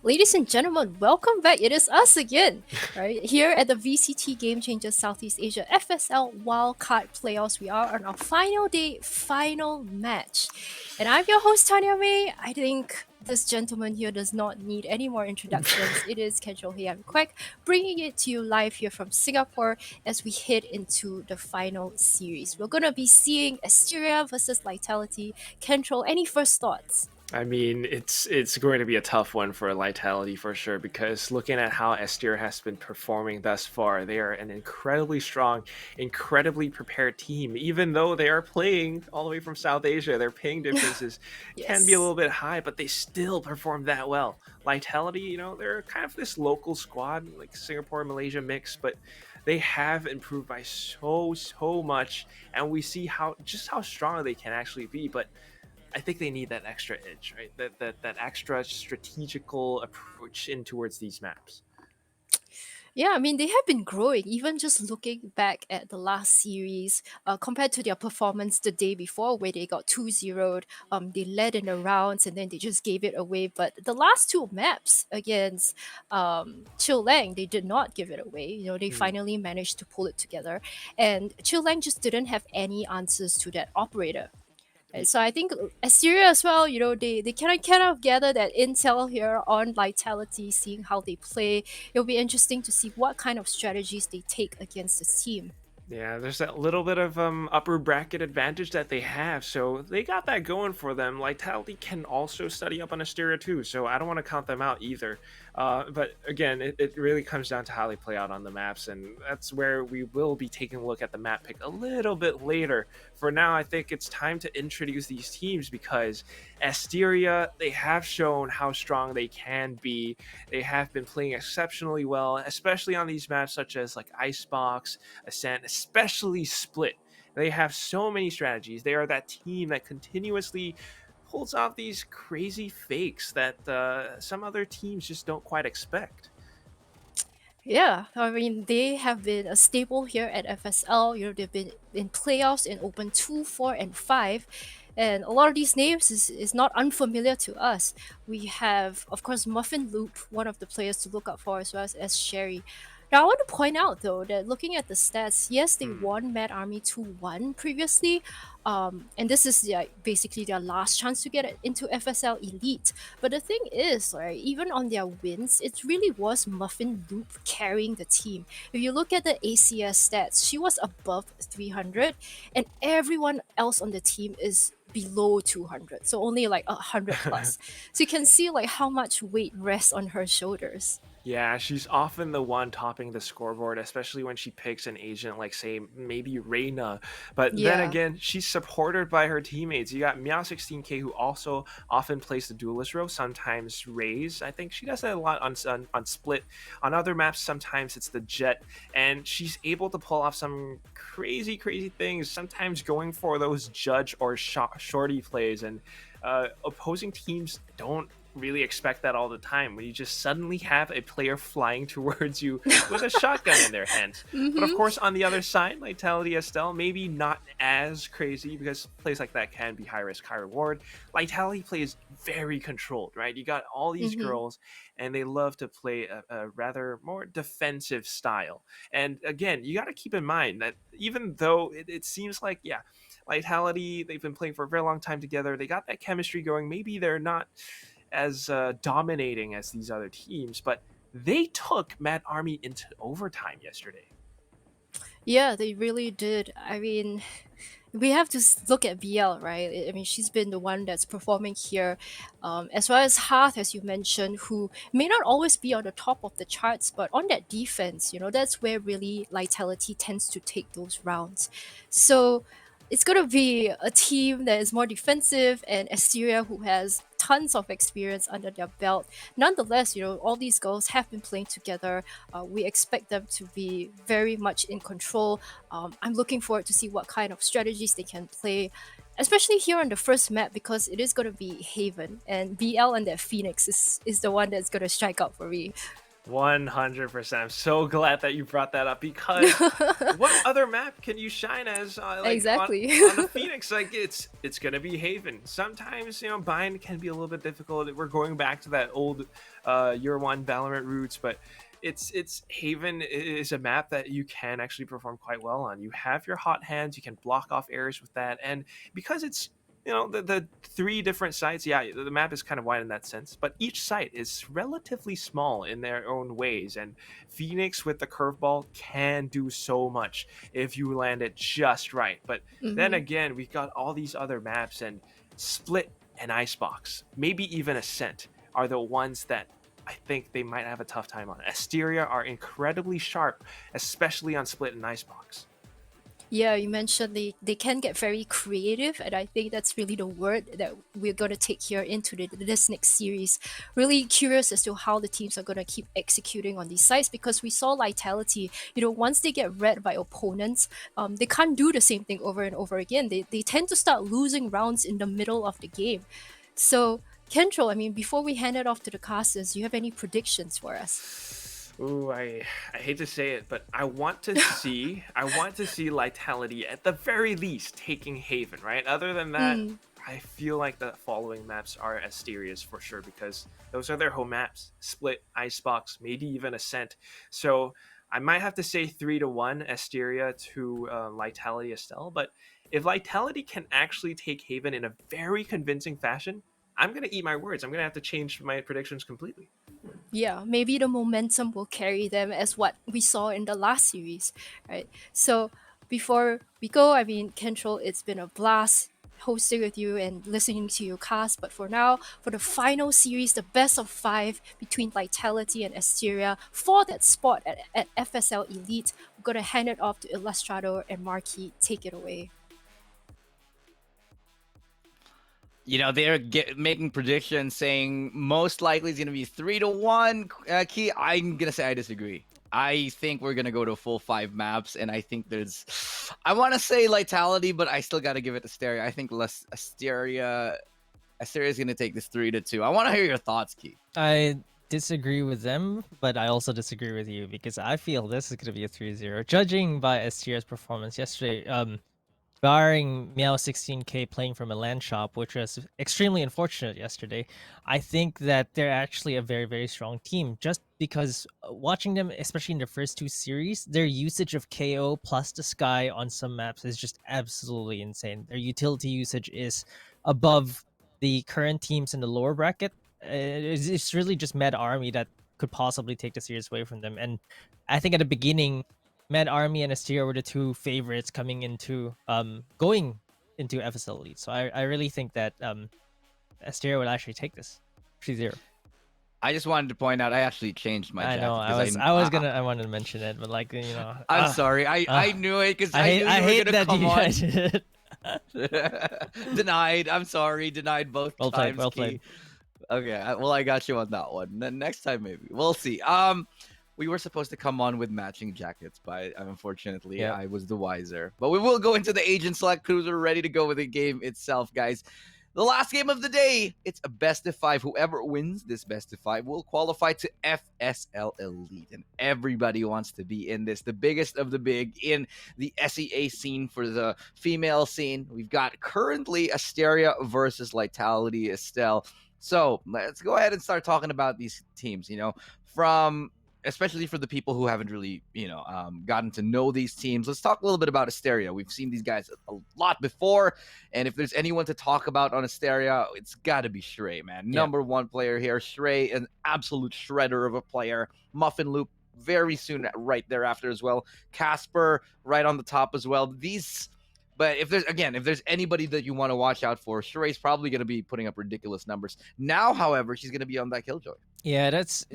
Ladies and gentlemen, welcome back. It is us again, right? Here at the VCT Game Changers Southeast Asia FSL Wildcard Playoffs. We are on our final day, final match. And I'm your host, Tanya May. I think this gentleman here does not need any more introductions. It is Kenchol Heian Kwek, bringing it to you live here from Singapore as we head into the final series. We're going to be seeing Asteria versus Lightality. Kenchol, any first thoughts? I mean, it's going to be a tough one for Lightality for sure because looking at how Asteria has been performing thus far, they are an incredibly strong, incredibly prepared team. Even though they are playing all the way from South Asia, their ping differences can be a Yes. little bit high, but they still perform that well. Lightality, they're kind of this local squad, like Singapore, Malaysia mix, but they have improved by so much, and we see how strong they can actually be, but I think they need that extra edge, right? That extra strategical approach in towards these maps. Yeah, I mean, they have been growing, even just looking back at the last series compared to their performance the day before, where they got 2-0'd. They led in the rounds and then they just gave it away. But the last two maps against Chill Lang, they did not give it away. They Hmm. finally managed to pull it together. And Chill Lang just didn't have any answers to that operator. And so I think Asteria as well, they kind of gather that intel here on Vitality, seeing how they play. It'll be interesting to see what kind of strategies they take against this team. Yeah, there's that little bit of upper bracket advantage that they have, so they got that going for them. Lightality can also study up on Asteria too, so I don't want to count them out either. But again, it really comes down to how they play out on the maps, and that's where we will be taking a look at the map pick a little bit later. For now, I think it's time to introduce these teams because Asteria, they have shown how strong they can be. They have been playing exceptionally well, especially on these maps such as like Icebox, Ascent, especially Split. They have so many strategies. They are that team that continuously pulls off these crazy fakes that some other teams just don't quite expect. Yeah, I mean, they have been a staple here at FSL. They've been in playoffs in Open 2, 4, and 5. And a lot of these names is not unfamiliar to us. We have, of course, Muffin Loop, one of the players to look out for, as well as Sherry. Now, I want to point out, though, that looking at the stats, yes, they Hmm. won Mad Army 2-1 previously. And this is basically their last chance to get into FSL Elite. But the thing is, right, even on their wins, it really was Muffin Loop carrying the team. If you look at the ACS stats, she was above 300, and everyone else on the team is below 200, so only like 100 plus. So you can see like how much weight rests on her shoulders. Yeah, she's often the one topping the scoreboard, especially when she picks an agent like, say, maybe Reina. But then Yeah. again, she's supported by her teammates. You got Meow16K, who also often plays the duelist role, sometimes Raze. I think she does that a lot on Split. On other maps, sometimes it's the Jet. And she's able to pull off some crazy things, sometimes going for those judge or shorty plays. And opposing teams don't really expect that all the time when you just suddenly have a player flying towards you with a shotgun in their hands. But of Mm-hmm. course, on the other side, Lightality Estelle, maybe not as crazy because plays like that can be high risk, high reward. Lightality plays very controlled, right? You got all these Mm-hmm. girls and they love to play a rather more defensive style. And again, you got to keep in mind that even though it seems like, yeah, Lightality, they've been playing for a very long time together, they got that chemistry going, maybe they're not as dominating as these other teams, but they took Mad Army into overtime yesterday. Yeah, they really did. I mean, we have to look at BL, right? I mean, she's been the one that's performing here, as well as Hearth, as you mentioned, who may not always be on the top of the charts, but on that defense, that's where really Vitality tends to take those rounds. So it's going to be a team that is more defensive, and Asteria, who has tons of experience under their belt. Nonetheless, all these girls have been playing together. We expect them to be very much in control. I'm looking forward to see what kind of strategies they can play, especially here on the first map, because it is going to be Haven, and BL and that Phoenix is the one that's going to strike out for me. 100%. I'm so glad that you brought that up because what other map can you shine as like Exactly. on the Phoenix? Like it's gonna be Haven. Sometimes Bind can be a little bit difficult. We're going back to that old year one Valorant roots, but it's Haven is a map that you can actually perform quite well on. You have your hot hands, you can block off areas with that, and because it's the three different sites, yeah, the map is kind of wide in that sense, but each site is relatively small in their own ways, and Phoenix with the curveball can do so much if you land it just right. But then Hmm. again, we got all these other maps, and Split and Icebox, maybe even Ascent, are the ones that I think they might have a tough time on. Asteria are incredibly sharp, especially on Split and Icebox. Yeah, you mentioned they can get very creative, and I think that's really the word that we're going to take here into this next series. Really curious as to how the teams are going to keep executing on these sites, because we saw Lightality, once they get read by opponents, they can't do the same thing over and over again. They tend to start losing rounds in the middle of the game. So, Kendall, I mean, before we hand it off to the casters, do you have any predictions for us? Ooh, I hate to say it, but I want to see Lightality at the very least taking Haven, right? Other than that, Mm, I feel like the following maps are Asteria's for sure because those are their home maps. Split, Icebox, maybe even Ascent. So I might have to say 3-1 Asteria to Lightality Estelle, but if Lightality can actually take Haven in a very convincing fashion, I'm gonna eat my words. I'm gonna have to change my predictions completely. yeah, maybe the momentum will carry them as what we saw in the last series, right? So before we go, I mean, Control, it's been a blast hosting with you and listening to your cast. But for now, for the final series, the best of five between Vitality and Asteria for that spot at FSL Elite, we're gonna hand it off to Illustrator and Marquis. Take it away. They're making predictions saying most likely it's going to be 3-1. Key, I'm going to say I disagree. I think we're going to go to full 5 maps, and I think I want to say Lightality, but I still got to give it to Asteria. I think less Asteria is going to take this 3-2. I want to hear your thoughts, Key. I disagree with them, but I also disagree with you because I feel this is going to be a 3-0. Judging by Estier's performance yesterday, barring Meow 16K playing from a land shop, which was extremely unfortunate yesterday, I think that they're actually a very, very strong team. Just because watching them, especially in the first 2 series, their usage of KO plus the Sky on some maps is just absolutely insane. Their utility usage is above the current teams in the lower bracket. It's really just Mad Army that could possibly take the series away from them. And I think at the beginning, Mad Army and Asteria were the two favorites coming into going into FSL Elite. So I really think that Asteria would actually take this 3-0. I just wanted to point out I actually changed my I know jacket because I wanted to mention it, but I'm sorry. I knew it because I knew I you were hate gonna that come you on. guys did it. Denied. I'm sorry. Denied both Well played, times, well Key. played. Okay, well, I got you on that one. Next time, maybe we'll see. We were supposed to come on with matching jackets, but unfortunately, Yeah. I was the wiser. But we will go into the agent select cruiser, ready to go with the game itself, guys. The last game of the day, it's a best of 5. Whoever wins this best of 5 will qualify to FSL Elite, and everybody wants to be in this. The biggest of the big in the SEA scene for the female scene. We've got currently Asteria versus Lightality Estelle. So let's go ahead and start talking about these teams. From especially for the people who haven't really, gotten to know these teams. Let's talk a little bit about Asteria. We've seen these guys a lot before, and if there's anyone to talk about on Asteria, it's got to be Shrey, man. Yeah. Number one player here. Shrey, an absolute shredder of a player. Muffin Loop very soon right thereafter as well. Casper right on the top as well. But if there's anybody that you want to watch out for, Shrey's probably going to be putting up ridiculous numbers. Now, however, she's going to be on that Killjoy. Yeah, that's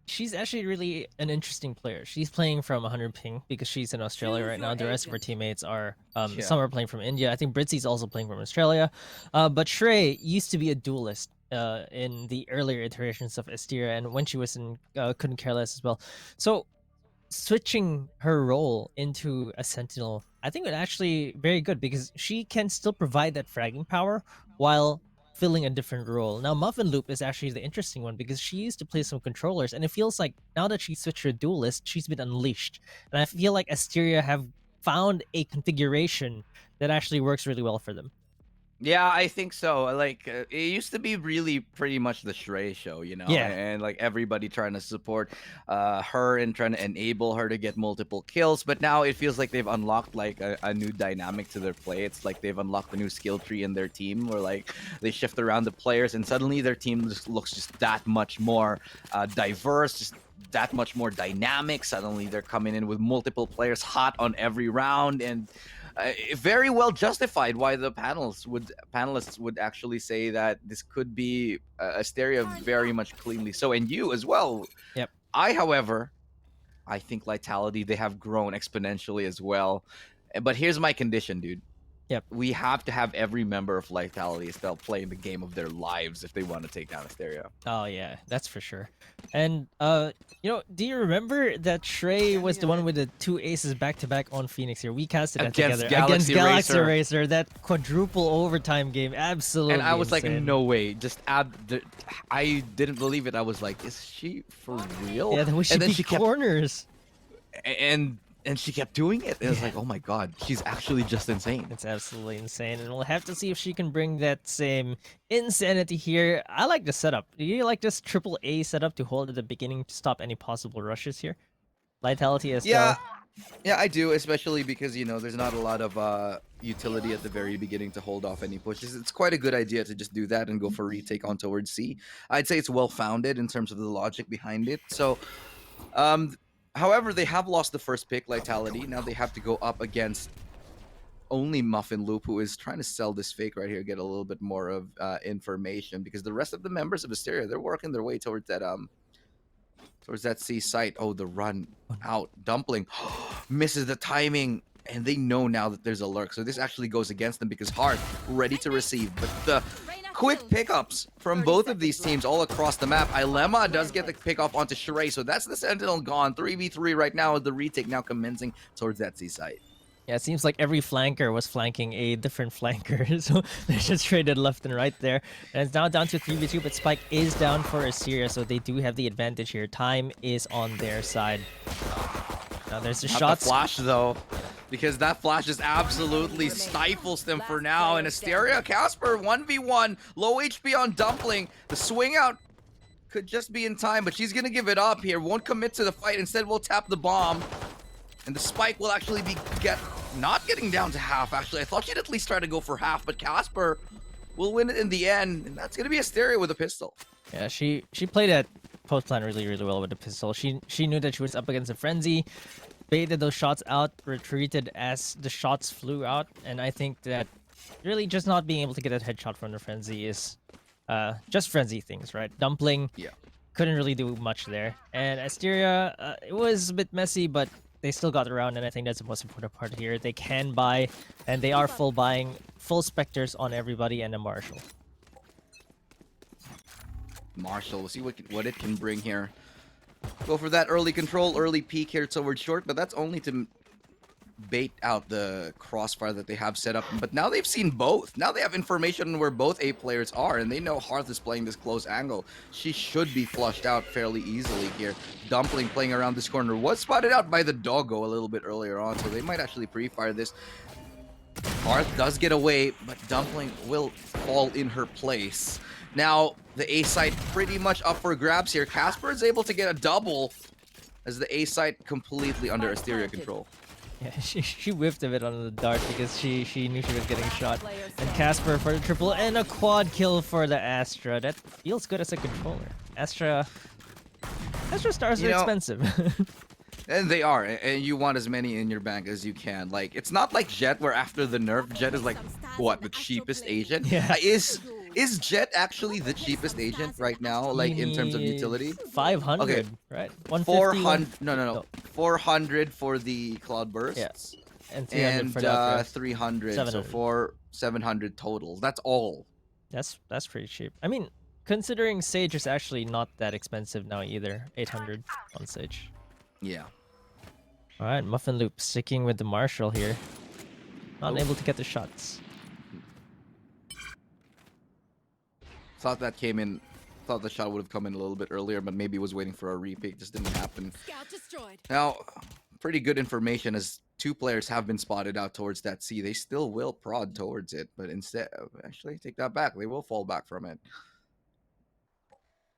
she's actually really an interesting player. She's playing from 100 ping because she's in Australia right now. The rest of her teammates are some are playing from India. I think Britsy's also playing from Australia. But Shrey used to be a duelist in the earlier iterations of Asteria, and when she was in Couldn't Care Less as well. So switching her role into a sentinel, I think, would actually very good because she can still provide that fragging power while filling a different role. Now, Muffin Loop is actually the interesting one because she used to play some controllers, and it feels like now that she switched to a duelist, she's been unleashed. And I feel like Asteria have found a configuration that actually works really well for them. Yeah, I think so. Like, it used to be really pretty much the Shrey show, you know, Yeah. and like everybody trying to support her and trying to enable her to get multiple kills. But now it feels like they've unlocked like a new dynamic to their play. It's like they've unlocked a new skill tree in their team, where like they shift around the players, and suddenly their team just looks just that much more diverse, just that much more dynamic. Suddenly they're coming in with multiple players hot on every round, and very well justified why the panelists would actually say that this could be Asteria very much cleanly so, and you as well. Yep. However, I think Lightality, they have grown exponentially as well. But here's my condition, dude. Yep. We have to have every member of Lightality Estelle playing the game of their lives if they want to take down Asteria. Oh yeah, that's for sure. And you know, do you remember that Shrey was the one with the 2 aces back to back on Phoenix here? We casted that Against together Galaxy against Galaxy Racer. Racer, that quadruple overtime game. Absolutely. And I was like, insane. no way. Just add the. I didn't believe it. I was like, is she for real? Yeah, the way she and then beat she kept corners. and she kept doing it. And it was like, oh my god, she's actually just insane. It's absolutely insane, and we'll have to see if she can bring that same insanity here. I like the setup. Do you like this triple A setup to hold at the beginning to stop any possible rushes here? Lightality as well. Yeah, I do, especially because, you know, there's not a lot of utility at the very beginning to hold off any pushes. It's quite a good idea to just do that and go for retake on towards C. I'd say it's well-founded in terms of the logic behind it. So, however, they have lost the first pick, Lightality. Now they have to go up against only Muffin Loop, who is trying to sell this fake right here, get a little bit more of information, because the rest of the members of Asteria, they're working their way towards that C site. Oh, the run out. Dumpling misses the timing, and they know now that there's a lurk. So this actually goes against them because Hearth ready to receive. But the quick pickups from both of these teams all across the map. Ilema does get the pick off onto Shrey, so that's the Sentinel gone. 3v3 right now with the retake now commencing towards that C site. Yeah, it seems like every flanker was flanking a different flanker, so they just traded left and right there. And it's now down to 3v2, but Spike is down for Asteria, so they do have the advantage here. Time is on their side. Now there's the Not shots. the flash though, because that flash just absolutely stifles them for now. And Asteria, Casper 1v1, low HP on Dumpling. The swing out could just be in time, but she's gonna give it up here. Won't commit to the fight. Instead, we'll tap the bomb. And the spike will actually be not getting down to half, actually. I thought she'd at least try to go for half, but Casper will win it in the end. And that's going to be Asteria with a pistol. Yeah, she played that post plan really well with the pistol. She knew that she was up against a frenzy, baited those shots out, retreated as the shots flew out, and I think that really just not being able to get that headshot from the frenzy is just frenzy things, right? Dumpling couldn't really do much there, and Asteria, it was a bit messy, but they still got around, and I think that's the most important part here. They can buy, and they are full buying, full Spectres on everybody, and a Marshall. Marshall, we'll see what it can bring here. Go for that early control, early peek here towards short, but that's only to bait out the crossfire that they have set up. But now they've seen both. Now they have information on where both A players are, and they know Hearth is playing this close angle. She should be flushed out fairly easily here. Dumpling playing around this corner was spotted out by the doggo a little bit earlier on, so they might actually pre-fire this. Hearth does get away, but Dumpling will fall in her place. Now, the A site pretty much up for grabs here. Casper is able to get a double as the A site completely under Asteria control. Yeah, she whiffed a bit on the dart because she knew she was getting shot. And Casper for the triple and a quad kill for the Astra. That feels good as a controller. Astra stars are expensive. And they are, and you want as many in your bank as you can. Like, it's not like Jet, where after the nerf, Jet is like, what, the cheapest agent? Yeah. Is Jet actually the cheapest agent right now, like in terms of utility? 500, Okay. right? 400. No. 400 for the cloud bursts. Yeah. And 300 for the 300. 700. So 700 total. That's all. That's pretty cheap. I mean, considering Sage is actually not that expensive now either. 800 on Sage. Yeah. All right, Muffin Loop sticking with the Marshall here. Not able to get the shots. Thought that came in. Thought the shot would have come in a little bit earlier, but maybe was waiting for a repeat. Just didn't happen. Scout destroyed. Now, pretty good information as 2 players have been spotted out towards that C. They still will prod towards it, but instead, actually, take that back. They will fall back from it.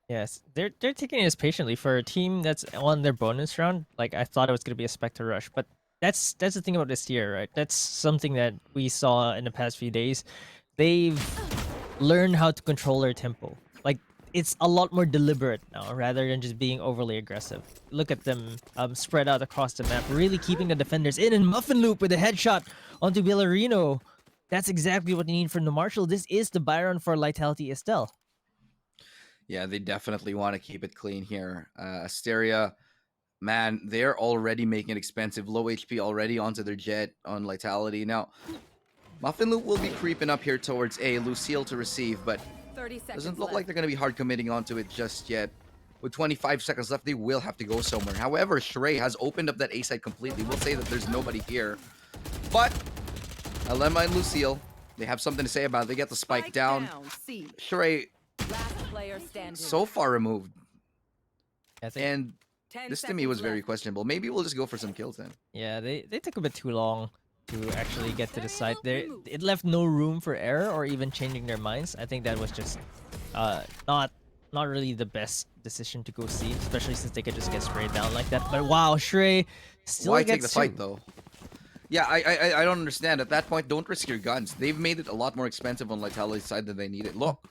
Yes, they're taking this patiently for a team that's on their bonus round. Like I thought it was gonna be a Spectre rush, but that's the thing about this year, right? That's something that we saw in the past few days. They've learned how to control their tempo. Like it's a lot more deliberate now, rather than just being overly aggressive. Look at them spread out across the map, really keeping the defenders in. And Muffin Loop with a headshot onto Villarino. That's exactly what you need from the Marshall. This is the Byron for Lightality Estelle. Yeah, they definitely want to keep it clean here. Asteria, man, they're already making it expensive. Low HP already onto their jet on Lightality. Now, Muffin Loop will be creeping up here towards A. Lucille to receive, but 30 seconds doesn't look left. like they're going to be hard committing onto it just yet. With 25 seconds left, they will have to go somewhere. However, Shrey has opened up that A side completely. We'll say that there's nobody here. But, Alema and Lucille, they have something to say about it. They get the spike down. C. Shrey, Last player standing. so far removed. I think. And 10 this to me was seconds very left. questionable. Maybe we'll just go for some kills then. Yeah, they took a bit too long to actually get to the site. It left no room for error or even changing their minds. I think that was just not really the best decision to go see, especially since they could just get sprayed down like that. But wow, Shrey still Why gets take the fight though? Yeah, I don't understand. At that point, don't risk your guns. They've made it a lot more expensive on Litality's side than they need it. Look,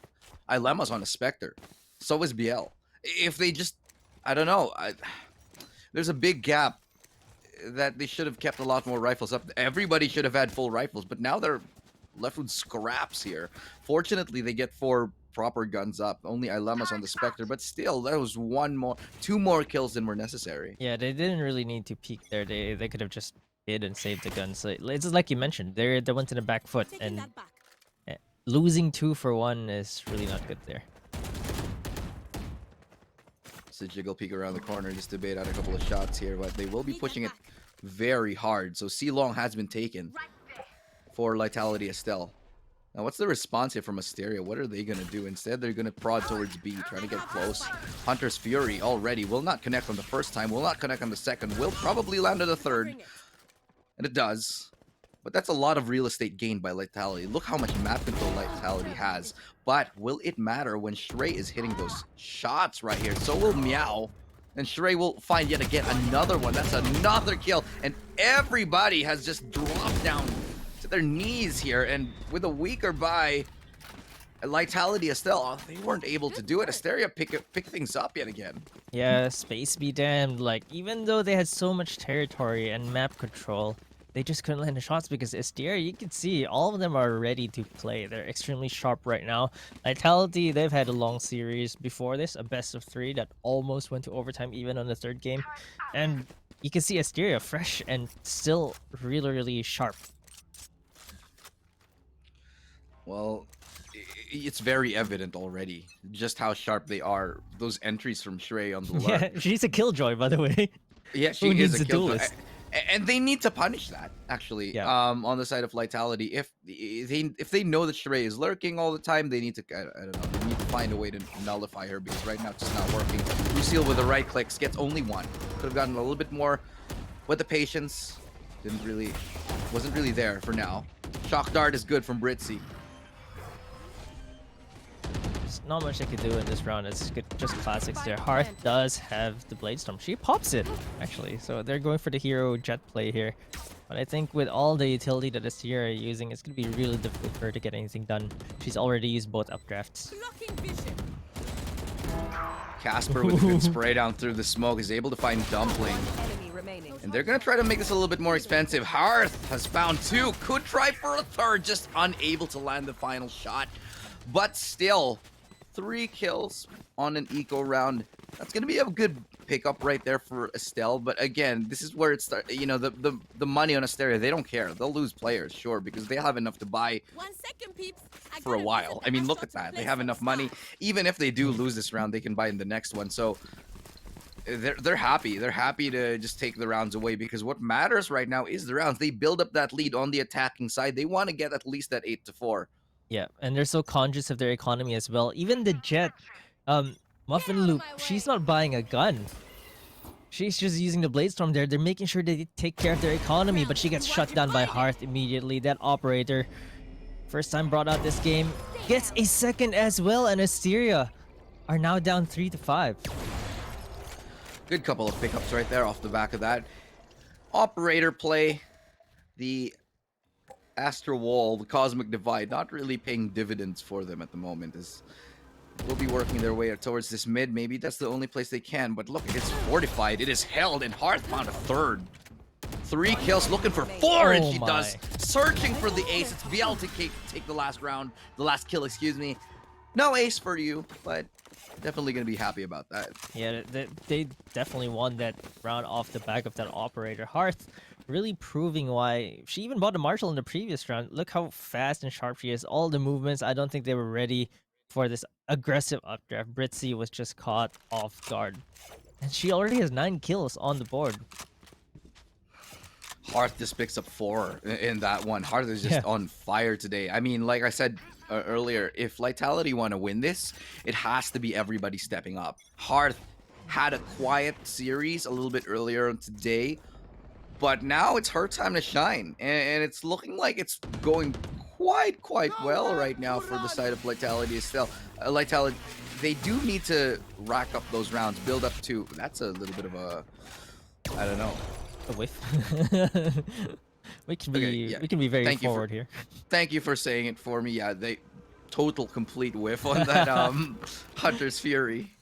Ilema's on a Spectre. So is BL. If they just, I don't know. There's a big gap that they should have kept a lot more rifles up. Everybody should have had full rifles, but now they're left with scraps here. Fortunately, they get 4 proper guns up. Only Ilema's on the Spectre, but still, that was 2 more kills than were necessary. Yeah, they didn't really need to peek there. They could have just hid and saved the guns. So it's just like you mentioned, they went to the back foot, Taking and that back. losing 2 for 1 is really not good there. So Jiggle peek around the corner just to bait out a couple of shots here, but they will be pushing it very hard. So C long has been taken for Lightality Estelle. Now, what's the response here from Asteria? What are they going to do? Instead, they're going to prod towards B, trying to get close. Hunter's Fury already will not connect on the first time, will not connect on the second, will probably land on the third. And it does. But that's a lot of real estate gained by Lightality. Look how much map control Lightality has. But will it matter when Shrey is hitting those shots right here? So will Meow. And Shrey will find yet again another one. That's another kill. And everybody has just dropped down to their knees here. And with a weaker buy, Lightality Estelle, they weren't able to do it. Asteria pick things up yet again. Yeah, space be damned. Like, even though they had so much territory and map control, they just couldn't land the shots because Asteria, you can see, all of them are ready to play. They're extremely sharp right now. Vitality, they've had a long series before this, a best of 3 that almost went to overtime even on the 3rd game. And you can see Asteria fresh and still really, really sharp. Well, it's very evident already just how sharp they are. Those entries from Shrey on the left. Yeah, she's a killjoy, by the way. Yeah, she Who is needs a a killjoy. duelist? And they need to punish that, actually. Yeah. On the side of Lightality, if they know that Shrey is lurking all the time, they need to, I don't know, they need to find a way to nullify her because right now it's just not working. Lucille with the right clicks gets only 1. Could have gotten a little bit more, but the patience wasn't really there for now. Shock Dart is good from Britzy. There's not much they could do in this round. It's just classics there. Hearth does have the Blade Storm. She pops it, actually. So they're going for the hero jet play here. But I think with all the utility that Asteria are using, it's going to be really difficult for her to get anything done. She's already used both updrafts. Blocking vision. Casper with a good spray down through the smoke is able to find Dumpling. Enemy remaining. And they're going to try to make this a little bit more expensive. Hearth has found 2. Could try for a 3rd, just unable to land the final shot. But still, 3 kills on an eco round. That's going to be a good pickup right there for Estelle. But again, this is where it starts. You know, the money on Asteria, they don't care. They'll lose players, sure, because they have enough to buy 1 second, peeps. I for a gotta while. visit I mean, the look at Astro to that. They place have some enough stock. money. Even if they do lose this round, they can buy in the next one. So they're happy. They're happy to just take the rounds away because what matters right now is the rounds. They build up that lead on the attacking side. They want to get at least that 8-4. Yeah, and they're so conscious of their economy as well. Even the Jet, Muffin Loop, she's not buying a gun. She's just using the Blade Storm there. They're making sure they take care of their economy, but she gets shut down by Hearth immediately. That operator, first time brought out this game, gets a second as well, and Asteria are now down 3-5. Good couple of pickups right there off the back of that. Operator play, the Astral Wall, the Cosmic Divide, not really paying dividends for them at the moment. As will be working their way towards this mid. Maybe that's the only place they can. But look, it's fortified. It is held, and Hearth found a third. 3 kills, looking for 4, and she does. Searching for the ace. It's VL to take the last round, the last kill, excuse me. No ace for you, but definitely going to be happy about that. Yeah, they definitely won that round off the back of that operator. Hearth really proving why she even bought the Marshall in the previous round. Look how fast and sharp she is. All the movements, I don't think they were ready for this aggressive updraft. Britzy was just caught off guard. And she already has 9 kills on the board. Hearth just picks up 4 in that one. Hearth is just on fire today. I mean, like I said earlier, if Lightality want to win this, it has to be everybody stepping up. Hearth had a quiet series a little bit earlier today, but now it's her time to shine. And it's looking like it's going quite well right now for the side of Lightality. Still, Lightality, they do need to rack up those rounds, build up to. That's a little bit of a, I don't know. A whiff. we can be very forward here. Thank you for saying it for me. Yeah, they total complete whiff on that Hunter's Fury.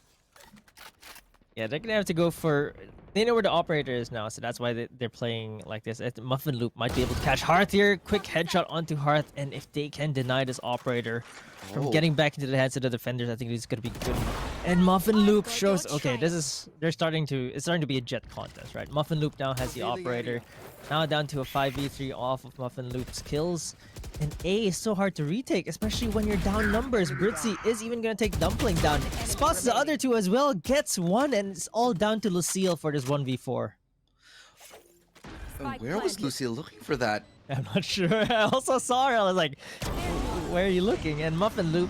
Yeah, they're gonna have to go for. They know where the operator is now, so that's why they're playing like this. Muffin Loop might be able to catch Hearth here. Quick headshot onto Hearth, and if they can deny this operator from getting back into the hands of the defenders, I think it's gonna be good. And Muffin Loop shows, okay, it's starting to be a Jet contest, right? Muffin Loop now has the operator, now down to a 5v3 off of Muffin Loop's kills. And A is so hard to retake, especially when you're down numbers. Britzy is even gonna take Dumpling down. Spots the other 2 as well, gets 1, and it's all down to Lucille for this 1v4. Where was Lucille looking for that? I'm not sure. I also saw her. I was like, where are you looking? And Muffin Loop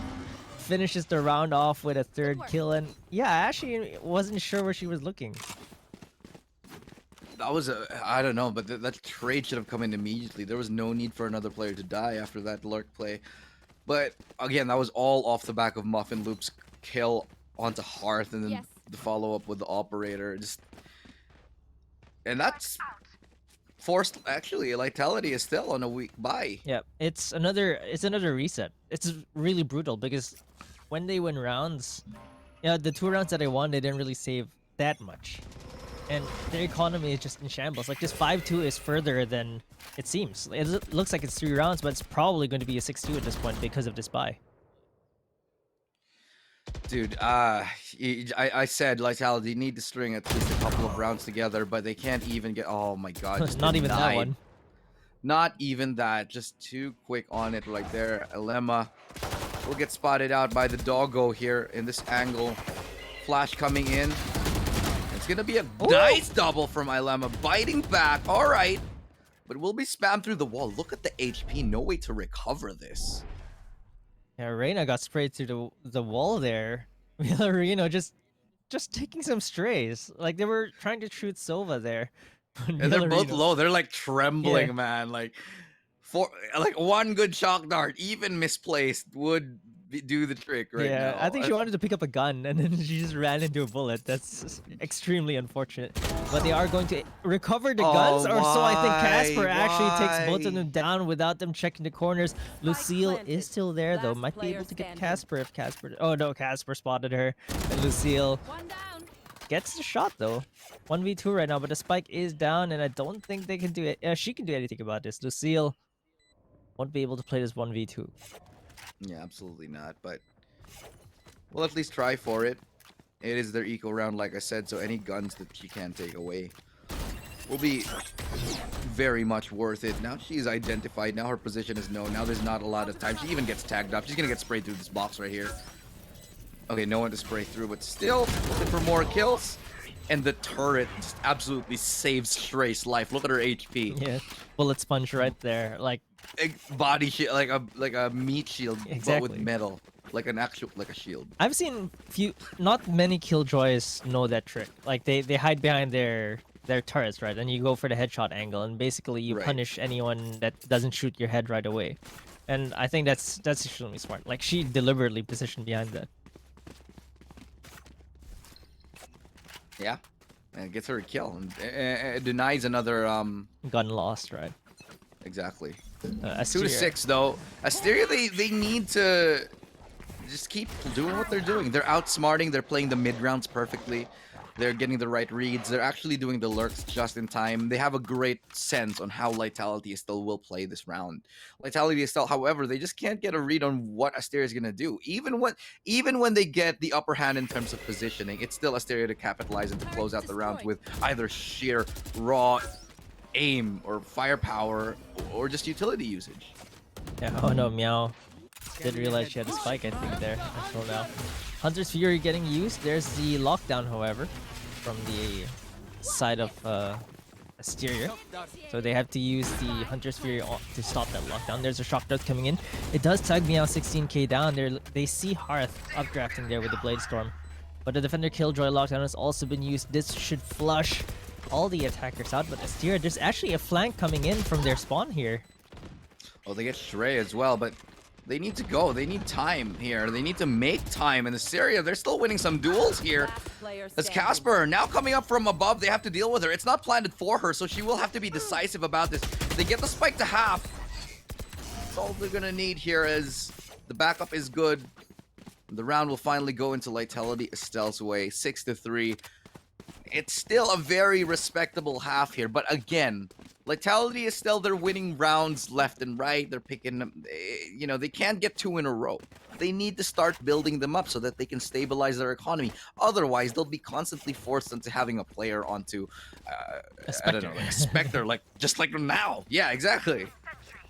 finishes the round off with a 3rd kill. And yeah, I actually wasn't sure where she was looking. That was I don't know, but that trade should have come in immediately. There was no need for another player to die after that lurk play. But again, that was all off the back of Muffin Loop's kill onto Hearth, and then the follow-up with the operator. And that's forced. Actually, Lightality is still on a week bye. Yeah, it's another reset. It's really brutal because when they win rounds, the 2 rounds that they won, they didn't really save that much. And their economy is just in shambles. Like, this 5-2 is further than it seems. It looks like it's 3 rounds, but it's probably going to be a 6-2 at this point because of this bye. Dude, I said Lightality need to string at least a couple of rounds together, but they can't even get. Oh my god, just not even that one. Not even that. Just too quick on it right there. Elema will get spotted out by the doggo here in this angle. Flash coming in. It's gonna be a nice double from Ilema, biting back. All right, but we'll be spammed through the wall. Look at the HP. No way to recover this. Yeah, Reyna got sprayed through the wall there. Villarino just taking some strays. Like, they were trying to shoot Sova there. And they're both low. They're like trembling, man. Like, one good shock dart, even misplaced, would do the trick right now. Yeah, I think she wanted to pick up a gun and then she just ran into a bullet. That's extremely unfortunate. But they are going to recover the guns, or so I think Casper actually takes both of them down without them checking the corners. Lucille is still there though. Might be able to get Casper if Casper... Oh no, Casper spotted her. And Lucille gets the shot though. 1v2 right now, but the spike is down and I don't think they can do it. She can do anything about this. Lucille won't be able to play this 1v2. Yeah, absolutely not, but we'll at least try for it. It is their eco round, like I said, so any guns that she can take away will be very much worth it. Now she's identified, now her position is known, now there's not a lot of time. She even gets tagged up. She's gonna get sprayed through this box right here. Okay, no one to spray through, but still looking for more kills. And the turret just absolutely saves Shrey's life. Look at her HP. Yeah, bullet sponge right there. Like, body shield, like a meat shield, but Exactly. with metal, like an actual like a shield. I've seen not many killjoys know that trick. Like they hide behind their turrets, right? And you go for the headshot angle, and basically you Right. punish anyone that doesn't shoot your head right away. And I think that's extremely smart. Like she deliberately positioned behind that. Yeah, and gets her a kill and denies another Gun lost, right? exactly. 2 to Asteria. 6 though. Asteria, they need to just keep doing what they're doing. They're outsmarting. They're playing the mid rounds perfectly. They're getting the right reads. They're actually doing the lurks just in time. They have a great sense on how Lightality still will play this round. Lightality is still, however, they just can't get a read on what Asteria is gonna do. Even when they get the upper hand in terms of positioning, it's still Asteria to capitalize and to close out the rounds with either sheer raw aim or firepower or just utility usage. Yeah, oh no, Meow. Didn't realize she had a spike, I think, there until now. Hunter's Fury getting used. There's the lockdown, however, from the side of Asteria. So they have to use the Hunter's Fury to stop that lockdown. There's a shock dart coming in. It does tag Meow 16k down. They see Hearth updrafting there with the Blade Storm. But the Defender Killjoy lockdown has also been used. This should flush all the attackers out. But Asteria, there's actually a flank coming in from their spawn here. Oh, they get Shrey as well, but they need to go. They need time here. They need to make time. In the Asteria, they're still winning some duels here. Last player As standing. Casper now coming up from above, they have to deal with her. It's not planted for her, so she will have to be decisive about this. They get the spike to half. That's all they're gonna need here as the backup is good. The round will finally go into Lightality Estelle's way, 6-3. It's still a very respectable half here, but again, Lightality Estelle, they're winning rounds left and right. They're picking them, you know, they can't get 2 in a row. They need to start building them up so that they can stabilize their economy. Otherwise, they'll be constantly forced into having a player onto, I don't know, like a Spectre, like just like now. Yeah, exactly.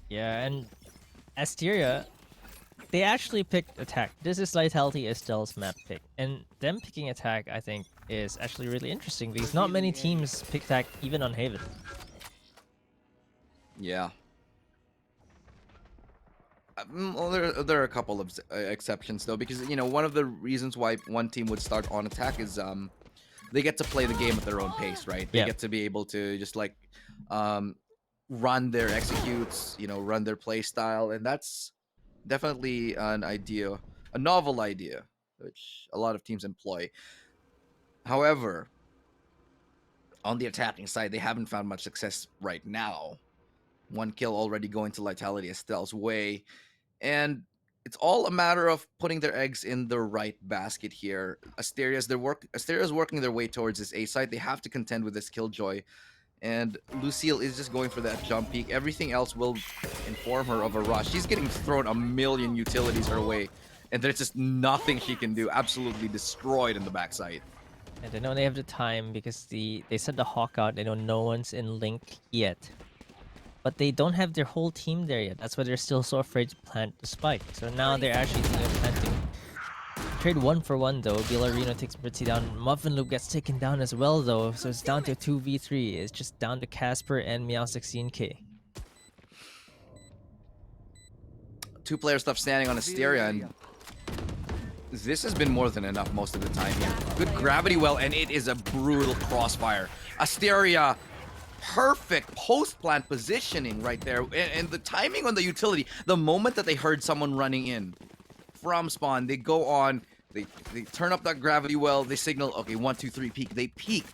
Yeah, and Asteria, they actually picked attack. This is Lightality Estelle's map pick. And them picking attack, I think, is actually really interesting because not many teams pick attack even on Haven. Yeah. Well, there are a couple of exceptions though, because you know one of the reasons why one team would start on attack is they get to play the game at their own pace, right? They Yeah. get to be able to just like run their executes, you know, run their play style, and that's definitely an idea, a novel idea, which a lot of teams employ. However, on the attacking side, they haven't found much success right now. 1 kill already going to Lightality Estelle's way. And it's all a matter of putting their eggs in the right basket here. Asteria's working their way towards this A side. They have to contend with this Killjoy. And Lucille is just going for that jump peak. Everything else will inform her of a rush. She's getting thrown a million utilities her way. And there's just nothing she can do. Absolutely destroyed in the backside. And they know they have the time because they sent the Hawk out. They know no one's in Link yet. But they don't have their whole team there yet. That's why they're still so afraid to plant the spike. So now they're actually thinking of planting. Trade 1 for 1 though. Villarino takes Britzy down. Muffin Loop gets taken down as well though. So it's down to a 2v3. It's just down to Casper and Meow 16k. 2 players left standing on Asteria, and this has been more than enough most of the time here. Good gravity well, and it is a brutal crossfire. Asteria, perfect post-plant positioning right there. And the timing on the utility, the moment that they heard someone running in from spawn, they go on, they turn up that gravity well, they signal, okay, 1, 2, 3, peek. They peek.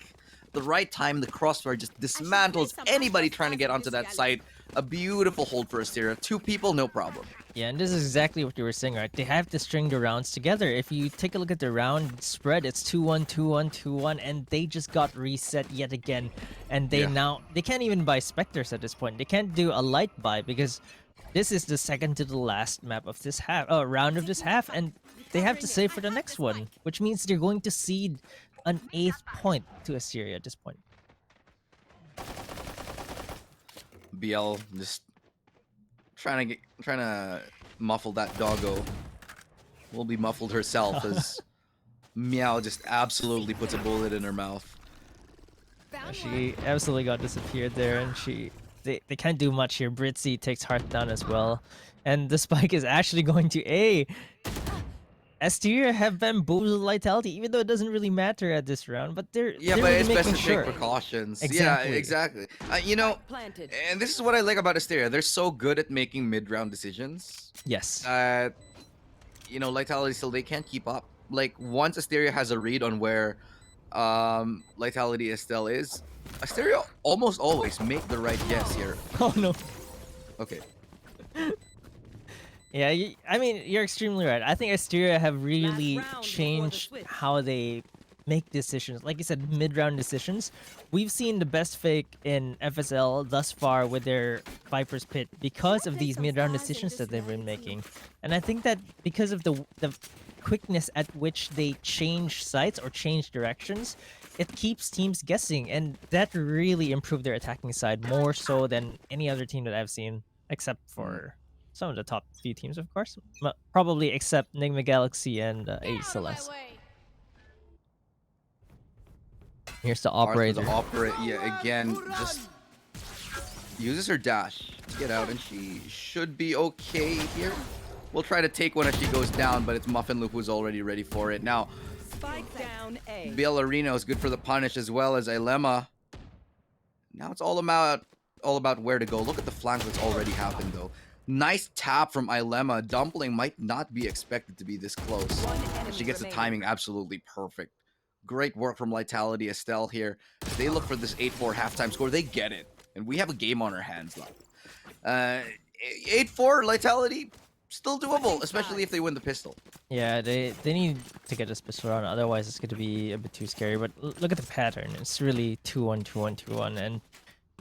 The right time, the crossfire just dismantles anybody trying to get onto that site. A beautiful hold for Asteria. 2 people, no problem. Yeah, and this is exactly what you were saying, right? They have to string the rounds together. If you take a look at the round spread, it's 2-1, 2-1, 2-1, and they just got reset yet again. And they they can't even buy Spectres at this point. They can't do a light buy because this is the second to the last map of this half, round of this half, and they have to save for the next one, which means they're going to cede an 8th point to Asteria at this point. BL just trying to muffle that doggo. Will be muffled herself as Meow just absolutely puts a bullet in her mouth. She absolutely got disappeared there, and she they can't do much here. Britzy takes Hearth down as well. And the spike is actually going to A. Asteria have bamboozled Lightality, even though it doesn't really matter at this round, but they're Yeah, but really it's best making to sure. take precautions. Exactly. Yeah, exactly. You know, Planted. and this is what I like about Asteria. They're so good at making mid-round decisions Yes. that, you know, Lightality still, they can't keep up. Like, once Asteria has a read on where Lightality Estelle is, Asteria almost always make the right guess here. Oh no. Okay. Yeah, I mean, you're extremely right. I think Asteria have really round before the changed switch. how they make decisions. Like you said, mid-round decisions. We've seen the best fake in FSL thus far with their Viper's Pit because of these mid-round decisions that they've been making. And I think that because of the quickness at which they change sites or change directions, it keeps teams guessing, and that really improved their attacking side more so than any other team that I've seen, except for some of the top few teams, of course. Probably except Nigma Galaxy and A Celeste. Here's the operator. Yeah, again, just uses her dash to get out, and she should be okay here. We'll try to take one as she goes down, but it's Muffin Loop who's already ready for it. Now, Spike down A. Ballerino is good for the punish as well as Ilema. Now it's all about where to go. Look at the flank that's already happened, though. Nice tap from Ilema. Dumpling might not be expected to be this close. And she gets the timing absolutely perfect. Great work from Lightality Estelle here. As they look for this 8-4 halftime score, they get it. And we have a game on our hands now. 8-4, Lightality, still doable, especially if they win the pistol. Yeah, they need to get this pistol round, otherwise it's going to be a bit too scary. But look at the pattern. It's really 2-1, 2-1, 2-1. And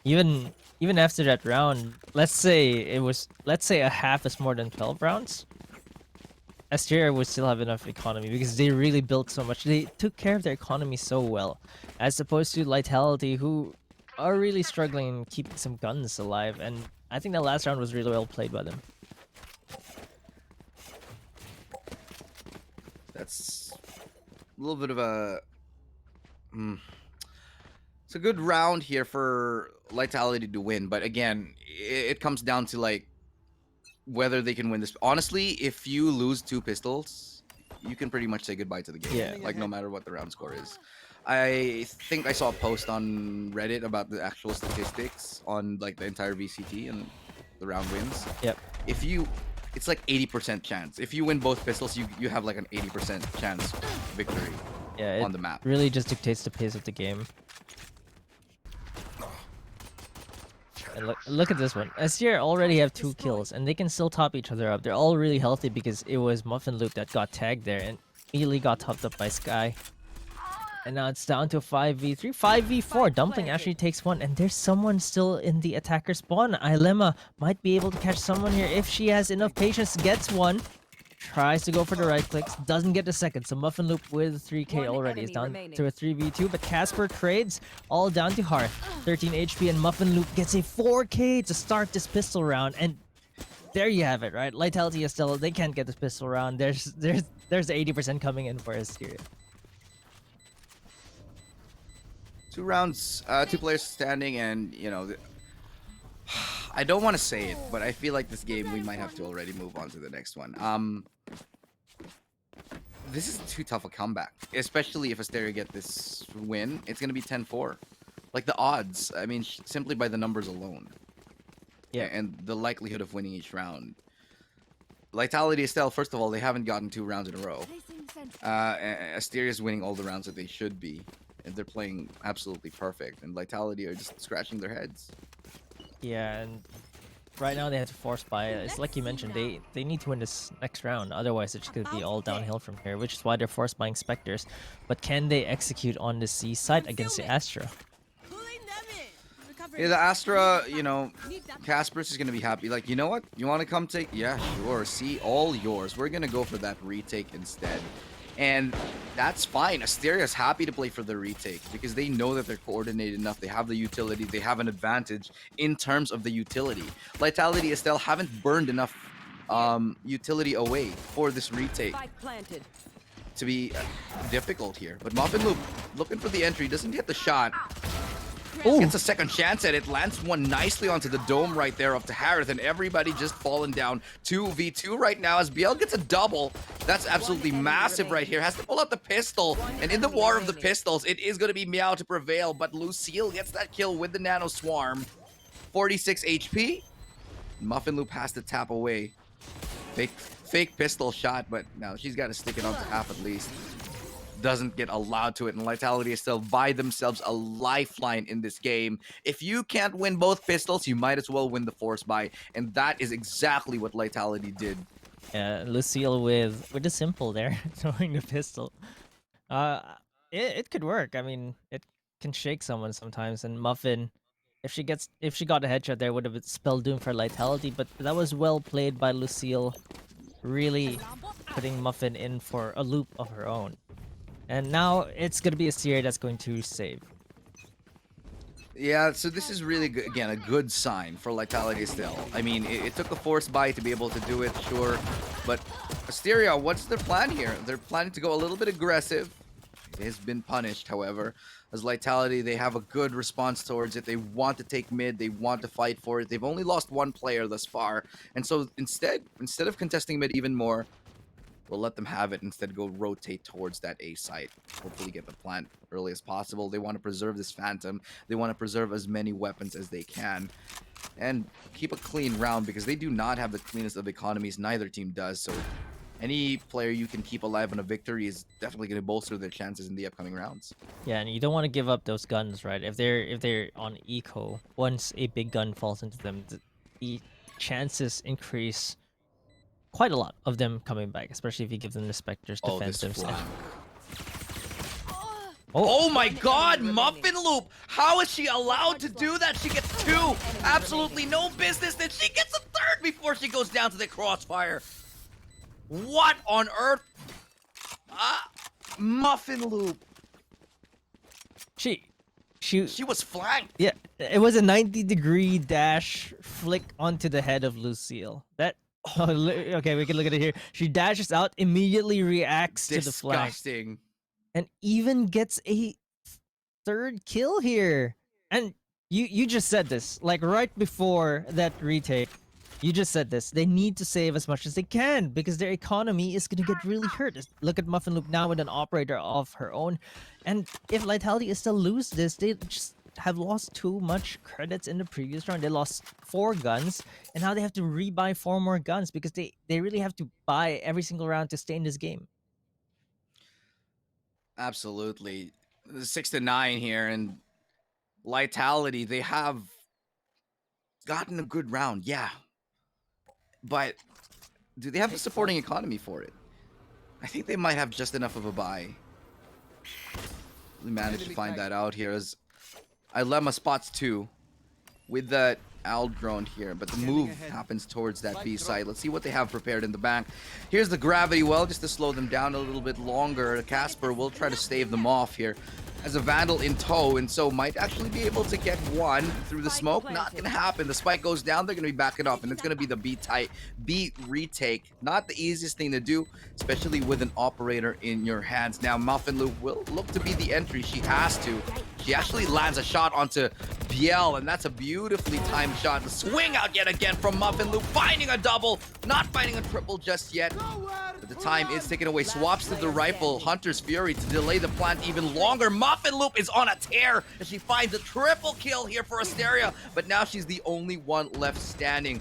even after that round, let's say a half is more than 12 rounds, Asteria would still have enough economy because they really built so much. They took care of their economy so well, as opposed to Lightality, who are really struggling keeping some guns alive. And I think that last round was really well played by them. That's a little bit of a... It's a good round here for Lightality to win, but again, it comes down to like whether they can win this. Honestly, if you lose 2 pistols, you can pretty much say goodbye to the game. Yeah. Like no matter what the round score is. I think I saw a post on Reddit about the actual statistics on like the entire VCT and the round wins. Yep. It's like 80% chance. If you win both pistols, you have like an 80% chance victory on the map. Really just dictates the pace of the game. And look at this one. Asteria already have 2 kills, and they can still top each other up. They're all really healthy because it was Muffin Loop that got tagged there and immediately got topped up by Sky. And now it's down to 5v3, 5v4. Dumpling actually takes one, and there's someone still in the attacker spawn. Ilema might be able to catch someone here if she has enough patience. Gets one, tries to go for the right clicks, doesn't get the second. So Muffin Loop with 3k already is down to a 3v2, but Casper trades all down to Hearth. 13 HP, and Muffin Loop gets a 4k to start this pistol round. And there you have it, right? Lightality Estelle, they can't get this pistol round. There's 80% coming in for Asteria. 2 rounds, 2 players standing, and you know, I don't want to say it, but I feel like this game we might have to already move on to the next one. This is too tough a comeback, especially if Asteria get this win. It's gonna be 10-4, like the odds. I mean, simply by the numbers alone. Yeah, and the likelihood of winning each round. Lightality Estelle, first of all, they haven't gotten 2 rounds in a row. Asteria is winning all the rounds that they should be. And they're playing absolutely perfect, and Lightality are just scratching their heads. Yeah, and right now they have to force buy. It's like you mentioned, they need to win this next round, otherwise it's going to be all downhill from here, which is why they're force buying Spectres. But can they execute on the C side against the Astra? Yeah, the Astra, you know, Casper's is going to be happy. Like, you know what? You want to come take? Yeah, sure. See, all yours. We're going to go for that retake instead. And that's fine. Asteria's happy to play for the retake because they know that they're coordinated enough. They have the utility. They have an advantage in terms of the utility. Lightality Estelle haven't burned enough utility away for this retake to be difficult here. But Muffin Loop looking for the entry. Doesn't get the shot. Gets a second chance at it, lands one nicely onto the dome right there up to Harith, and everybody just falling down 2v2 right now as BL gets a double. That's absolutely massive right here. Has to pull out the pistol, and in the war of the pistols, it is going to be Meow to prevail, but Lucille gets that kill with the Nano Swarm. 46 HP. Muffin Loop has to tap away. Fake pistol shot, but now she's got to stick it onto half at least. Doesn't get allowed to it, and Lightality is still by themselves a lifeline in this game. If you can't win both pistols, you might as well win the force buy, and that is exactly what Lightality did. Yeah, Lucille with the simple there, throwing the pistol. It could work. I mean, it can shake someone sometimes, and Muffin, if she got a headshot there, would have spelled doom for Lightality, but that was well played by Lucille, really putting Muffin in for a loop of her own. And now it's going to be Asteria that's going to save. Yeah, so this is really, good, again, a good sign for Lightality still. I mean, it took a force buy to be able to do it, sure. But Asteria, what's their plan here? They're planning to go a little bit aggressive. It has been punished, however. As Lightality, they have a good response towards it. They want to take mid. They want to fight for it. They've only lost one player thus far. And so instead of contesting mid even more, we'll let them have it. Instead, go rotate towards that A site. Hopefully get the plant early as possible. They want to preserve this Phantom. They want to preserve as many weapons as they can. And keep a clean round because they do not have the cleanest of economies. Neither team does. So any player you can keep alive on a victory is definitely going to bolster their chances in the upcoming rounds. Yeah, and you don't want to give up those guns, right? If they're on eco, once a big gun falls into them, the chances increase quite a lot of them coming back, especially if you give them the Spectres defensives. Oh my god, Muffin Loop! How is she allowed to do that? She gets two! Absolutely no business, then she gets a third before she goes down to the crossfire. What on earth? Muffin Loop. She was flanked. Yeah, it was a 90-degree dash flick onto the head of Lucille. That okay, we can look at it here. She dashes out, immediately reacts to the flank. Disgusting. And even gets a third kill here. And you just said this, like right before that retake. You just said this. They need to save as much as they can because their economy is going to get really hurt. Look at Muffin Loop now with an operator of her own. And if Lightality is still lose this, they just have lost too much credits in the previous round. They lost 4 guns, and now they have to rebuy 4 more guns because they really have to buy every single round to stay in this game. Absolutely. 6-9 here, and Lightality, they have gotten a good round, yeah. But do they have the supporting economy for it? I think they might have just enough of a buy. We managed to find that out here as Ilema spots 2 with that Owl drone here, but the move happens towards that B site. Let's see what they have prepared in the bank. Here's the gravity well, just to slow them down a little bit longer. Casper will try to stave them off here as a Vandal in tow, and so might actually be able to get one through the smoke. Not gonna happen. The spike goes down, they're gonna be backing up, and it's gonna be the B retake. Not the easiest thing to do, especially with an operator in your hands. Now Muffin Loop will look to be the entry. She has to. She actually lands a shot onto Biel, and that's a beautifully timed shot. The swing out yet again from Muffin Loop, finding a double, not finding a triple just yet. But the time is taken away. Swaps to the rifle, Hunter's Fury to delay the plant even longer. Muffin Loop is on a tear, and she finds a triple kill here for Asteria, but now she's the only one left standing.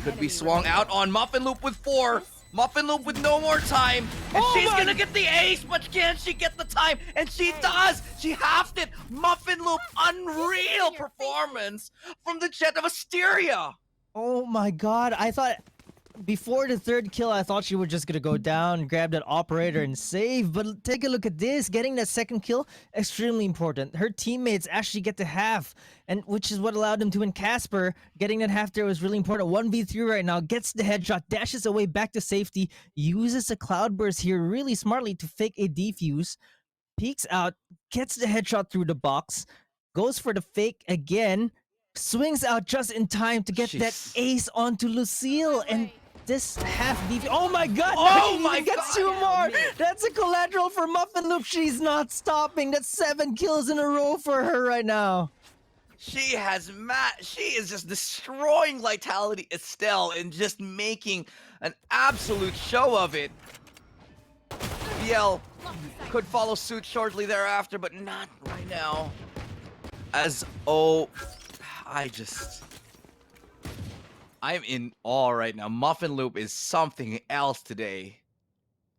Could be swung out on Muffin Loop with 4. Muffin Loop with no more time, and she's gonna get the ace, but can she get the time? And she does! She halved it! Muffin Loop, unreal performance from the Jet of Asteria! Oh my god, I thought before the 3rd kill, I thought she was just gonna go down, grab that operator and save, but take a look at this. Getting that 2nd kill, extremely important. Her teammates actually get to half, and which is what allowed them to win. Casper, getting that half there was really important. 1v3 right now, gets the headshot, dashes away back to safety, uses a cloudburst here really smartly to fake a defuse, peeks out, gets the headshot through the box, goes for the fake again, swings out just in time to get that ace onto Lucille, and this half DP. Oh my god! Oh my gets god! 2 more! That's a collateral for Muffin Loop. She's not stopping. That's 7 kills in a row for her right now. She is just destroying Lightality Estelle and just making an absolute show of it. BL could follow suit shortly thereafter, but not right now. As I'm in awe right now. Muffin Loop is something else today.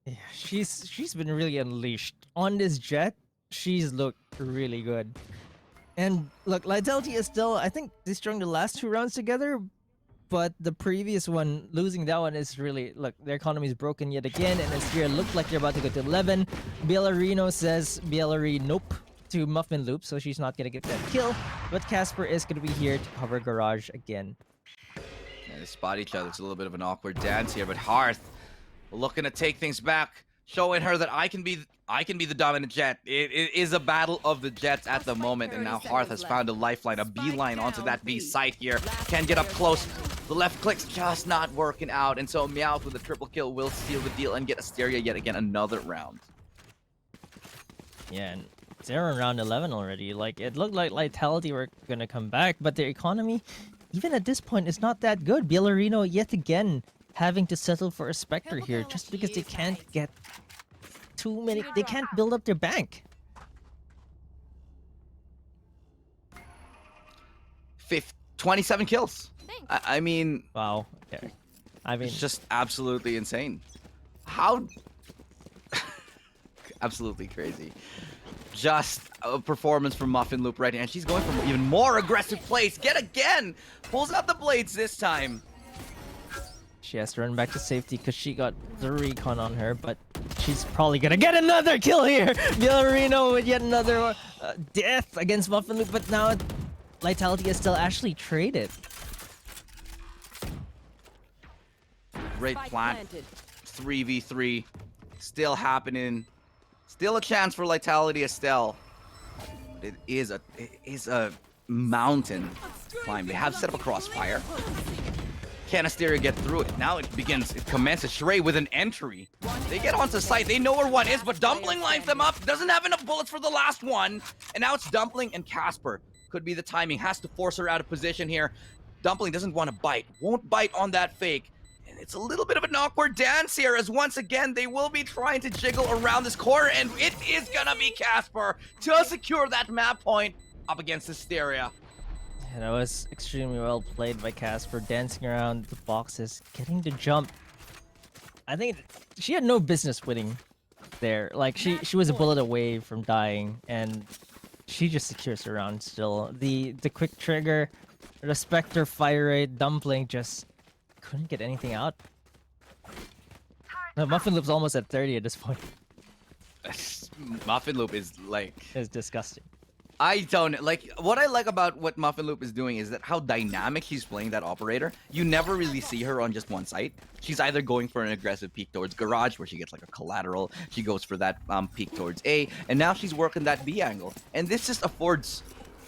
Yeah, she's been really unleashed on this jet. She's looked really good. And look, Lightality is still, I think they strung the last 2 rounds together, but the previous one, losing that one is really, look, their economy is broken yet again, and Asteria looked like they're about to go to 11. Bielarino says Bielari nope to Muffin Loop, so she's not gonna get that kill, but Casper is gonna be here to cover Garage again. Yeah, they spot each other. It's a little bit of an awkward dance here, but Hearth looking to take things back, showing her that I can be the dominant jet. It is a battle of the jets at the moment, and now Hearth has found a lifeline, a beeline onto that B site here. Can get up close. The left click's just not working out, and so Meowth with a triple kill will seal the deal and get Asteria yet again another round. Yeah, and they're around 11 already. Like, it looked like Lightality were gonna come back, but their economy, even at this point, is not that good. Bielarino yet again having to settle for a Spectre here just because they can't get too many. They can't build up their bank. 27 kills. I mean, Wow. Okay. I mean, it's just absolutely insane. How? Absolutely crazy. Just a performance from Muffin Loop right now. And she's going for even more aggressive plays. Yet again! Pulls out the blades this time. she has to run back to safety because she got the recon on her, but she's probably gonna get another kill here. Villarino with yet another death against Muffin Loop, but now Lightality is still actually traded. Great plant. 3v3. Still happening. Still a chance for Lightality Estelle. But it is a mountain climb. They have set up a crossfire. Can Asteria get through it? Now it commences. Shrey with an entry. They get onto site. They know where one is, but Dumpling lines them up. Doesn't have enough bullets for the last one. And now it's Dumpling and Casper. Could be the timing. Has to force her out of position here. Dumpling doesn't want to bite. Won't bite on that fake. And it's a little bit of an awkward dance here, as once again, they will be trying to jiggle around this corner, and it is gonna be Casper to secure that map point up against Asteria. Yeah, that was extremely well played by Casper, dancing around the boxes, getting the jump. I think she had no business winning there. Like, she was a bullet away from dying, and she just secures her round still. The quick trigger, the Spectre fire rate, Dumpling just couldn't get anything out. No, Muffin Loop's almost at 30 at this point. Muffin Loop is like... It's disgusting. I don't like what I like about what Muffin Loop is doing is that how dynamic she's playing that operator. You never really see her on just one site. She's either going for an aggressive peek towards Garage where she gets like a collateral. She goes for that peek towards A, and now she's working that B angle. And this just affords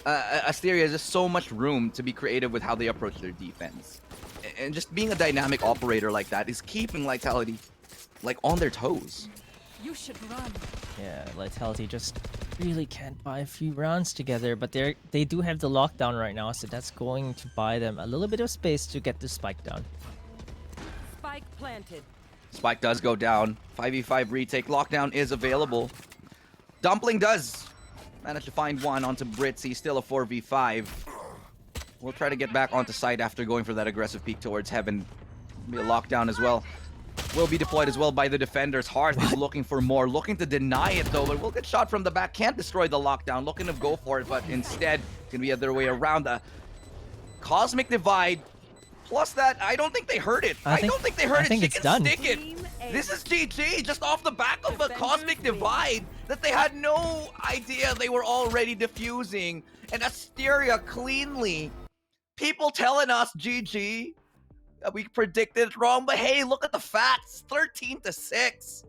Asteria just so much room to be creative with how they approach their defense. And just being a dynamic operator like that is keeping Lightality like on their toes. You should run. Yeah, Lightality just really can't buy a few rounds together, but they do have the lockdown right now, so that's going to buy them a little bit of space to get the spike down. Spike planted. Spike does go down. 5v5 retake. Lockdown is available. Dumpling does manage to find one onto Britzy. Still a 4v5. We'll try to get back onto site after going for that aggressive peek towards Heaven. Be a lockdown as well. Will be deployed as well by the defenders. Hearth is looking for more, looking to deny it though, but will get shot from the back. Can't destroy the lockdown, looking to go for it, but instead it's gonna be the other way around. The Cosmic Divide. Plus that, I don't think they heard it. I don't think they heard it. She it's can done. stick it. This is GG, just off the back of a Cosmic Divide that they had no idea they were already diffusing. And Asteria cleanly. People telling us GG. We predicted it wrong, but hey, look at the facts. 13-6.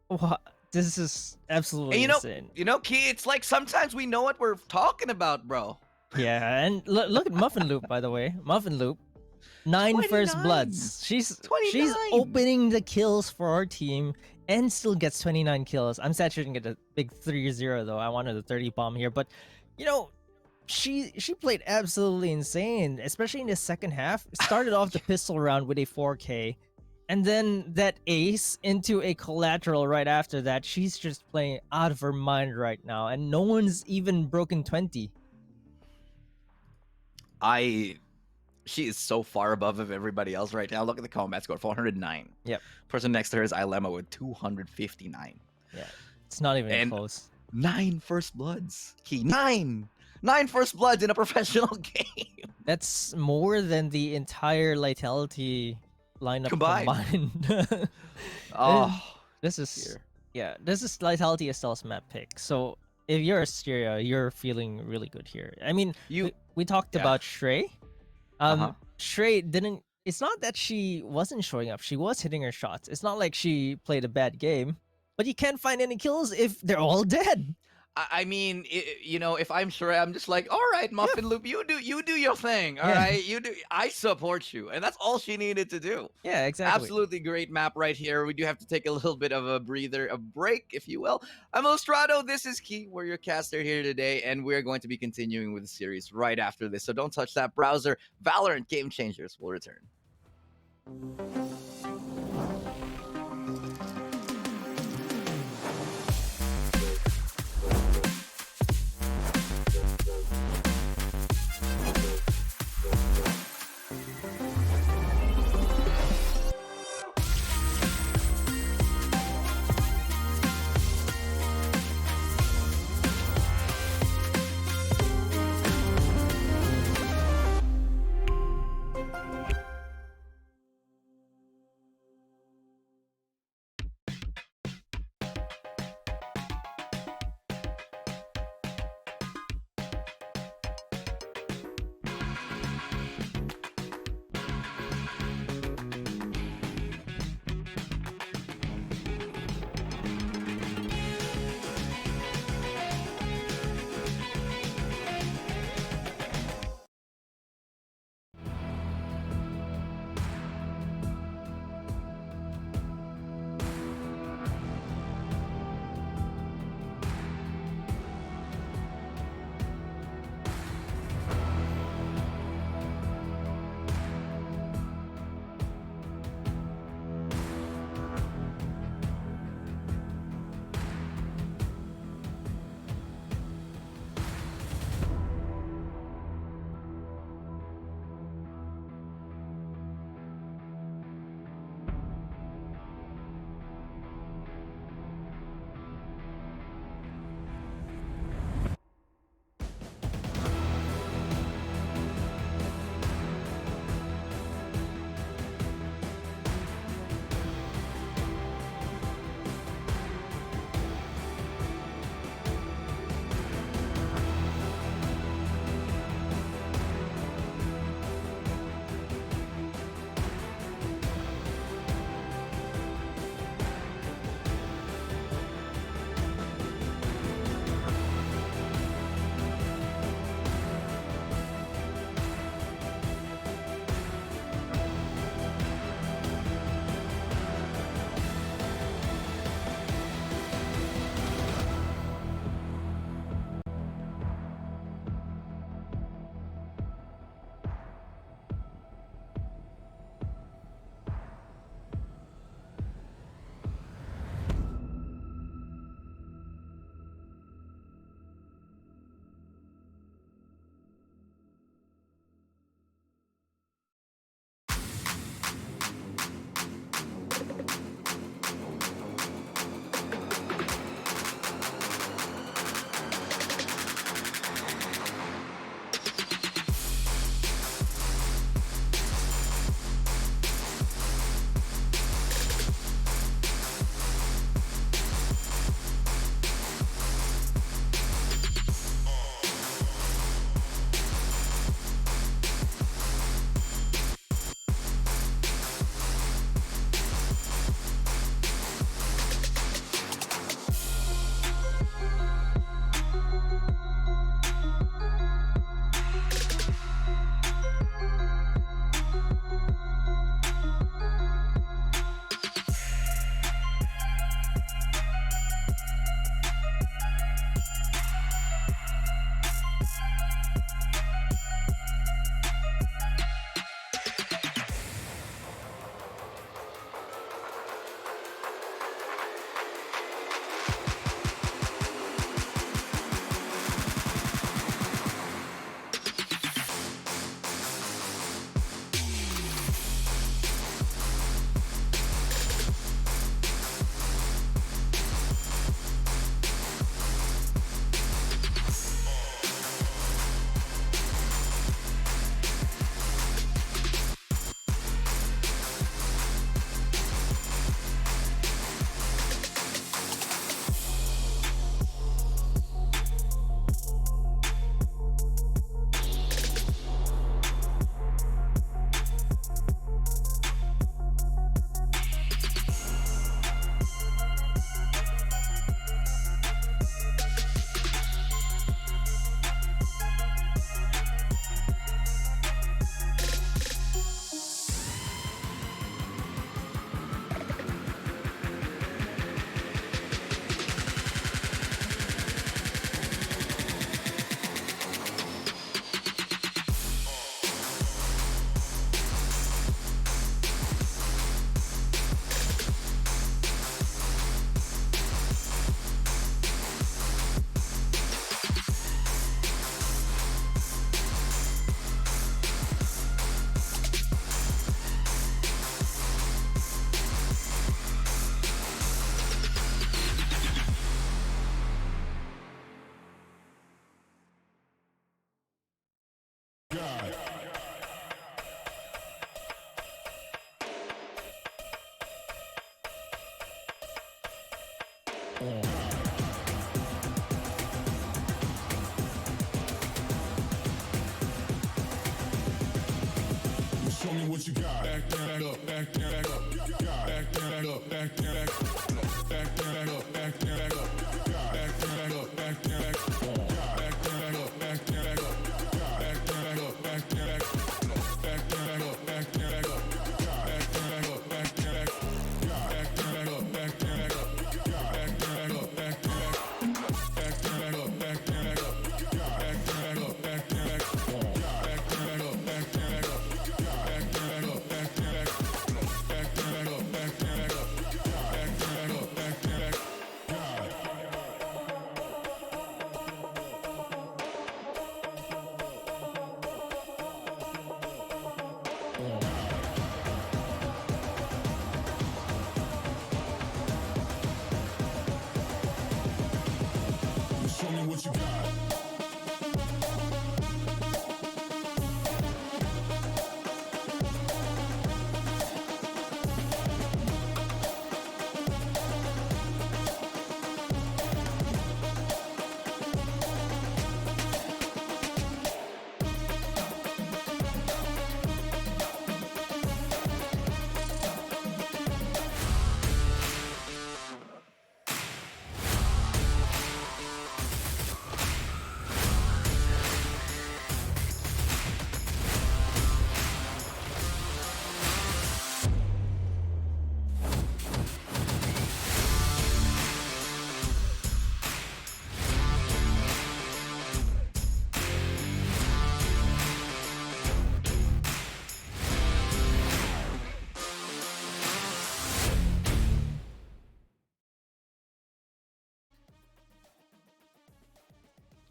What? This is absolutely And insane. you know, Key, it's like sometimes we know what we're talking about, bro. Yeah, and look at Muffin Loop, by the way. Muffin Loop, 9 first 29. bloods. She's 29. opening the kills for our team and still gets 29 kills. I'm sad she didn't get a big 3-0 though. I wanted a 30 bomb here, but you know, she played absolutely insane, especially in the second half. Started off the pistol round with a 4K, and then that ace into a collateral right after that. She's just playing out of her mind right now, and no one's even broken 20. She is so far above of everybody else right now. Look at the combat score, 409. Yep. Person next to her is Ilema with 259. Yeah, it's not even And close. 9 first bloods. Key 9 first bloods in a professional game. That's more than the entire Lightality lineup combined. Oh, This is dear. yeah, this is Lightality Estelle's map pick. So if you're Asteria, you're feeling really good here. I mean, we talked yeah. about Shrey. Shrey didn't. It's not that she wasn't showing up. She was hitting her shots. It's not like she played a bad game. But you can't find any kills if they're all dead. I mean, if I'm sure, I'm just like, all right, Muffin Loop, you do your thing, all right? You do. I support you, and that's all she needed to do. Yeah, exactly. Absolutely great map right here. We do have to take a little bit of a breather, a break, if you will. I'm Illustrato. This is Key. We're your caster here today, and we're going to be continuing with the series right after this. So don't touch that browser. Valorant Game Changers will return.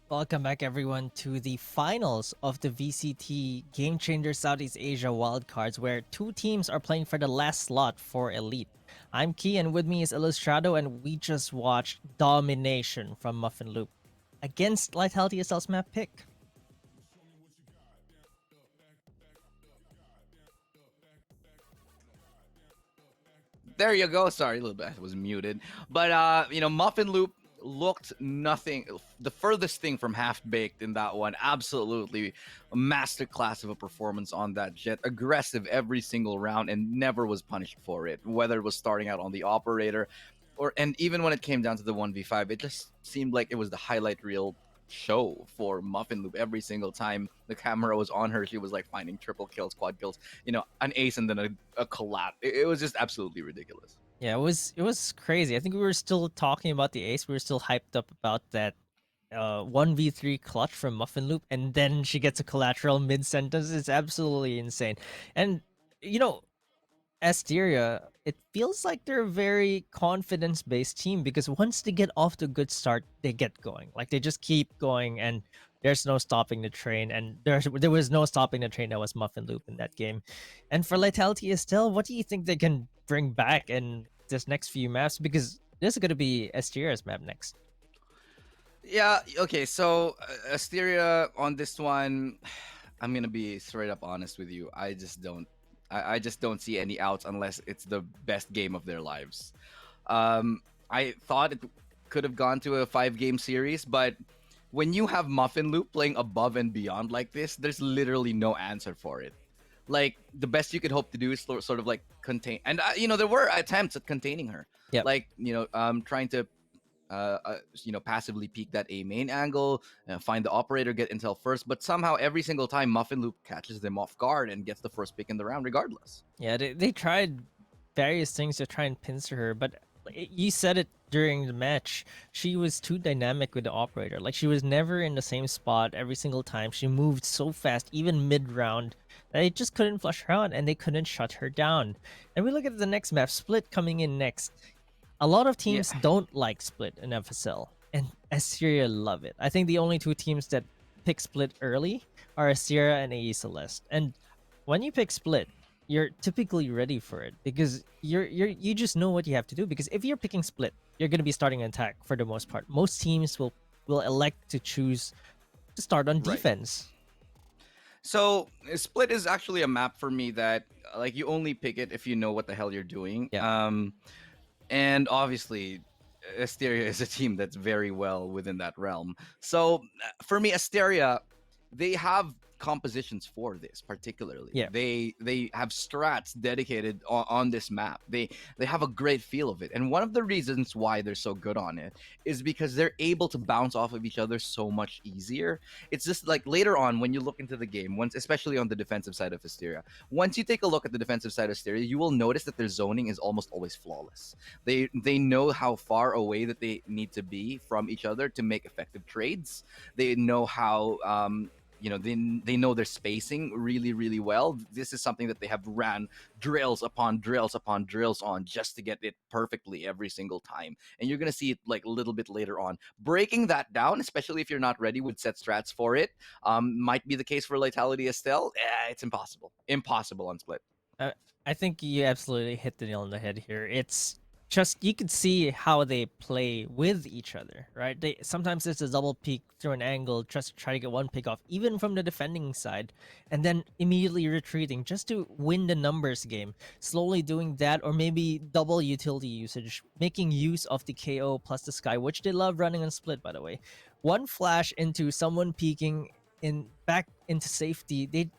Welcome back, everyone, to the finals of the VCT Game Changer Southeast Asia Wildcards, where two teams are playing for the last slot for Elite. I'm Key, and with me is Illustrado, and we just watched domination from Muffin Loop against Lightality Estelle's map pick. There you go. Sorry, a little bit. I was muted. But Muffin Loop looked nothing the furthest thing from half baked in that one. Absolutely a masterclass of a performance on that jet. Aggressive every single round and never was punished for it. Whether it was starting out on the operator and even when it came down to the 1v5, it just seemed like it was the highlight reel show for Muffin Loop. Every single time the camera was on her, she was like finding triple kills, quad kills, an ace and then a collab. It was just absolutely ridiculous. Yeah, it was crazy. I think we were still talking about the ace. We were still hyped up about that 1v3 clutch from Muffin Loop, and then she gets a collateral mid-sentence. It's absolutely insane. And, Asteria, it feels like they're a very confidence-based team because once they get off to a good start, they get going. Like, they just keep going, and there's no stopping the train. And there was no stopping the train that was Muffin Loop in that game. And for Lightality Estelle, what do you think they can bring back in this next few maps? Because this is going to be Asteria's map next. Yeah, okay, so Asteria on this one, I'm gonna be straight up honest with you. I just don't see any outs unless it's the best game of their lives. I thought it could have gone to a 5-game series, but when you have Muffin Loop playing above and beyond like this, there's literally no answer for it. Like, the best you could hope to do is sort of like contain, and there were attempts at containing her. Yep. Like, trying to passively peek that A main angle, find the operator, get intel first, but somehow every single time Muffin Loop catches them off guard and gets the first pick in the round regardless. Yeah, they tried various things to try and pincer her, but you said it during the match. She was too dynamic with the operator. Like, she was never in the same spot every single time. She moved so fast, even mid-round, that they just couldn't flush her out, and they couldn't shut her down. And we look at the next map, Split coming in next. A lot of teams don't like Split in FSL, and Asteria love it. I think the only two teams that pick Split early are Asteria and AE Celeste. And when you pick Split, you're typically ready for it because you just know what you have to do. Because if you're picking Split, you're going to be starting an attack for the most part. Most teams will elect to choose to start on defense. So Split is actually a map for me that like you only pick it if you know what the hell you're doing. Yeah. And obviously, Asteria is a team that's very well within that realm. So for me, Asteria, they have compositions for this particularly. Yeah. They have strats dedicated on this map. They have a great feel of it, and one of the reasons why they're so good on it is because they're able to bounce off of each other so much easier. It's just like later on when you look into the game, once especially on the defensive side of Asteria, once you take a look at the defensive side of Asteria, you will notice that their zoning is almost always flawless. They know how far away that they need to be from each other to make effective trades. They know how they know their spacing really, really well. This is something that they have ran drills upon drills upon drills on just to get it perfectly every single time. And you're going to see it like a little bit later on. Breaking that down, especially if you're not ready with set strats for it, might be the case for Lightality Estelle. It's impossible. Impossible on split. I think you absolutely hit the nail on the head here. It's just you can see how they play with each other, right? They sometimes it's a double peek through an angle just to try to get one pick off, even from the defending side, and then immediately retreating just to win the numbers game. Slowly doing that, or maybe double utility usage, making use of the KO plus the Sky, which they love running on split, by the way. One flash into someone peeking in back into safety, they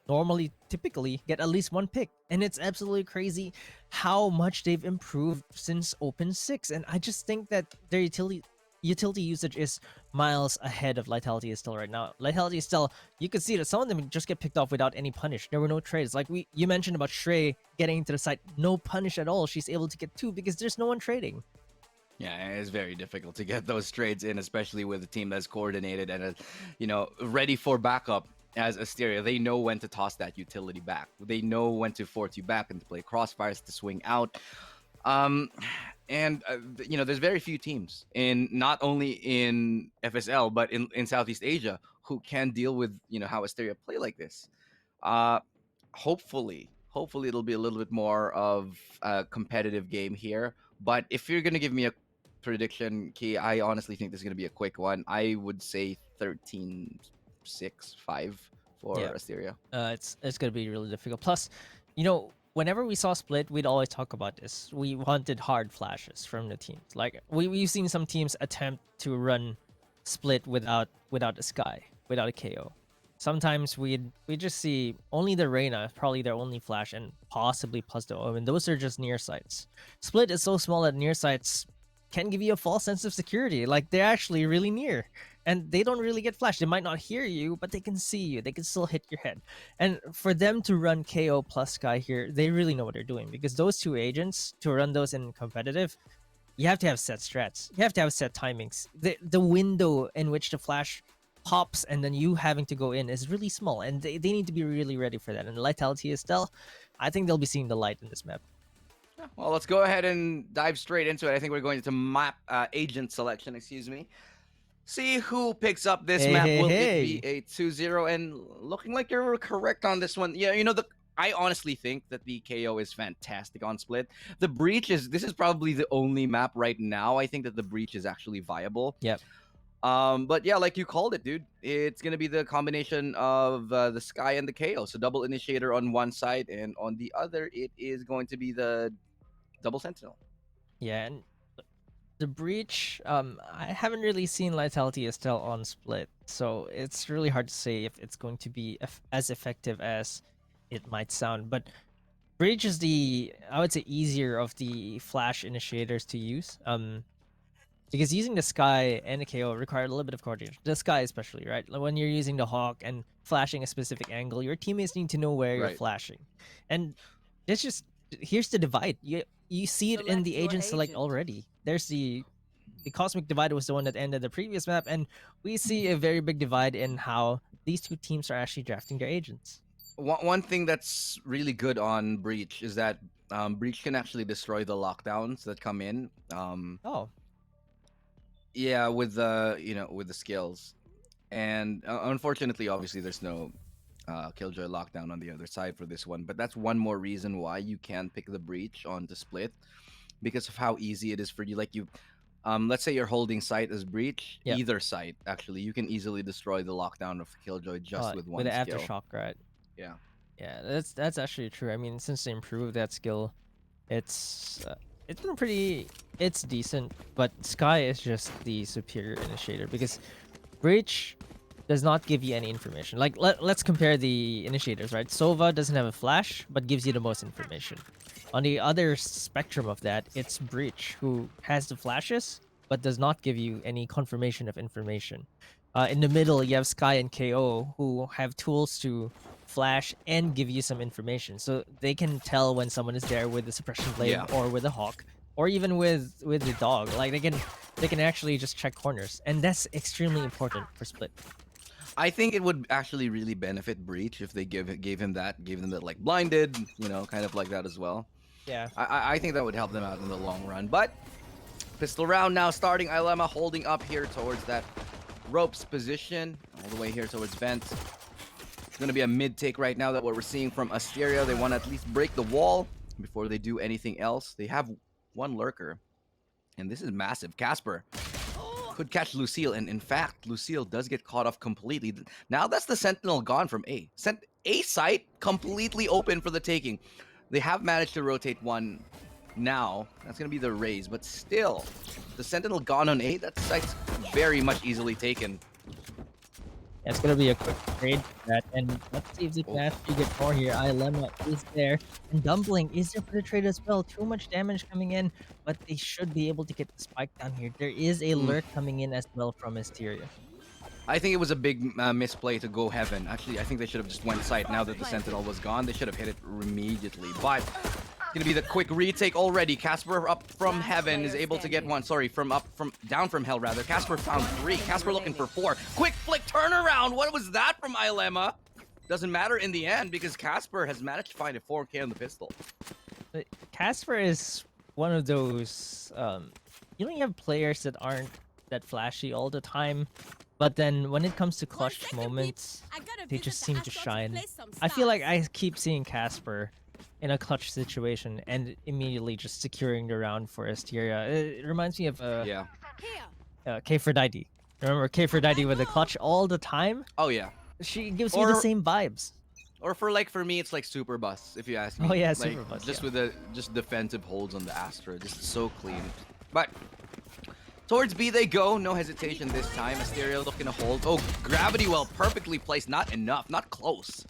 normally typically get at least one pick, and it's absolutely crazy how much they've improved since open 6. And I just think that their utility usage is miles ahead of Lightality Estelle right now. Lightality Estelle, you could see that some of them just get picked off without any punish. There were no trades. Like you mentioned about Shrey getting into the site, no punish at all. She's able to get 2 because there's no one trading. Yeah, it's very difficult to get those trades in, especially with a team that's coordinated and ready for backup. As Asteria, they know when to toss that utility back. They know when to force you back and to play crossfires to swing out. There's very few teams in not only in FSL but in Southeast Asia who can deal with how Asteria play like this. Hopefully it'll be a little bit more of a competitive game here. But if you're gonna give me a prediction, Key, I honestly think this is gonna be a quick one. I would say 13-6-5 for Asteria. It's gonna be really difficult. Plus, whenever we saw split, we'd always talk about this. We wanted hard flashes from the teams. Like we've seen some teams attempt to run split without a Sky, without a KO. Sometimes we just see only the Reyna, probably their only flash, and possibly plus the Omen. Those are just near sights. Split is so small that near sights can give you a false sense of security. Like they're actually really near, and they don't really get flashed. They might not hear you, but they can see you. They can still hit your head. And for them to run KO plus Sky here, they really know what they're doing, because those 2 agents, to run those in competitive, you have to have set strats. You have to have set timings. The window in which the flash pops and then you having to go in is really small, and they need to be really ready for that. And Lightality Estelle, I think they'll be seeing the light in this map. Well, let's go ahead and dive straight into it. I think we're going to map agent selection, see who picks up this map. Will it be a 2-0? And looking like you're correct on this one. Yeah, I honestly think that the KO is fantastic on split. The breach this is probably the only map right now I think that the breach is actually viable. Yep. But yeah, like you called it, dude. It's gonna be the combination of the Sky and the KO. So double initiator on one side, and on the other, it is going to be the double sentinel. Yeah, and the breach, I haven't really seen Lightality Estelle on split, so it's really hard to say if it's going to be as effective as it might sound. But breach is I would say, easier of the flash initiators to use. Because using the Sky and the KO require a little bit of coordination. The Sky especially, right? Like when you're using the Hawk and flashing a specific angle, your teammates need to know where you're flashing. And here's the divide. You see it in the agent select already. There's the Cosmic Divide was the one that ended the previous map, and we see a very big divide in how these 2 teams are actually drafting their agents. One thing that's really good on breach is that breach can actually destroy the lockdowns that come in. Yeah, with the skills, and unfortunately, obviously, there's no Killjoy lockdown on the other side for this one. But that's one more reason why you can pick the breach on the split, because of how easy it is for you. Like let's say you're holding site as breach, either site actually, you can easily destroy the lockdown of Killjoy just with one with skill. Aftershock, right? Yeah. Yeah, that's actually true. I mean, since they improved that skill, it's been pretty. It's decent, but Sky is just the superior initiator, because breach, does not give you any information. Like let's compare the initiators, right? Sova doesn't have a flash, but gives you the most information. On the other spectrum of that, it's Breach, who has the flashes, but does not give you any confirmation of information. In the middle, you have Sky and KO, who have tools to flash and give you some information, so they can tell when someone is there with the suppression blade Yeah. or with a hawk, or even with the dog. Like they can actually just check corners, and that's extremely important for Split. I think it would actually really benefit Breach if they gave him that like blinded, you know, kind of like that as well. Yeah. I think that would help them out in the long run. But pistol round now starting. Ilema holding up here towards that ropes position, all the way here towards vent. It's gonna be a mid take right now that what we're seeing from Asteria. They want to at least break the wall before they do anything else. They have one lurker, and this is massive. Casper could catch Lucille, and in fact, Lucille does get caught off completely. Now that's the Sentinel gone from A. A site completely open for the taking. They have managed to rotate one now. That's going to be the raise, but still, the Sentinel gone on A, that site's very much easily taken. Yeah, it's gonna be a quick trade for that, and let's see if they can actually get more here. Ilema is there, and Dumpling is there for the trade as well. Too much damage coming in, but they should be able to get the spike down here. There is a lurk coming in as well from Asteria. I think it was a big misplay to go heaven. Actually, I think they should have just went site now that the Sentinel was gone. They should have hit it immediately, but it's gonna be the quick retake already. Casper up from heaven is able to get one. Sorry, down from hell rather. Casper found 3. Casper looking for 4. Quick flick turnaround. What was that from Ilema? Doesn't matter in the end because Casper has managed to find a 4K on the pistol. But Casper is one of those. You know, you have players that aren't that flashy all the time, but then when it comes to clutch moments, they just seem to shine. I feel like I keep seeing Casper in a clutch situation and immediately just securing the round for Asteria. It reminds me of Kfredidi. Remember Kfredidi with the clutch all the time? Oh yeah. She gives me the same vibes. Or for me, it's like Super Bus, if you ask me. Oh yeah, like, Super Bus. Just Yeah. with the defensive holds on the Astra, just so clean. But towards B they go, no hesitation this time. Asteria looking to hold. Oh, gravity well, perfectly placed, not enough, not close.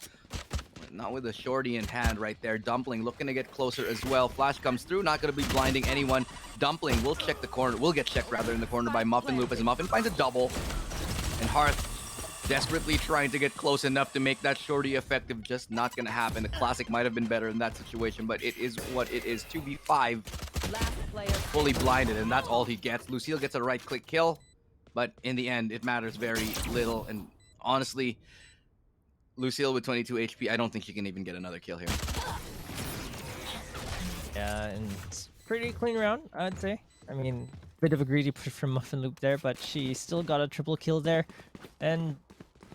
Not with a shorty in hand right there. Dumpling looking to get closer as well. Flash comes through, not going to be blinding anyone. Dumpling will check the corner, will get checked rather in the corner by Muffin Loop as Muffin finds a double. And Hearth desperately trying to get close enough to make that shorty effective. Just not going to happen. The Classic might have been better in that situation, but it is what it is. 2v5, fully blinded, and that's all he gets. Lucille gets a right-click kill, but in the end, it matters very little. And honestly, Lucille with 22 HP, I don't think she can even get another kill here. Yeah, and it's pretty clean round, I'd say. I mean, bit of a greedy push from Muffin Loop there, but she still got a triple kill there, and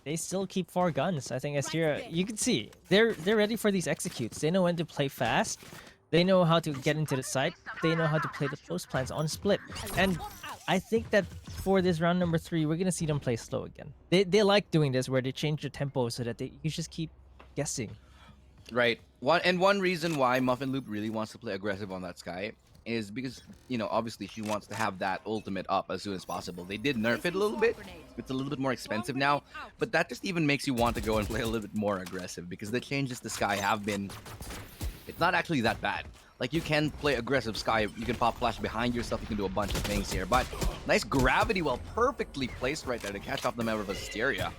they still keep 4 guns. I think Asteria, you can see they're ready for these executes. They know when to play fast. They know how to get into the site. They know how to play the post plans on split. And I think that for this round number 3, we're gonna see them play slow again. They like doing this where they change the tempo so that you just keep guessing. Right. One reason why Muffin Loop really wants to play aggressive on that Sky is because, you know, obviously she wants to have that ultimate up as soon as possible. They did nerf it a little bit. It's a little bit more expensive now, but that just even makes you want to go and play a little bit more aggressive because the changes to Sky have been, it's not actually that bad. Like, you can play aggressive Sky, you can pop flash behind yourself, you can do a bunch of things here, but nice gravity well, perfectly placed right there to catch off the member of Asteria.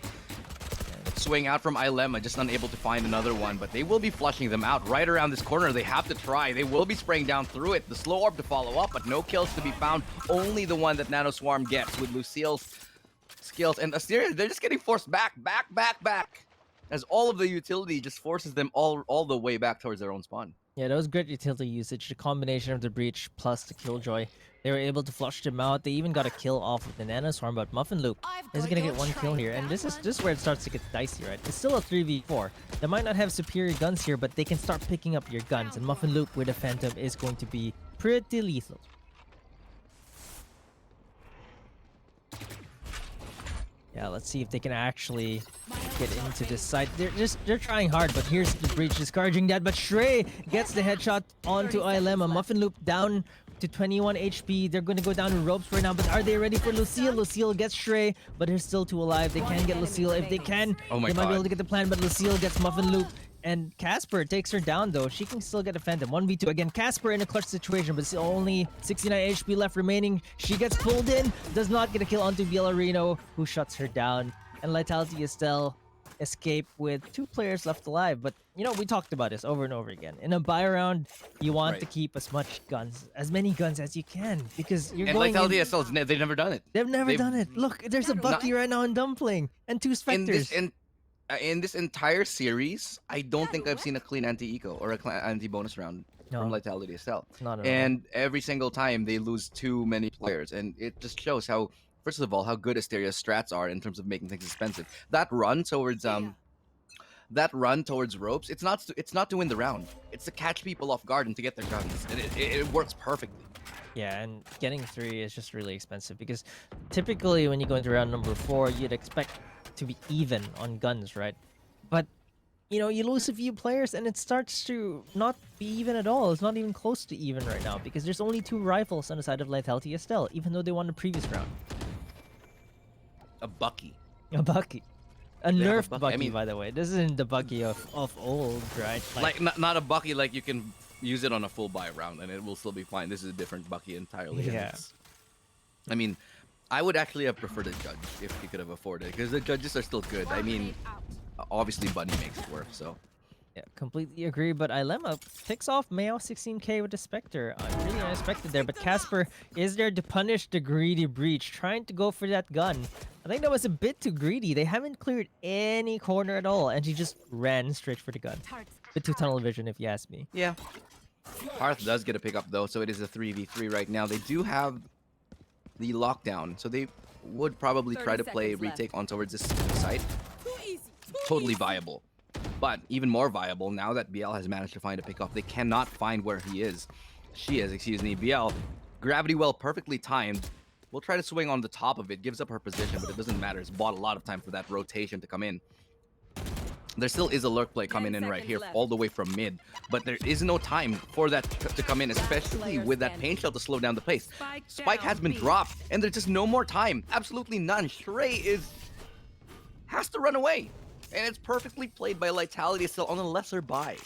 Swing out from Ilema, just unable to find another one, but they will be flushing them out right around this corner. They have to try. They will be spraying down through it. The slow orb to follow up, but no kills to be found. Only the one that Nano Swarm gets with Lucille's skills. And Asteria, they're just getting forced back. As all of the utility just forces them all the way back towards their own spawn. Yeah, that was great utility usage. The combination of the Breach plus the Killjoy. They were able to flush them out. They even got a kill off of the Nano Swarm, but Muffin Loop is going to get 1 kill here. And this is where it starts to get dicey, right? It's still a 3v4. They might not have superior guns here, but they can start picking up your guns. And Muffin Loop with a Phantom is going to be pretty lethal. Yeah, let's see if they can actually get into this site. They're trying hard, but here's the Breach discouraging that. But Shrey gets the headshot onto Ilema. Muffin Loop down to 21 HP. They're going to go down to ropes right now, but are they ready for Lucille? Lucille gets Shrey, but they're still two alive. They can get Lucille if they can. Oh my They might be able God. to get the plan, but Lucille gets Muffin Loop. And Casper takes her down though. She can still get a Phantom. 1v2 again. Casper in a clutch situation, but it's only 69 HP left remaining. She gets pulled in, does not get a kill onto Villarino, who shuts her down. And Lightality Estelle escape with 2 players left alive. But you know, we talked about this over and over again. In a buy round, you want Right. to keep as many guns as you can, because you're And going in, Lightality SL, they've never done it. they've never they've- done it. Look, there's a Bucky right now in Dumpling and 2 Spectres. In this entire series, I don't think I've seen a clean anti-eco or a clean anti-bonus round No. from Lightality SL. Not at all. And every single time they lose too many players, and it just shows how, first of all, how good Asteria's strats are in terms of making things expensive. That run towards ropes, it's not to win the round. It's to catch people off guard and to get their guns. And it works perfectly. Yeah, and getting 3 is just really expensive, because typically when you go into round number 4, you'd expect to be even on guns, right? But you know, you lose a few players and it starts to not be even at all. It's not even close to even right now, because there's only 2 rifles on the side of Lightality Estelle, even though they won the previous round. A Bucky. A Bucky. A They have a nerfed Bucky. Bucky, I mean- by the way. This isn't the Bucky of old, right? Like not a Bucky like you can use it on a full buy round and it will still be fine. This is a different Bucky entirely. and Yeah. it's- I mean, I would actually have preferred a Judge if you could have afforded it, because the Judges are still good. I mean, obviously Bunny makes it work, so. Yeah, completely agree, but Ilema picks off Mao 16k with the Spectre. Really unexpected there, but Casper is there to punish the greedy Breach, trying to go for that gun. I think that was a bit too greedy. They haven't cleared any corner at all, and she just ran straight for the gun. Bit too tunnel vision, if you ask me. Yeah. Hearth does get a pickup though, so it is a 3v3 right now. They do have the lockdown, so they would probably 30 try to play seconds left. retake on towards this site. Too easy. Totally viable. But even more viable, now that BL has managed to find a pickoff, they cannot find where he is. She is, excuse me. BL, gravity well, perfectly timed. Will try to swing on the top of it, gives up her position, but it doesn't matter. It's bought a lot of time for that rotation to come in. There still is a lurk play coming 10 in right seconds here, left. all the way from mid. But there is no time for that to come in, especially player with that standing. pain shell to slow down the pace. Spike down, has been B. dropped, and there's just no more time. Absolutely none. Shrey has to run away. And it's perfectly played by Lightality still on a lesser buy.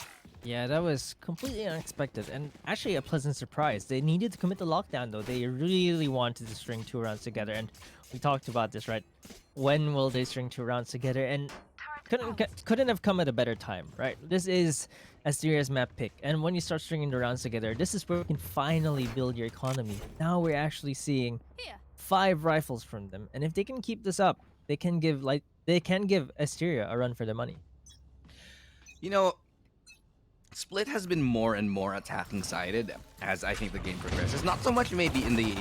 Yeah, that was completely unexpected, and actually a pleasant surprise. They needed to commit the lockdown, though. They really wanted to string 2 rounds together, and we talked about this, right? When will they string 2 rounds together? And couldn't have come at a better time, right? This is Asteria's map pick, and when you start stringing the rounds together, this is where you can finally build your economy. Now we're actually seeing 5 rifles from them, and if they can keep this up, they can give Asteria a run for their money. You know, Split has been more and more attacking sided as I think the game progresses. Not so much maybe in the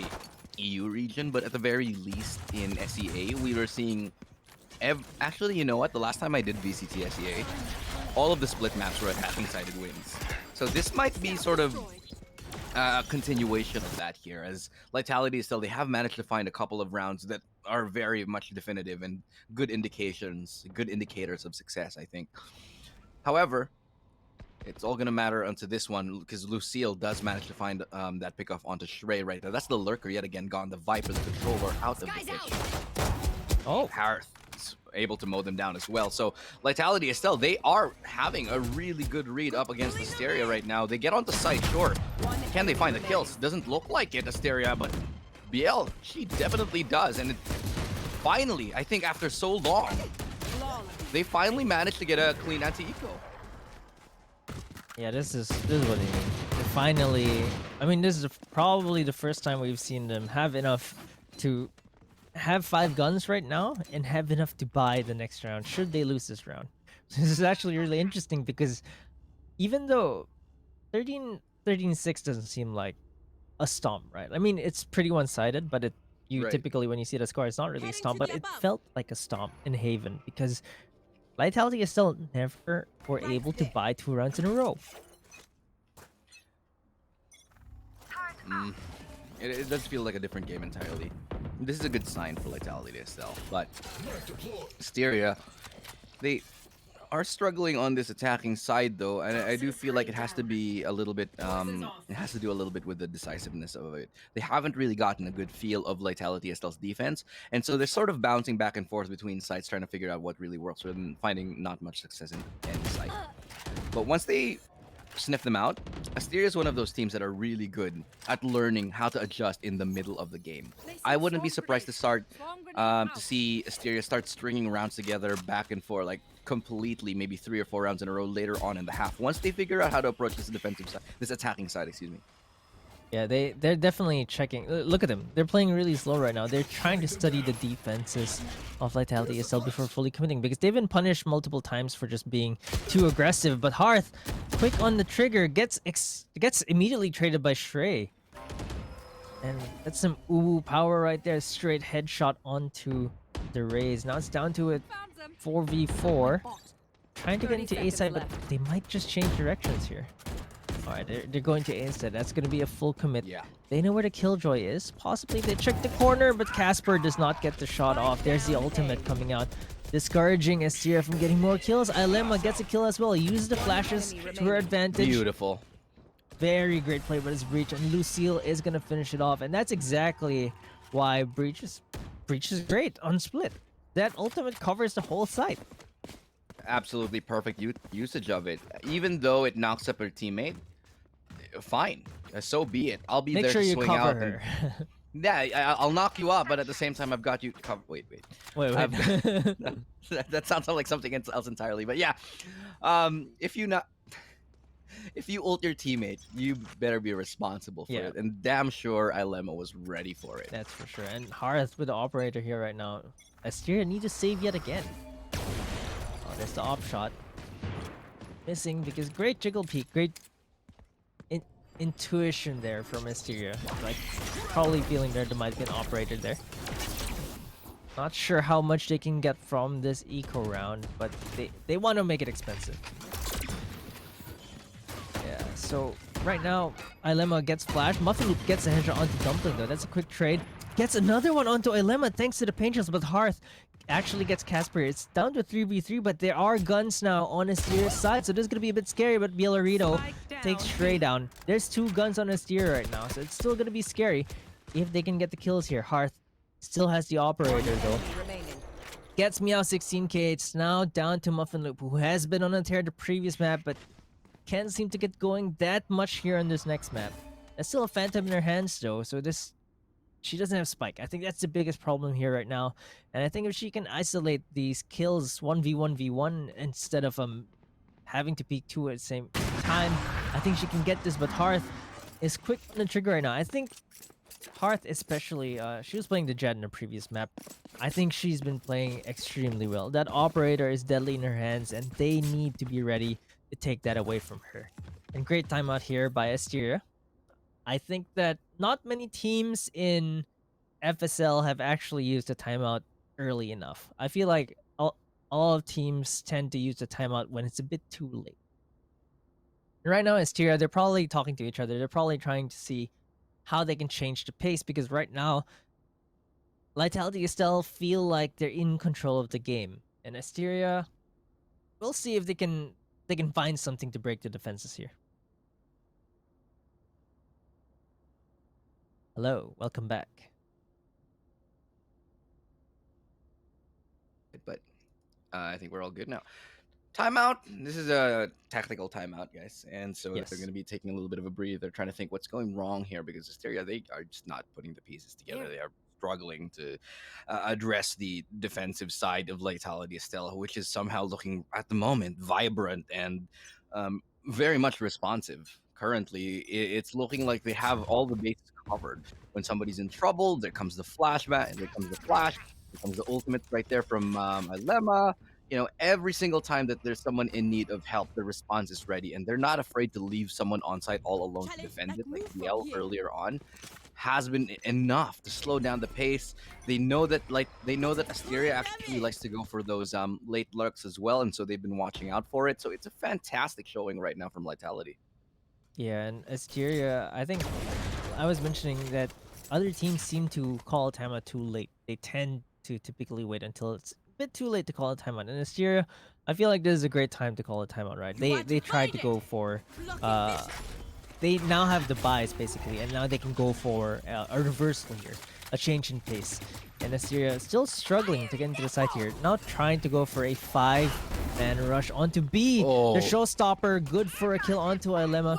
EU region, but at the very least in SEA, we were seeing. Actually, you know what? The last time I did VCT SEA, all of the Split maps were attacking sided wins. So this might be sort of a continuation of that here, as Lightality is still, they have managed to find a couple of rounds that are very much definitive and good indicators of success, I think. However, it's all gonna matter onto this one, because Lucille does manage to find that pickoff onto Shrey right there. That's the lurker yet again gone. The Viper, the controller out of the pitch. Oh, Hearth is able to mow them down as well. So Lightality Estelle, they are having a really good read up against Asteria right now. They get onto site, sure. Can they find the kills? Doesn't look like it, Asteria, but BL, she definitely does. And finally, I think after so long, they finally managed to get a clean anti-eco. yeah, this is what I mean. They finally, I mean, this is probably the first time we've seen them have enough to have 5 guns right now and have enough to buy the next round should they lose this round. This is actually really interesting, because even though 13-6 doesn't seem like a stomp, right? I mean, it's pretty one-sided, but you Right. typically when you see the score, it's not really a Heading stomp, to but the it above. felt like a stomp in Haven, because Lightality is still never were able to buy 2 rounds in a row. It does feel like a different game entirely. This is a good sign for Lightality Estelle, but Asteria, they are struggling on this attacking side though, and I do feel like it has to be a little bit it has to do a little bit with the decisiveness of it. They haven't really gotten a good feel of Lightality Estelle's defense, and so they're sort of bouncing back and forth between sides trying to figure out what really works and finding not much success in any side. But once they sniff them out, Asteria is one of those teams that are really good at learning how to adjust in the middle of the game. I wouldn't be surprised to see Asteria start stringing rounds together back and forth, like completely, maybe 3 or 4 rounds in a row later on in the half. Once they figure out how to approach this defensive side, this attacking side, excuse me. Yeah, they're definitely checking. Look at them. They're playing really slow right now. They're trying to study the defenses of Lightality Estelle before fully committing because they've been punished multiple times for just being too aggressive. But Hearth, quick on the trigger, gets immediately traded by Shrey. And that's some uwu power right there. Straight headshot onto the Raze. Now it's down to a 4v4. Trying to get into A side, but they might just change directions here. Alright, they're going to A instead. That's going to be a full commit. Yeah. They know where the Killjoy is. Possibly they check the corner, but Casper does not get the shot off. There's the ultimate coming out, discouraging Asteria from getting more kills. Ilema gets a kill as well. Uses the flashes to her advantage. Beautiful. Very great play by this Breach, and Lucille is going to finish it off. And that's exactly why Breach is great on Split. That ultimate covers the whole site. Absolutely perfect usage of it. Even though it knocks up her teammate, fine. So be it. I'll be Make there sure to you swing cover out. her. Yeah, I'll knock you up, but at the same time, I've got you covered. Wait. Wait. That sounds like something else entirely. But yeah, if you ult your teammate, you better be responsible for it. And damn sure, Ilema was ready for it. That's for sure. And Hearth with the operator here right now. Asteria need to save yet again. Oh, there's the op shot. Missing because great jiggle peek, great intuition there from Asteria. Like, probably feeling there might be an operator there. Not sure how much they can get from this eco round, but they want to make it expensive. Yeah, so right now, Ilema gets flash. Muffin Loop gets a headshot onto Dumpling though. That's a quick trade. Gets another one onto Ilema thanks to the paint shells, but Hearth actually gets Casper. It's down to 3v3, but there are guns now on Asteria's side, so this is going to be a bit scary, but Bielorito takes Stray down. There's 2 guns on Asteria right now, so it's still going to be scary if they can get the kills here. Hearth still has the operator though. Gets Meow 16k. It's now down to Muffin Loop, who has been on a tear the previous map, but can't seem to get going that much here on this next map. There's still a Phantom in her hands though, so she doesn't have Spike. I think that's the biggest problem here right now. And I think if she can isolate these kills 1v1v1 instead of having to peek 2 at the same time, I think she can get this. But Hearth is quick on the trigger right now. I think Hearth especially, she was playing the Jet in the previous map. I think she's been playing extremely well. That operator is deadly in her hands, and they need to be ready to take that away from her. And great timeout here by Asteria. I think that not many teams in FSL have actually used a timeout early enough. I feel like all teams tend to use the timeout when it's a bit too late. Right now, Asteria, they're probably talking to each other. They're probably trying to see how they can change the pace, because right now, Lightality Estelle feel like they're in control of the game. And Asteria, we'll see if they can find something to break the defenses here. Hello, welcome back. But I think we're all good now. Timeout. This is a tactical timeout, guys. And so Yes. they're going to be taking a little bit of a breather, trying to think what's going wrong here, because Asteria, they are just not putting the pieces together. They are struggling to address the defensive side of Lightality Estelle, which is somehow looking, at the moment, vibrant and very much responsive. Currently, it's looking like they have all the bases covered. When somebody's in trouble, there comes the flashback, and there comes the flash, there comes the ultimate right there from Ilema. You know, every single time that there's someone in need of help, the response is ready, and they're not afraid to leave someone on site all alone to defend it, like Yell earlier on has been enough to slow down the pace. They know that Asteria actually likes to go for those late lurks as well, and so they've been watching out for it. So it's a fantastic showing right now from Lightality. Yeah, and Asteria, I think I was mentioning that other teams seem to call timeout too late. They tend to typically wait until it's a bit too late to call a timeout. And Asteria, I feel like this is a great time to call a timeout, right? They tried to go for they now have the buys basically, and now they can go for a reversal here, a change in pace. And Asteria still struggling to get into the side here. Now trying to go for a 5-man rush onto B. Oh. The showstopper, good for a kill onto Ilema.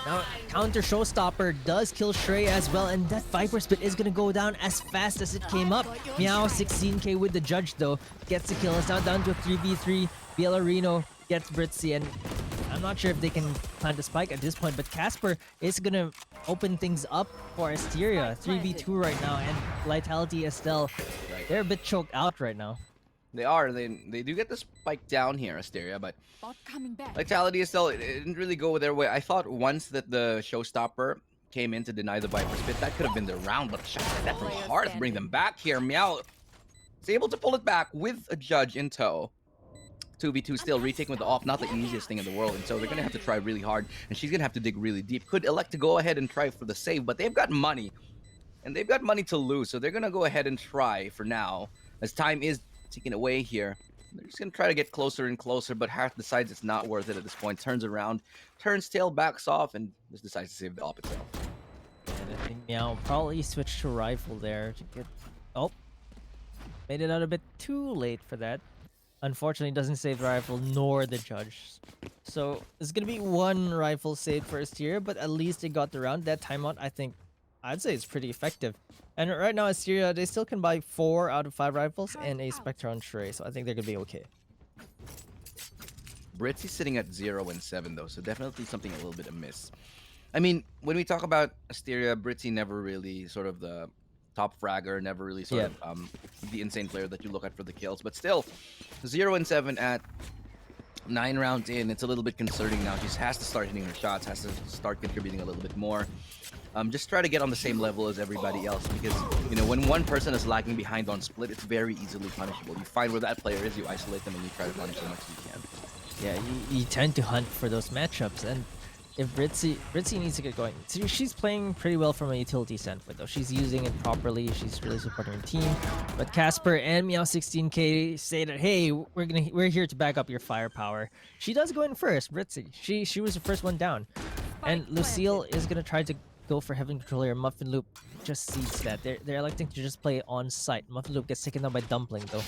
Now counter showstopper does kill Shrey as well, and that Viper Spit is gonna go down as fast as it came up. Meow 16k with the judge though, gets the kill. It's now down to a 3v3. Bielarino gets Britzy, and I'm not sure if they can plant a spike at this point, but Casper is gonna open things up for Asteria. 3v2 right now, and Lightality, Estelle, they're a bit choked out right now. They are. They do get the spike down here, Asteria, but Bot coming back. Lightality still it didn't really go their way. I thought once that the showstopper came in to deny the Viper Spit, that could have been their round, but a shot like that from Hearth bring them back here. Meow is able to pull it back with a judge in tow. 2v2 still retaking with the off, not the easiest thing in the world, and so they're gonna have to try really hard, and she's gonna have to dig really deep. Could elect to go ahead and try for the save, but they've got money, and they've got money to lose, so they're gonna go ahead and try for now, as time is ticking away here. They're just gonna try to get closer and closer, but Hearth decides it's not worth it at this point. Turns around, turns tail, backs off, and just decides to save the op itself. And I think Meow probably switched to rifle there to get... Oh, made it out a bit too late for that. Unfortunately, doesn't save the rifle nor the judge. So it's gonna be one rifle saved for Asteria, but at least they got the round. That timeout, I think, I'd say it's pretty effective. And right now, Asteria, they still can buy 4 out of 5 rifles and a Spectre on Shrey, so I think they're gonna be okay. Britzy's sitting at 0 and 7 though, so definitely something a little bit amiss. I mean, when we talk about Asteria, Britzy never really sort of the top fragger, never really sort of the insane player that you look at for the kills, but still 0 and 7 at 9 rounds in. It's a little bit concerning now. She has to start hitting her shots, has to start contributing a little bit more. Just try to get on the same level as everybody else, because you know when one person is lagging behind on split, it's very easily punishable. You find where that player is, you isolate them, and you try to punish them as much as you can. Yeah, you tend to hunt for those matchups, and if Britzy needs to get going. So she's playing pretty well from a utility standpoint though. She's using it properly. She's really supporting her team. But Casper and Meow 16k say that, hey, we're here to back up your firepower. She does go in first, Britzy. She was the first one down. And Lucille is gonna try to go for Heaven Controller. Muffin Loop just sees that. They're electing to just play on site. Muffin Loop gets taken down by Dumpling though.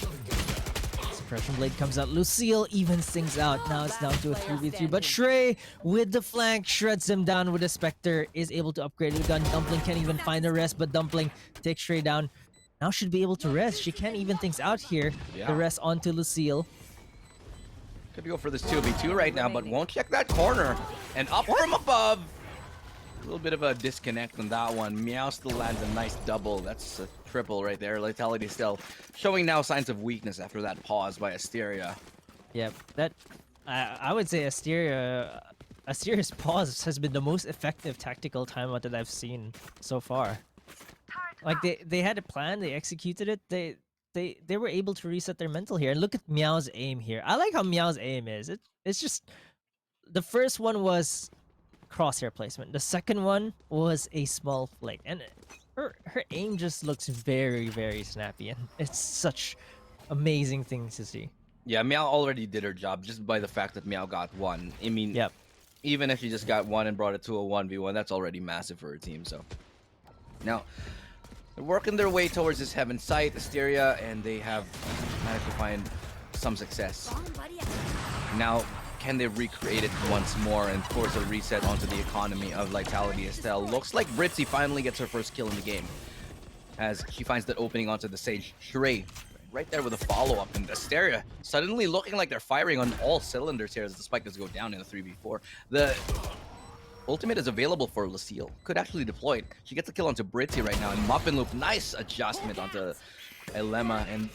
Suppression Blade comes out. Lucille evens things out. Now it's down to a 3v3. But Shrey with the flank shreds him down with a Spectre. Is able to upgrade the gun. Dumpling can't even find a rest, but Dumpling takes Shrey down. Now should be able to rest. She can't even things out here. Yeah. The rest onto Lucille. Could go for this 2v2 right now, but won't check that corner. And up from above. A little bit of a disconnect on that one. Meow still lands a nice double. That's a triple right there. Lightality still showing now signs of weakness after that pause by Asteria. Yep, that I would say Asteria's pause has been the most effective tactical timeout that I've seen so far. Like they had a plan, they executed it, they were able to reset their mental here. And look at Meow's aim here. I like how Meow's aim is. It's just the first one was crosshair placement. The second one was a small flick, and her aim just looks very, very snappy, and it's such amazing things to see. Yeah, Meow already did her job just by the fact that Meow got 1. I mean, Yep. even if she just got 1 and brought it to a 1v1, that's already massive for her team. So now they're working their way towards this heaven site, Asteria, and they have managed to find some success. Now, can they recreate it once more and force a reset onto the economy of Lightality? Estelle looks like Britzy finally gets her first kill in the game as she finds that opening onto the Sage. Shrey right there with a follow-up, and Asteria suddenly looking like they're firing on all cylinders here as the spike does go down in a 3v4. The ultimate is available for Lucille. Could actually deploy it. She gets a kill onto Britzy right now, and Muffin Loop, nice adjustment onto Ilema, and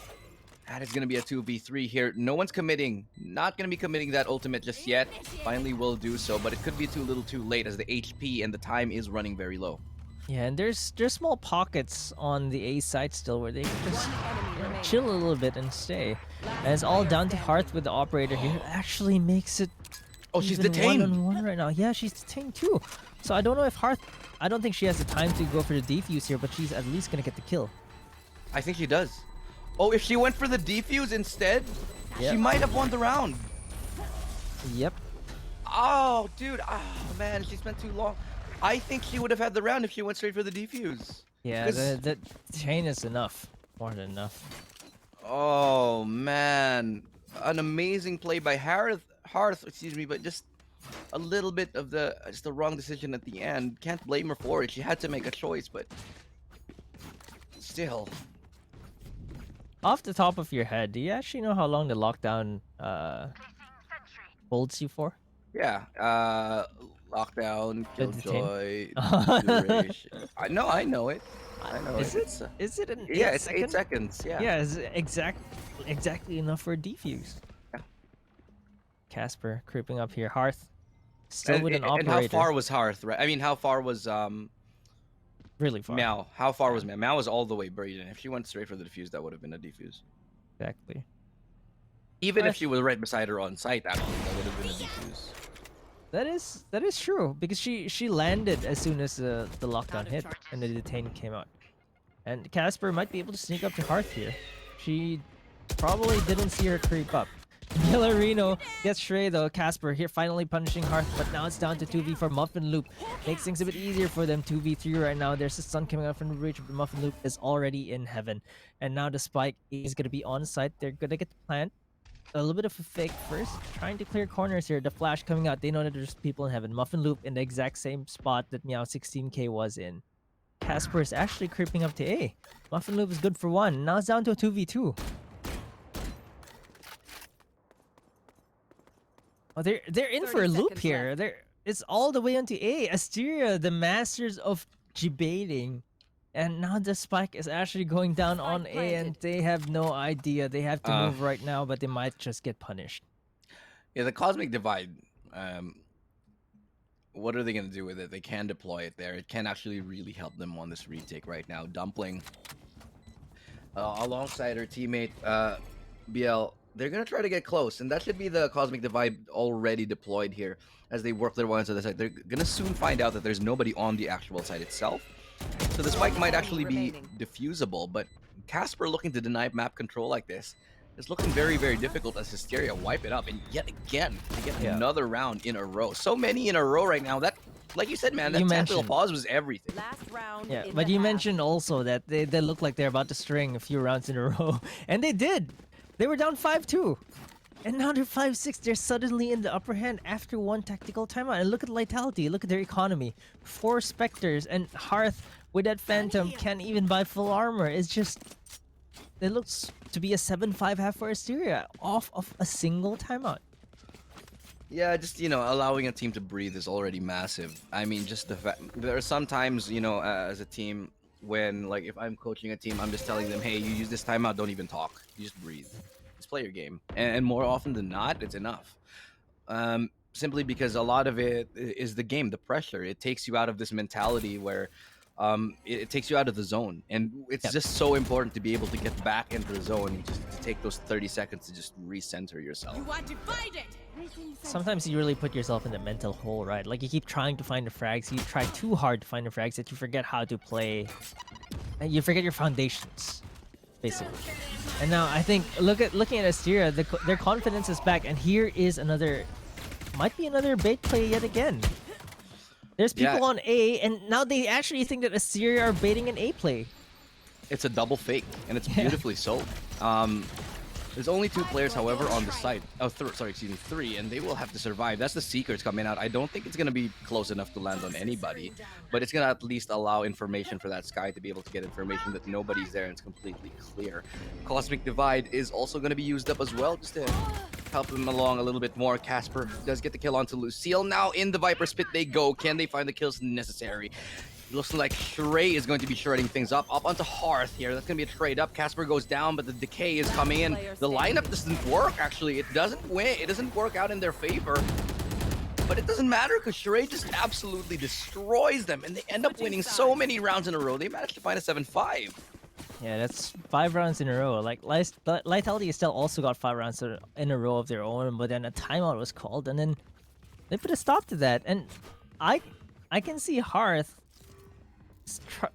that is going to be a 2v3 here. No one's committing. Not going to be committing that ultimate just yet. Finally will do so, but it could be too little too late as the HP and the time is running very low. Yeah, and there's small pockets on the A side still where they can just chill a little bit and stay. And it's all down to Hearth with the operator here. It actually makes it Oh, she's even detained. 1-on-1 right now. Yeah, she's detained too. So I don't know if Hearth... I don't think she has the time to go for the defuse here, but she's at least going to get the kill. I think she does. Oh, if she went for the defuse instead, Yep. she might have won the round. Yep. Oh, dude. Oh, man. She spent too long. I think she would have had the round if she went straight for the defuse. Yeah, Because- the chain is enough. More than enough. Oh, man. An amazing play by Hearth, excuse me, but just a little bit of just the wrong decision at the end. Can't blame her for it. She had to make a choice, but still. Off the top of your head, do you actually know how long the lockdown holds you for? Yeah. Lockdown, The detain? Killjoy, duration. I know it. I know Is it. it? It's, Is it an yeah, 8 it's 8 second? seconds. Yeah. Yeah, it's exactly enough for a defuse. Yeah. Casper creeping up here. Hearth still with an And operator. how far was Hearth, right? I mean, how far was Really far. Meow? How far was Meow? Meow was all the way buried in. If she went straight for the defuse, that would have been a defuse. Exactly. Even if But- she was right beside her on site, actually, that would have been a defuse. That is true because she landed as soon as the lockdown hit and the detain came out. And Casper might be able to sneak up to Hearth here. She probably didn't see her creep up. Villarino gets Shrey though. Casper here finally punishing Hearth, but now it's down to 2v for Muffin Loop. Makes things a bit easier for them. 2v3 right now. There's a stun coming out from the bridge, but Muffin Loop is already in heaven. And now the spike is gonna be on site. They're gonna get the plant. A little bit of a fake first, trying to clear corners here. The flash coming out. They know that there's people in heaven. Muffin Loop in the exact same spot that Meow 16k was in. Casper is actually creeping up to A. Muffin Loop is good for 1. Now it's down to a 2v2. Oh, they're in for a 30 loop seconds here. left. It's all the way onto A. Asteria, the masters of debating. And now the spike is actually going down Spike on A, and planted. they have no idea. They have to Uh. move right now, but they might just get punished. Yeah, the Cosmic Divide. What are they gonna do with it? They can deploy it there. It can actually really help them on this retake right now. Dumpling, alongside her teammate BL, they're gonna try to get close, and that should be the Cosmic Divide already deployed here as they work their way onto the side. They're gonna soon find out that there's nobody on the actual site itself, so the spike might actually be Remaining. diffusable. But Casper looking to deny map control like this is looking very, very difficult as Asteria wipe it up, and yet again they get Yeah. another round in a row. So many in a row right now. That, like you said, man, that You tactical mentioned- pause was everything. Last round. Yeah, in but the you half. mentioned also that they look like they're about to string a few rounds in a row, and they did. They were down 5-2, and now they're 5-6. They're suddenly in the upper hand after one tactical timeout. And look at Lightality. Look at their economy. 4 Spectres and Hearth with that Phantom can't even buy full armor. It's just it looks to be a 7-5 half for Asteria off of a single timeout. Yeah, just allowing a team to breathe is already massive. I mean, just the fact there are sometimes as a team when like if I'm coaching a team, I'm just telling them, hey, you use this timeout, don't even talk, you just breathe, just play your game, and more often than not, it's enough. Simply because a lot of it is the game, the pressure. It takes you out of this mentality where it takes you out of the zone, and it's Yep. just so important to be able to get back into the zone and just to take those 30 seconds to just recenter yourself. You are divided. Sometimes you really put yourself in the mental hole, right? Like you keep trying to find the frags, you try too hard to find the frags that you forget how to play, and you forget your foundations, basically. And now I think looking at Asteria, their confidence is back, and here is might be another bait play yet again. There's people Yeah. on A, and now they actually think that Asteria are baiting an A play. It's a double fake, and it's Yeah. beautifully so. There's only 2 players, however, on the site. Oh, sorry, excuse me, 3, and they will have to survive. That's the Seekers coming out. I don't think it's going to be close enough to land on anybody, but it's going to at least allow information for that Sky to be able to get information that nobody's there and it's completely clear. Cosmic Divide is also going to be used up as well, just to help them along a little bit more. Casper does get the kill onto Lucille. Now in the Viper Spit they go. Can they find the kills necessary? Looks like Shrey is going to be shredding things up onto Hearth here. That's going to be a trade up. Casper goes down, but the decay is coming in. The lineup doesn't work, actually. It doesn't win. It doesn't work out in their favor. But it doesn't matter because Shrey just absolutely destroys them, and they end up winning so many rounds in a row. They managed to find a 7-5. Yeah, that's 5 rounds in a row. Like Lightality still also got 5 rounds in a row of their own, but then a timeout was called, and then they put a stop to that. And I can see Hearth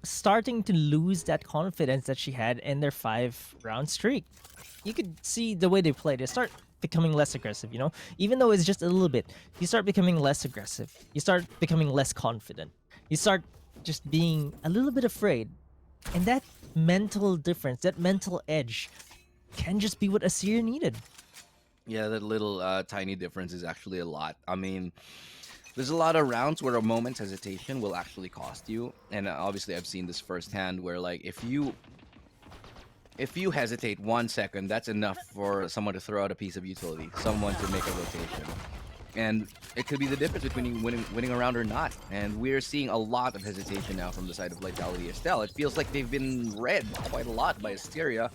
starting to lose that confidence that she had in their 5-round streak. You could see the way they play. They start becoming less aggressive, you know? Even though it's just a little bit, you start becoming less aggressive. You start becoming less confident. You start just being a little bit afraid. And that mental difference, that mental edge, can just be what Asteria needed. Yeah, that little tiny difference is actually a lot. I mean, there's a lot of rounds where a moment's hesitation will actually cost you, and obviously I've seen this firsthand. Where like if you hesitate 1 second, that's enough for someone to throw out a piece of utility, someone to make a rotation. And it could be the difference between winning a round or not. And we're seeing a lot of hesitation now from the side of Lightality Estelle. It feels like they've been read quite a lot by Asteria.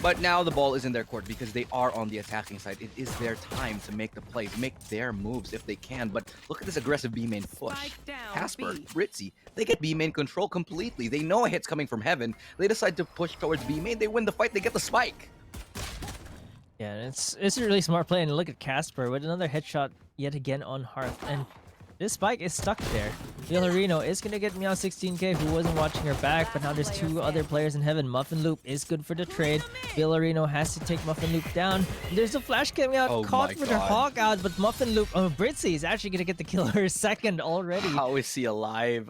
But now the ball is in their court because they are on the attacking side. It is their time to make the plays, make their moves if they can. But look at this aggressive B main push. Spike down, Casper, B. Ritzy, they get B main control completely. They know a hit's coming from heaven. They decide to push towards B main. They win the fight. They get the spike. Yeah, and it's a really smart play. And look at Casper with another headshot yet again on Hearth. And this spike is stuck there. Villarino is going to get Meow 16k, who wasn't watching her back, but now there's 2 other players in heaven. Muffin Loop is good for the trade. Villarino has to take Muffin Loop down. There's a flash coming out, Oh caught my with her God. hawk out, but Muffin Loop, Britzy is actually going to get the kill her second already. How is he alive?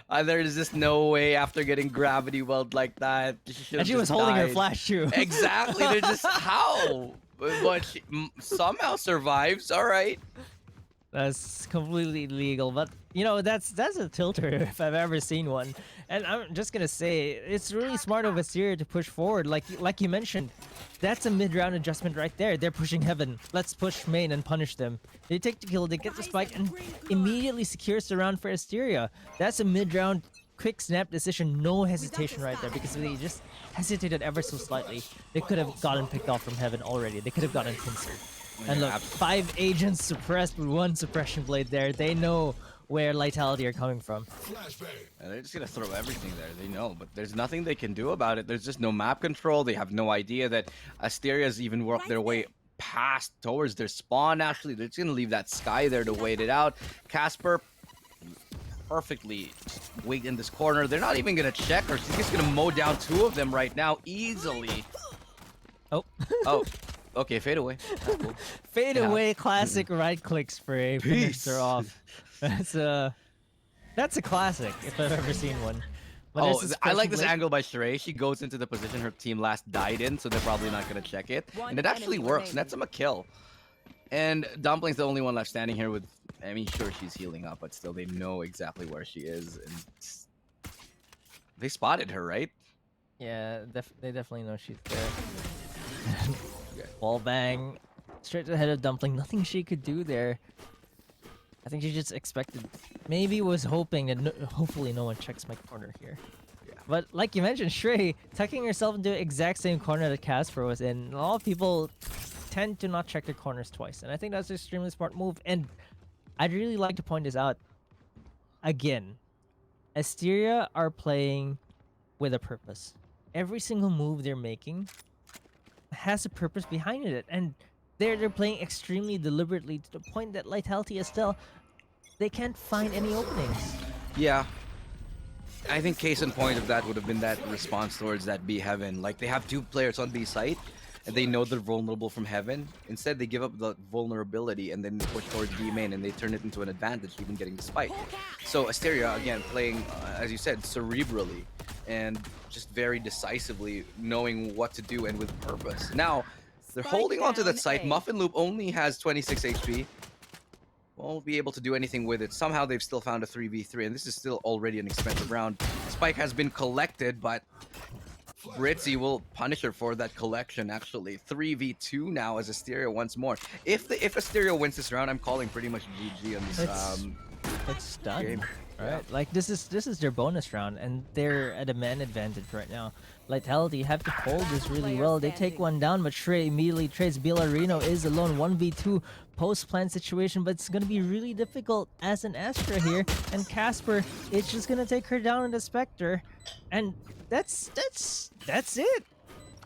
There's just no way after getting gravity weld like that. And she was holding her flash too. Exactly. They're just how? But she somehow survives. All right. That's completely illegal, but you know that's a tilter if I've ever seen one. And I'm just gonna say it's really smart of Asteria to push forward, like you mentioned. That's a mid-round adjustment right there. They're pushing heaven. Let's push main and punish them. They take the kill, they get the spike, and immediately secures the round for Asteria. That's a mid-round quick snap decision, no hesitation right there, because they just hesitated ever so slightly. They could have gotten picked off from heaven already. They could have gotten pincered. And look, 5 agents suppressed with 1 suppression blade there. They know where Lightality are coming from. And they're just gonna throw everything there. They know, but there's nothing they can do about it. There's just no map control. They have no idea that Asteria's even worked their way past towards their spawn. Actually, they're just gonna leave that sky there to wait it out. Casper perfectly wait in this corner. They're not even gonna check her. She's just gonna mow down 2 of them right now easily. Oh. Oh. Okay, fade away. That's cool. Fade Yeah. away, classic right-click spray. Finished her Peace. off. That's a classic if I've ever seen one. But Oh, there's this I like this blade- angle by Sheree. She goes into the position her team last died in, so they're probably not going to check it. And it actually works. Nets him a kill. And Dumpling's the only one left standing here with... I mean, sure, she's healing up, but still, they know exactly where she is. And they spotted her, right? Yeah, they definitely know she's there. Wall bang. Straight to the head of Dumpling. Nothing she could do there. I think she just expected... Maybe was hoping that hopefully no one checks my corner here. Yeah. But like you mentioned, Shrey tucking herself into the exact same corner that Casper was in. A lot of people tend to not check their corners twice. And I think that's an extremely smart move. And I'd really like to point this out. Again, Asteria are playing with a purpose. Every single move they're making has a purpose behind it. And they're playing extremely deliberately to the point that Lightality Estelle, they can't find any openings. Yeah. I think case in point of that would have been that response towards that B Heaven. Like, they have 2 players on B site, and they know they're vulnerable from Heaven. Instead, they give up the vulnerability and then push towards B main, and they turn it into an advantage, even getting the spike. So Asteria, again, playing, as you said, cerebrally, and just very decisively knowing what to do and with purpose. Now, they're holding on to that site. Muffin Loop only has 26 HP. Won't be able to do anything with it. Somehow they've still found a 3v3, and this is still already an expensive round. Spike has been collected, but Ritzy will punish her for that collection, actually. 3v2 now as Asteria once more. If Asteria wins this round, I'm calling pretty much GG on this It's done. game. Right? Like this is their bonus round, and they're at a man advantage right now. Lightality have to hold this really well. They take one down, but Shrey immediately trades. Villarino is alone, 1v2 post-plan situation, but it's gonna be really difficult as an Astra here. And Casper is just gonna take her down in the Spectre, and that's it.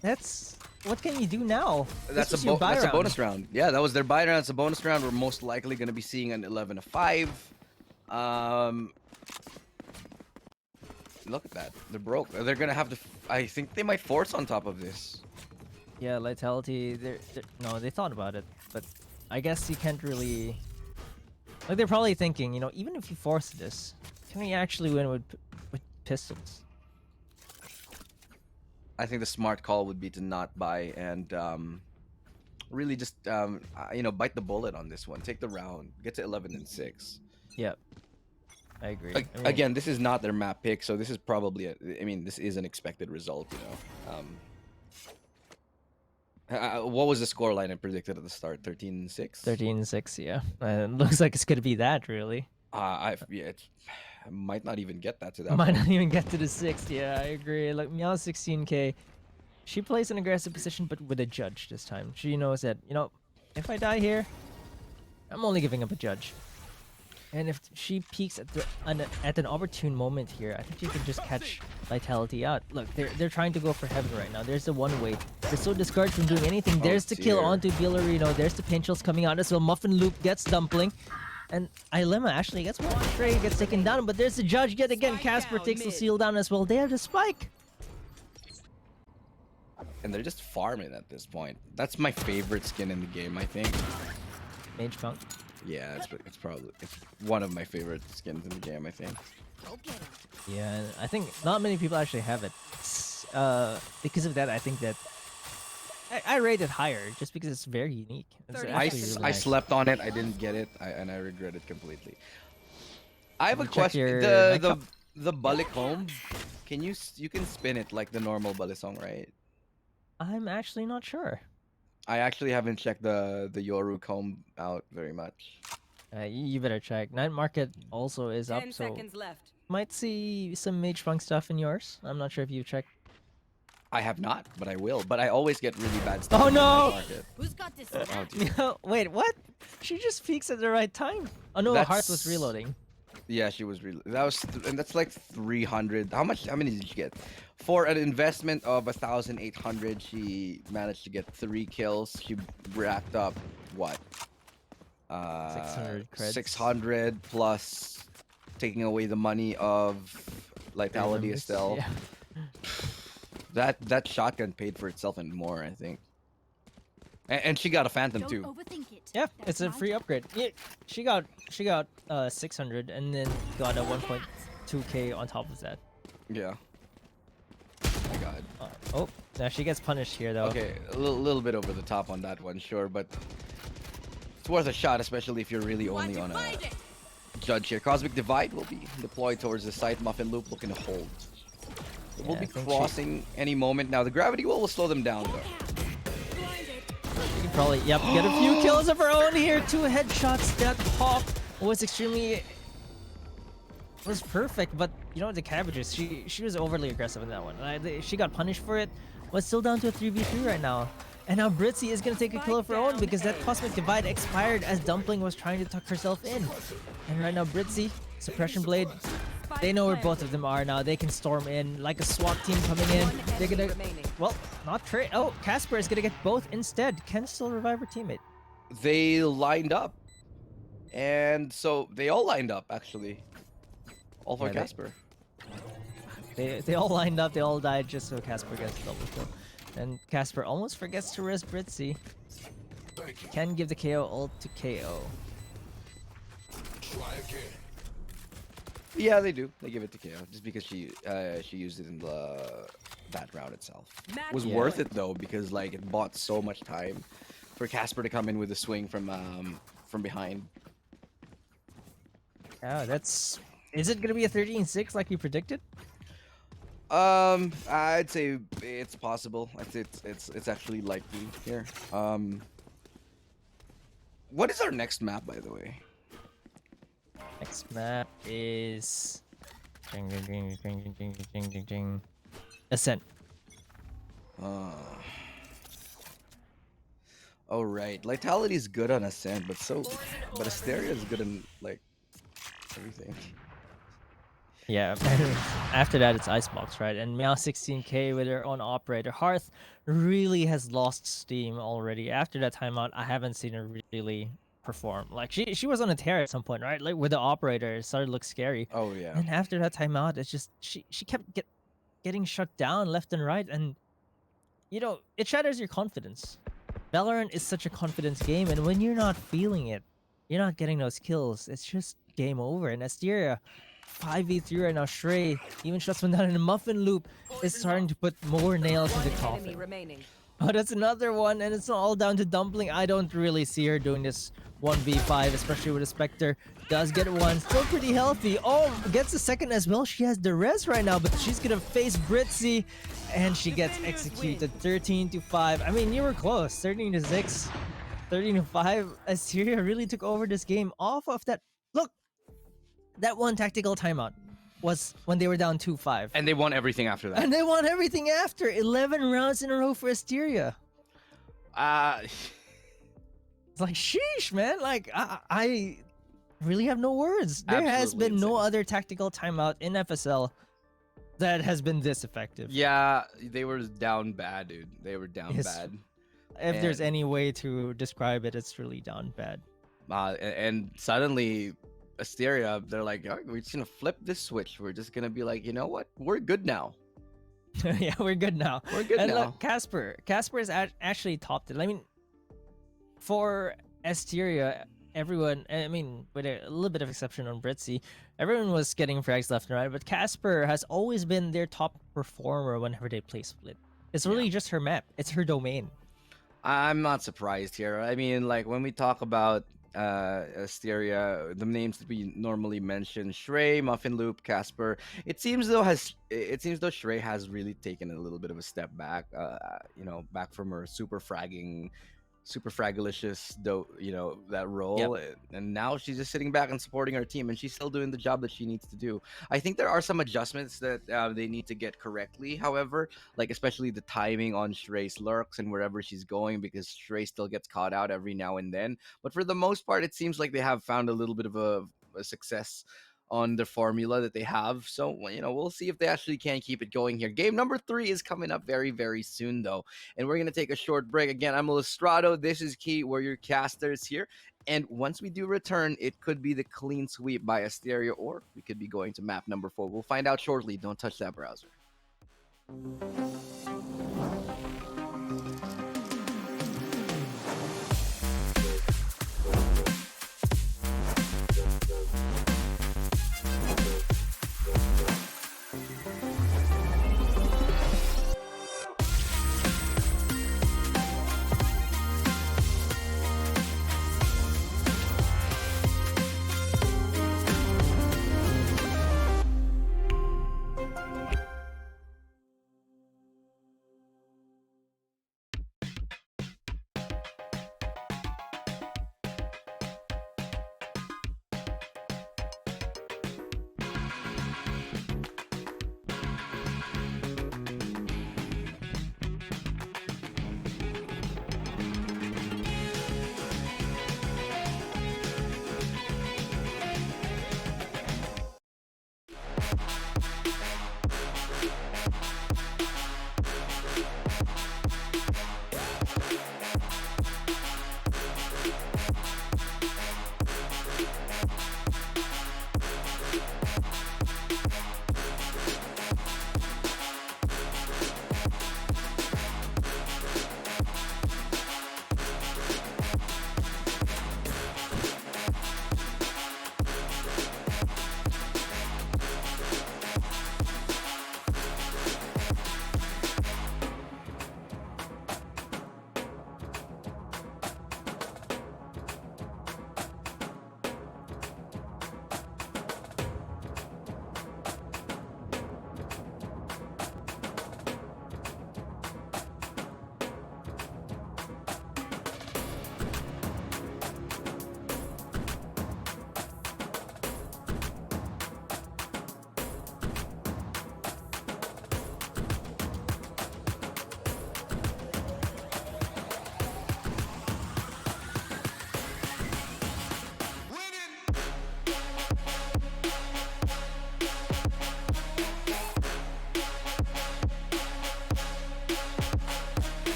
That's what can you do now? That's This was your buy that's a round. bonus round. Yeah, that was their buy round. It's a bonus round. We're most likely going to be seeing an 11-5. look at that. They're broke. They're gonna have to. I think they might force on top of this. Yeah, Lightality. No, they thought about it, but I guess you can't really. Like they're probably thinking, you know, even if you force this, can we actually win with pistols? I think the smart call would be to not buy and really just bite the bullet on this one. Take the round. Get to 11-6. Yep, I agree. I mean, Again, this is not their map pick, so this is probably this is an expected result. What was the score line I predicted at the start? 13-6. 13-6, yeah. It looks like it's gonna be that really. It might not even get that to that. Might point. not even get to the 6th. Yeah, I agree. Like Meow 16K, she plays an aggressive position, but with a judge this time. She knows that, you know, if I die here, I'm only giving up a judge. And if she peaks at an opportune moment here, I think she can just catch Lightality out. Look, they're trying to go for heaven right now. There's the one way. They're so discouraged from doing anything. There's the kill dear. onto Villarino. There's the pinchels coming out as well. Muffin Loop gets Dumpling. And Ilema actually gets one stray, gets taken down. But there's the judge yet again. Casper takes the seal down as well. They have the spike. And they're just farming at this point. That's my favorite skin in the game, I think. Mage Punk. Yeah, it's one of my favorite skins in the game, I think. Yeah, I think not many people actually have it. Because of that, I think that I rate it higher just because it's very unique. It's I actually really nice. slept on it. I didn't get it, and I regret it completely. I have a Check question. your The Bullet Comb, you can spin it like the normal Balisong, right? I'm actually not sure. I actually haven't checked the Yoru comb out very much. You better check. Night Market also is up, 10 so seconds left. might see some Mage Punk stuff in yours. I'm not sure if you've checked. I have not, but I will. But I always get really bad stuff. Oh, in the no! night market. Who's got this? Oh, dear. No, wait, what? She just peeks at the right time. Oh no, Hearth was That's- reloading. Yeah, she was really. And that's like 300. How many did she get? For an investment of 1,800, she managed to get 3 kills. She racked up what? 600 creds. 600 plus taking away the money of Lightality Numbers, Estelle. Yeah. That shotgun paid for itself and more, I think. And she got a Phantom Don't too. overthink it. Yeah, That's it's a my free job. upgrade. Yeah, she got 600 and then got a 1.2k on top of that. Yeah. Oh my god. Oh, now she gets punished here though. Okay, a little bit over the top on that one, sure, but it's worth a shot, especially if you're really only on a judge here. Cosmic Divide will be deployed towards the site. Muffin Loop looking to hold. It will Yeah, be I think crossing any moment now. The gravity will slow them down though. She can probably, yep, get a few kills of her own here. 2 headshots. That pop was perfect, but you know the cabbages. She was overly aggressive in that one. She got punished for it, but still down to a 3v3 right now. And now Britzy is gonna take a kill of her own because that Cosmic Divide expired as Dumpling was trying to tuck herself in. And right now Britzy, Suppression Blade, they know where both of them are now. They can storm in like a SWAT team coming in. They're gonna, well, not trade. Oh, Casper is gonna get both instead. Can still revive her teammate. They lined up. And so they all lined up actually. All for Yeah, Casper. They all lined up. They all died just so Casper gets double kill. And Casper almost forgets to res Britzy. Can give the KO ult to KO. Yeah, they do. They give it to KO just because she used it in that round itself. Was Yeah. worth it though because like it bought so much time for Casper to come in with a swing from behind. Yeah, that's. Is it gonna be a 13-6 like you predicted? I'd say it's possible. It's actually likely here. What is our next map, by the way? Next map is. Ding, ding, ding, ding, ding, ding, ding, ding, ding. Ascent. Oh right, Lightality is good on Ascent, but Asteria is good on like everything. Yeah, after that it's Icebox, right? And Meow 16k with her own operator. Hearth really has lost steam already. After that timeout, I haven't seen her really perform. Like she was on a tear at some point, right? Like with the operator, it started to look scary. Oh yeah. And after that timeout, it's just she kept getting shut down left and right, and it shatters your confidence. Valorant is such a confidence game, and when you're not feeling it, you're not getting those kills. It's just game over. And Asteria, 5v3 right now. Shrey even shuts one down in a muffin loop is starting to put more nails in One the enemy coffin. remaining. Oh, that's another one, and it's not all down to Dumpling. I don't really see her doing this 1v5, especially with a Spectre. Does get one, still pretty healthy. Oh, gets the second as well. She has the res right now, but she's gonna face Britzy, and she gets executed 13-5. I mean, you were close, 13-6, 13-5. Asteria really took over this game off of that. Look, that one tactical timeout was when they were down 2-5. And they won everything after that. And they won everything after. 11 rounds in a row for Asteria. It's like, sheesh, man. Like, I really have no words. There has Absolutely been no insane. other tactical timeout in FSL that has been this effective. Yeah, they were down bad, dude. They were down Yes. bad. If there's And- any way to describe it, it's really down bad. And suddenly, Asteria, they're like, "Oh, we're just gonna flip this switch. We're just gonna be like, you know what? We're good now. Yeah, we're good now. We're good And now." look, Casper is actually topped it. I mean, for Asteria, everyone, I mean, with a little bit of exception on Britzy, everyone was getting frags left and right, but Casper has always been their top performer whenever they play Split. It's really just her map. It's her domain. I'm not surprised here. I mean, like when we talk about Asteria, the names that we normally mention, Shrey, Muffin Loop, Casper, it seems though Shrey has really taken a little bit of a step back, back from her super fragilicious that role. And now she's just sitting back and supporting her team, and she's still doing the job that she needs to do. I think there are some adjustments that they need to get correctly, however, like especially the timing on Shrey's lurks and wherever she's going, because Shrey still gets caught out every now and then. But for the most part, it seems like they have found a little bit of a success on the formula that they have. So, we'll see if they actually can keep it going here. Game number 3 is coming up very, very soon, though. And we're going to take a short break. Again, I'm Lestrado. This is Key. We're your casters here. And once we do return, it could be the clean sweep by Asteria, or we could be going to map number 4. We'll find out shortly. Don't touch that browser.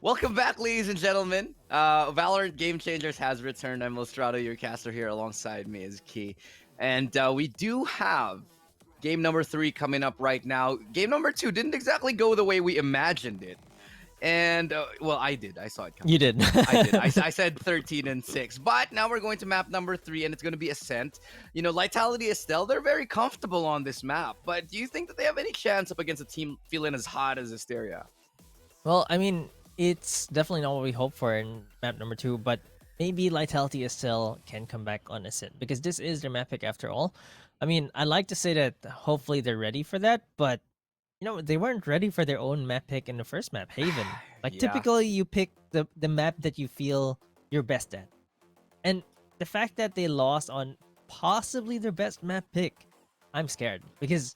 Welcome back, ladies and gentlemen. Valorant Game Changers has returned. I'm Lostrato, your caster here. Alongside me is Key. And we do have game number 3 coming up right now. Game number 2 didn't exactly go the way we imagined it. And, well, I did. I saw it coming. You did. I did. I said 13 and 6. But now we're going to map number 3, and it's going to be Ascent. You know, Lightality, Estelle, they're very comfortable on this map. But do you think that they have any chance up against a team feeling as hot as Asteria? Well, I mean, it's definitely not what we hope for in map number 2, but maybe Lightality still can come back on Ascent, because this is their map pick after all. I mean, I'd like to say that hopefully they're ready for that, but you know, they weren't ready for their own map pick in the first map, Haven. Like, Yeah. typically you pick the map that you feel you're best at. And the fact that they lost on possibly their best map pick, I'm scared. Because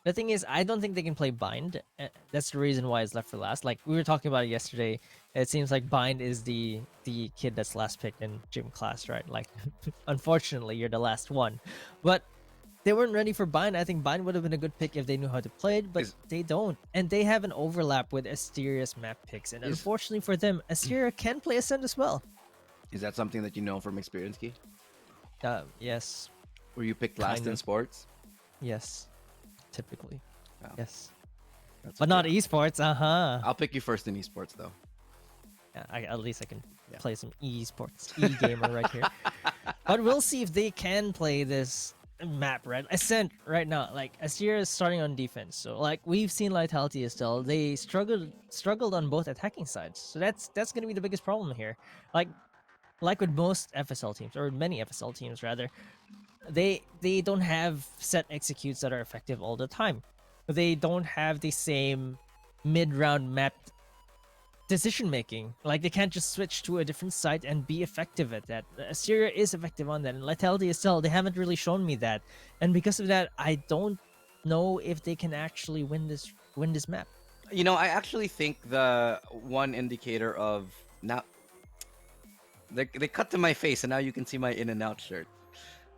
the thing is, I don't think they can play Bind. That's the reason why it's left for last. Like, we were talking about it yesterday. It seems like Bind is the kid that's last picked in gym class, right? Like, unfortunately, you're the last one. But they weren't ready for Bind. I think Bind would have been a good pick if they knew how to play it, but they don't. And they have an overlap with Asteria's map picks. And unfortunately for them, Asteria can play Ascent as well. Is that something that you know from experience, Key? Yes. Were you picked last Kind in of. sports? Yes. Typically. Wow. Yes. That's But okay. not esports. I'll pick you first in esports, though. Yeah, at least I can Yeah. play some esports. E-gamer right here. But we'll see if they can play this map, right? Ascent right now, like, Asteria is starting on defense, so like we've seen Lightality Estelle, they struggled on both attacking sides, so that's gonna be the biggest problem here. Like with most FSL teams, or many FSL teams rather, they don't have set executes that are effective all the time. They don't have the same mid-round map decision making. Like, they can't just switch to a different site and be effective at that. Asteria is effective on that, and Lightality Estelle, they haven't really shown me that. And because of that, I don't know if they can actually win this map. You know, I actually think the one indicator of now they cut to my face, and now you can see my in and out shirt.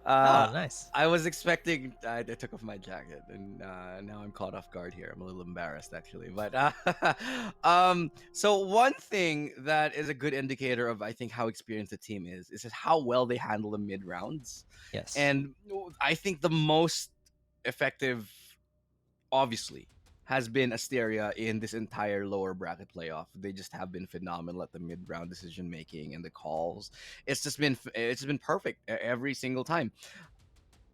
Oh, nice. I was expecting. I took off my jacket, and now I'm caught off guard here. I'm a little embarrassed, actually. But so one thing that is a good indicator of, I think, how experienced the team is just how well they handle the mid rounds. Yes. And I think the most effective, obviously, has been Asteria in this entire lower bracket playoff. They just have been phenomenal at the mid-round decision making and the calls. It's just been perfect every single time.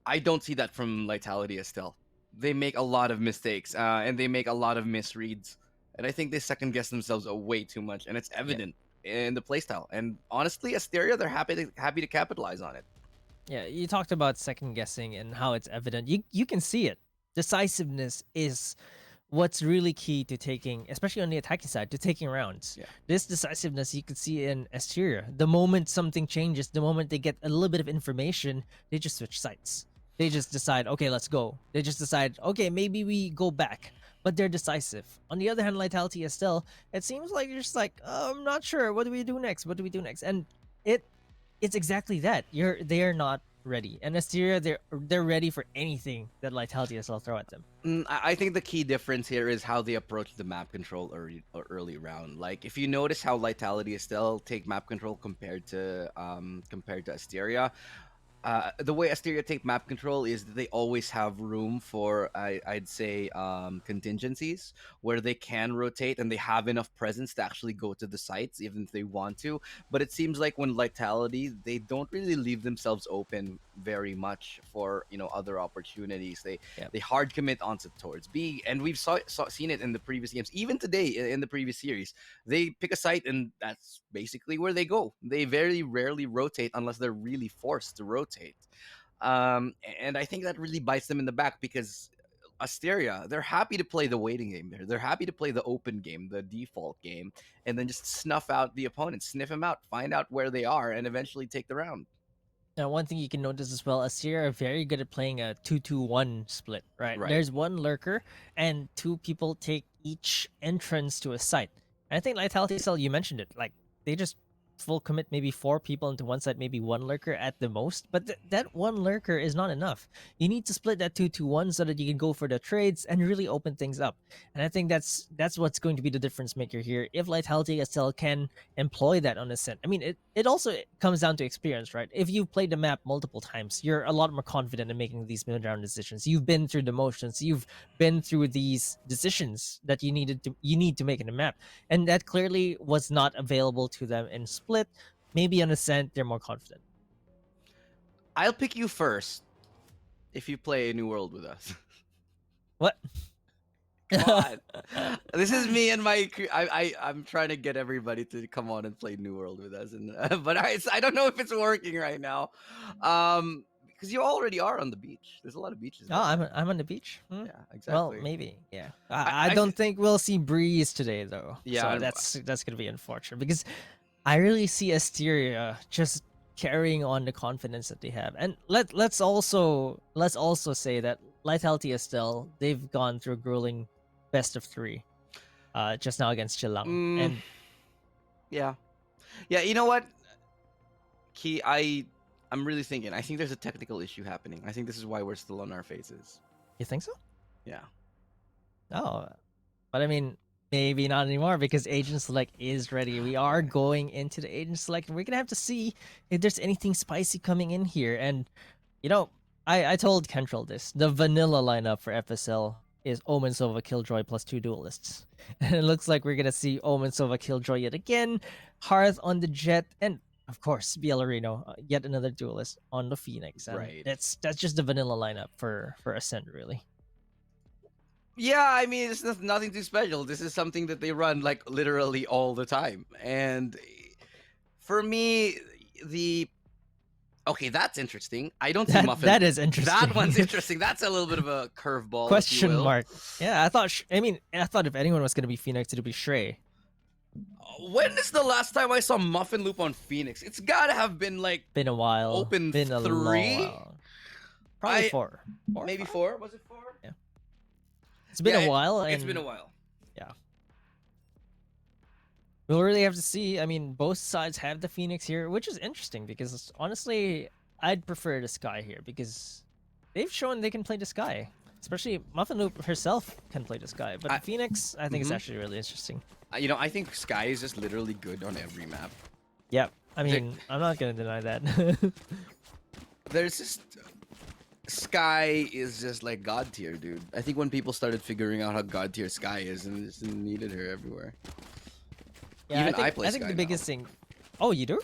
I don't see that from Lightality Estelle. They make a lot of mistakes and they make a lot of misreads, and I think they second guess themselves way too much, and it's evident in the playstyle. And honestly, Asteria, they're happy to capitalize on it. Yeah, you talked about second guessing and how it's evident. You can see it. Decisiveness is what's really key to taking, especially on the attacking side, to taking rounds. Yeah. This decisiveness you can see in Asteria. The moment something changes, the moment they get a little bit of information, they just switch sites. They just decide, okay, let's go. They just decide, okay, maybe we go back. But they're decisive. On the other hand, Lightality Estelle, it seems like you're just like, I'm not sure. What do we do next? What do we do next? And it's exactly that. They are not ready. And Asteria, they're ready for anything that Lightality Estelle throw at them. I think the key difference here is how they approach the map control early round. Like if you notice how Lightality is still take map control compared to Asteria, the way Asteria take map control is that they always have room for I'd say contingencies where they can rotate and they have enough presence to actually go to the sites even if they want to. But it seems like when Vitality, they don't really leave themselves open very much for other opportunities. They hard commit onto towards B, and we've seen it in the previous games. Even today in the previous series, they pick a site and that's basically where they go. They very rarely rotate unless they're really forced to rotate. And I think that really bites them in the back because Asteria, they're happy to play the waiting game there. They're happy to play the open game, the default game, and then just snuff out the opponent, sniff them out, find out where they are, and eventually take the round. Now, one thing you can notice as well, Asteria are very good at playing a 2-2-1 split, right? Right. There's one lurker, and two people take each entrance to a site. And I think Lightality Cell, you mentioned it, like they just full commit maybe 4 people into one site, maybe one lurker at the most. But that one lurker is not enough. You need to split that 2-2-1 so that you can go for the trades and really open things up. And I think that's what's going to be the difference maker here. If Lightality Cell can employ that on Ascent. I mean, it also comes down to experience, right? If you've played the map multiple times, you're a lot more confident in making these mid-round decisions. You've been through the motions. You've been through these decisions that you need to make in the map, and that clearly was not available to them in Split. Maybe on Ascent, they're more confident. I'll pick you first if you play a New World with us. What? Come on. This is me and my I'm trying to get everybody to come on and play New World with us, and but I don't know if it's working right now, because you already are on the beach. There's a lot of beaches. Oh, I'm on the beach. Yeah, exactly. Well, maybe. Yeah. I don't think we'll see breeze today though. Yeah, so that's gonna be unfortunate because I really see Asteria just carrying on the confidence that they have, and let's also say that Lightality Estelle, they've gone through a grueling best of 3 just now against Chilang. And yeah, you know what, Key, I'm really thinking I think there's a technical issue happening. I think this is why we're still on our faces. You think so? Yeah. Oh, but I mean, maybe not anymore because Agent Select is ready. We are going into the Agent Select, and we're gonna have to see if there's anything spicy coming in here. And I told Kentrell this. The vanilla lineup for FSL is Omen Sova Killjoy plus 2 duelists. And it looks like we're gonna see Omen Sova Killjoy yet again, Hearth on the Jet, and of course Bielorino, yet another duelist on the Phoenix. And Right. That's just the vanilla lineup for Ascent, really. Yeah, I mean, it's nothing too special. This is something that they run like literally all the time. And for me, okay, that's interesting. I don't see Muffin. That is interesting. That one's interesting. That's a little bit of a curveball. Question if you will. mark. Yeah, I thought if anyone was gonna be Phoenix, it'd be Shrey. When is the last time I saw Muffin Loop on Phoenix? It's gotta have been like Been a while. Open Been a 3? while. Probably 4. maybe 5? 4. Was it 4? Yeah. It's been a while. It's and been a while. We'll really have to see. I mean, both sides have the Phoenix here, which is interesting because honestly, I'd prefer the Sky here because they've shown they can play the Sky. Especially Muffin Loop herself can play the Sky, but Phoenix, I think, is actually really interesting. I think Sky is just literally good on every map. Yep. I mean, I'm not gonna deny that. There's just Sky is just like god tier, dude. I think when people started figuring out how god tier Sky is, and just needed her everywhere. Yeah, Even I play I think Sky the now. biggest thing. Oh, you do?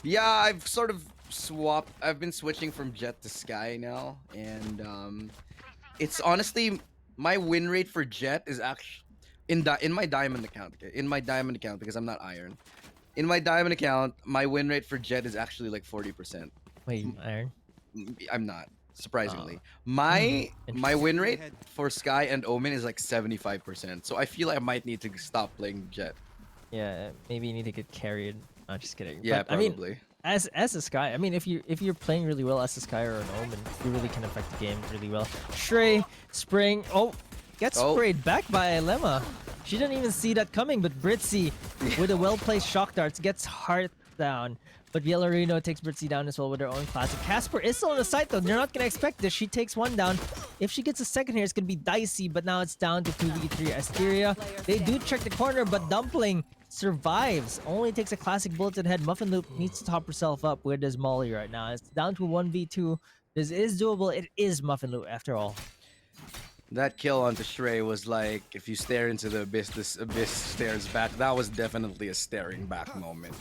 Yeah, I've sort of swapped. I've been switching from Jet to Sky now, and it's honestly my win rate for Jet is actually in my diamond account. Okay? In my diamond account because I'm not iron. In my diamond account, my win rate for Jet is actually like 40%. Wait, Iron. I'm not, surprisingly. My win rate for Sky and Omen is like 75%. So I feel like I might need to stop playing Jet. Yeah, maybe you need to get carried. I'm just kidding. Yeah, But, I mean, probably. as a Sky, I mean, if you're playing really well as a Sky or an Omen, you really can affect the game really well. Shrey, Spring, gets Oh. sprayed back by Lemma. She didn't even see that coming, but Britzy, with a well-placed shock darts, gets Heart down. But Yellerino takes Britzy down as well with her own classic. Casper is still on the site though. They're not gonna expect this. She takes one down. If she gets a second here, it's gonna be dicey. But now it's down to 2v3 Asteria. They do check the corner, but Dumpling survives. Only takes a classic bullet to the head. Muffin Loop needs to top herself up with this Molly right now. It's down to 1v2. This is doable. It is Muffin Loop after all. That kill onto Shrey was like, if you stare into the abyss, this abyss stares back. That was definitely a staring back moment.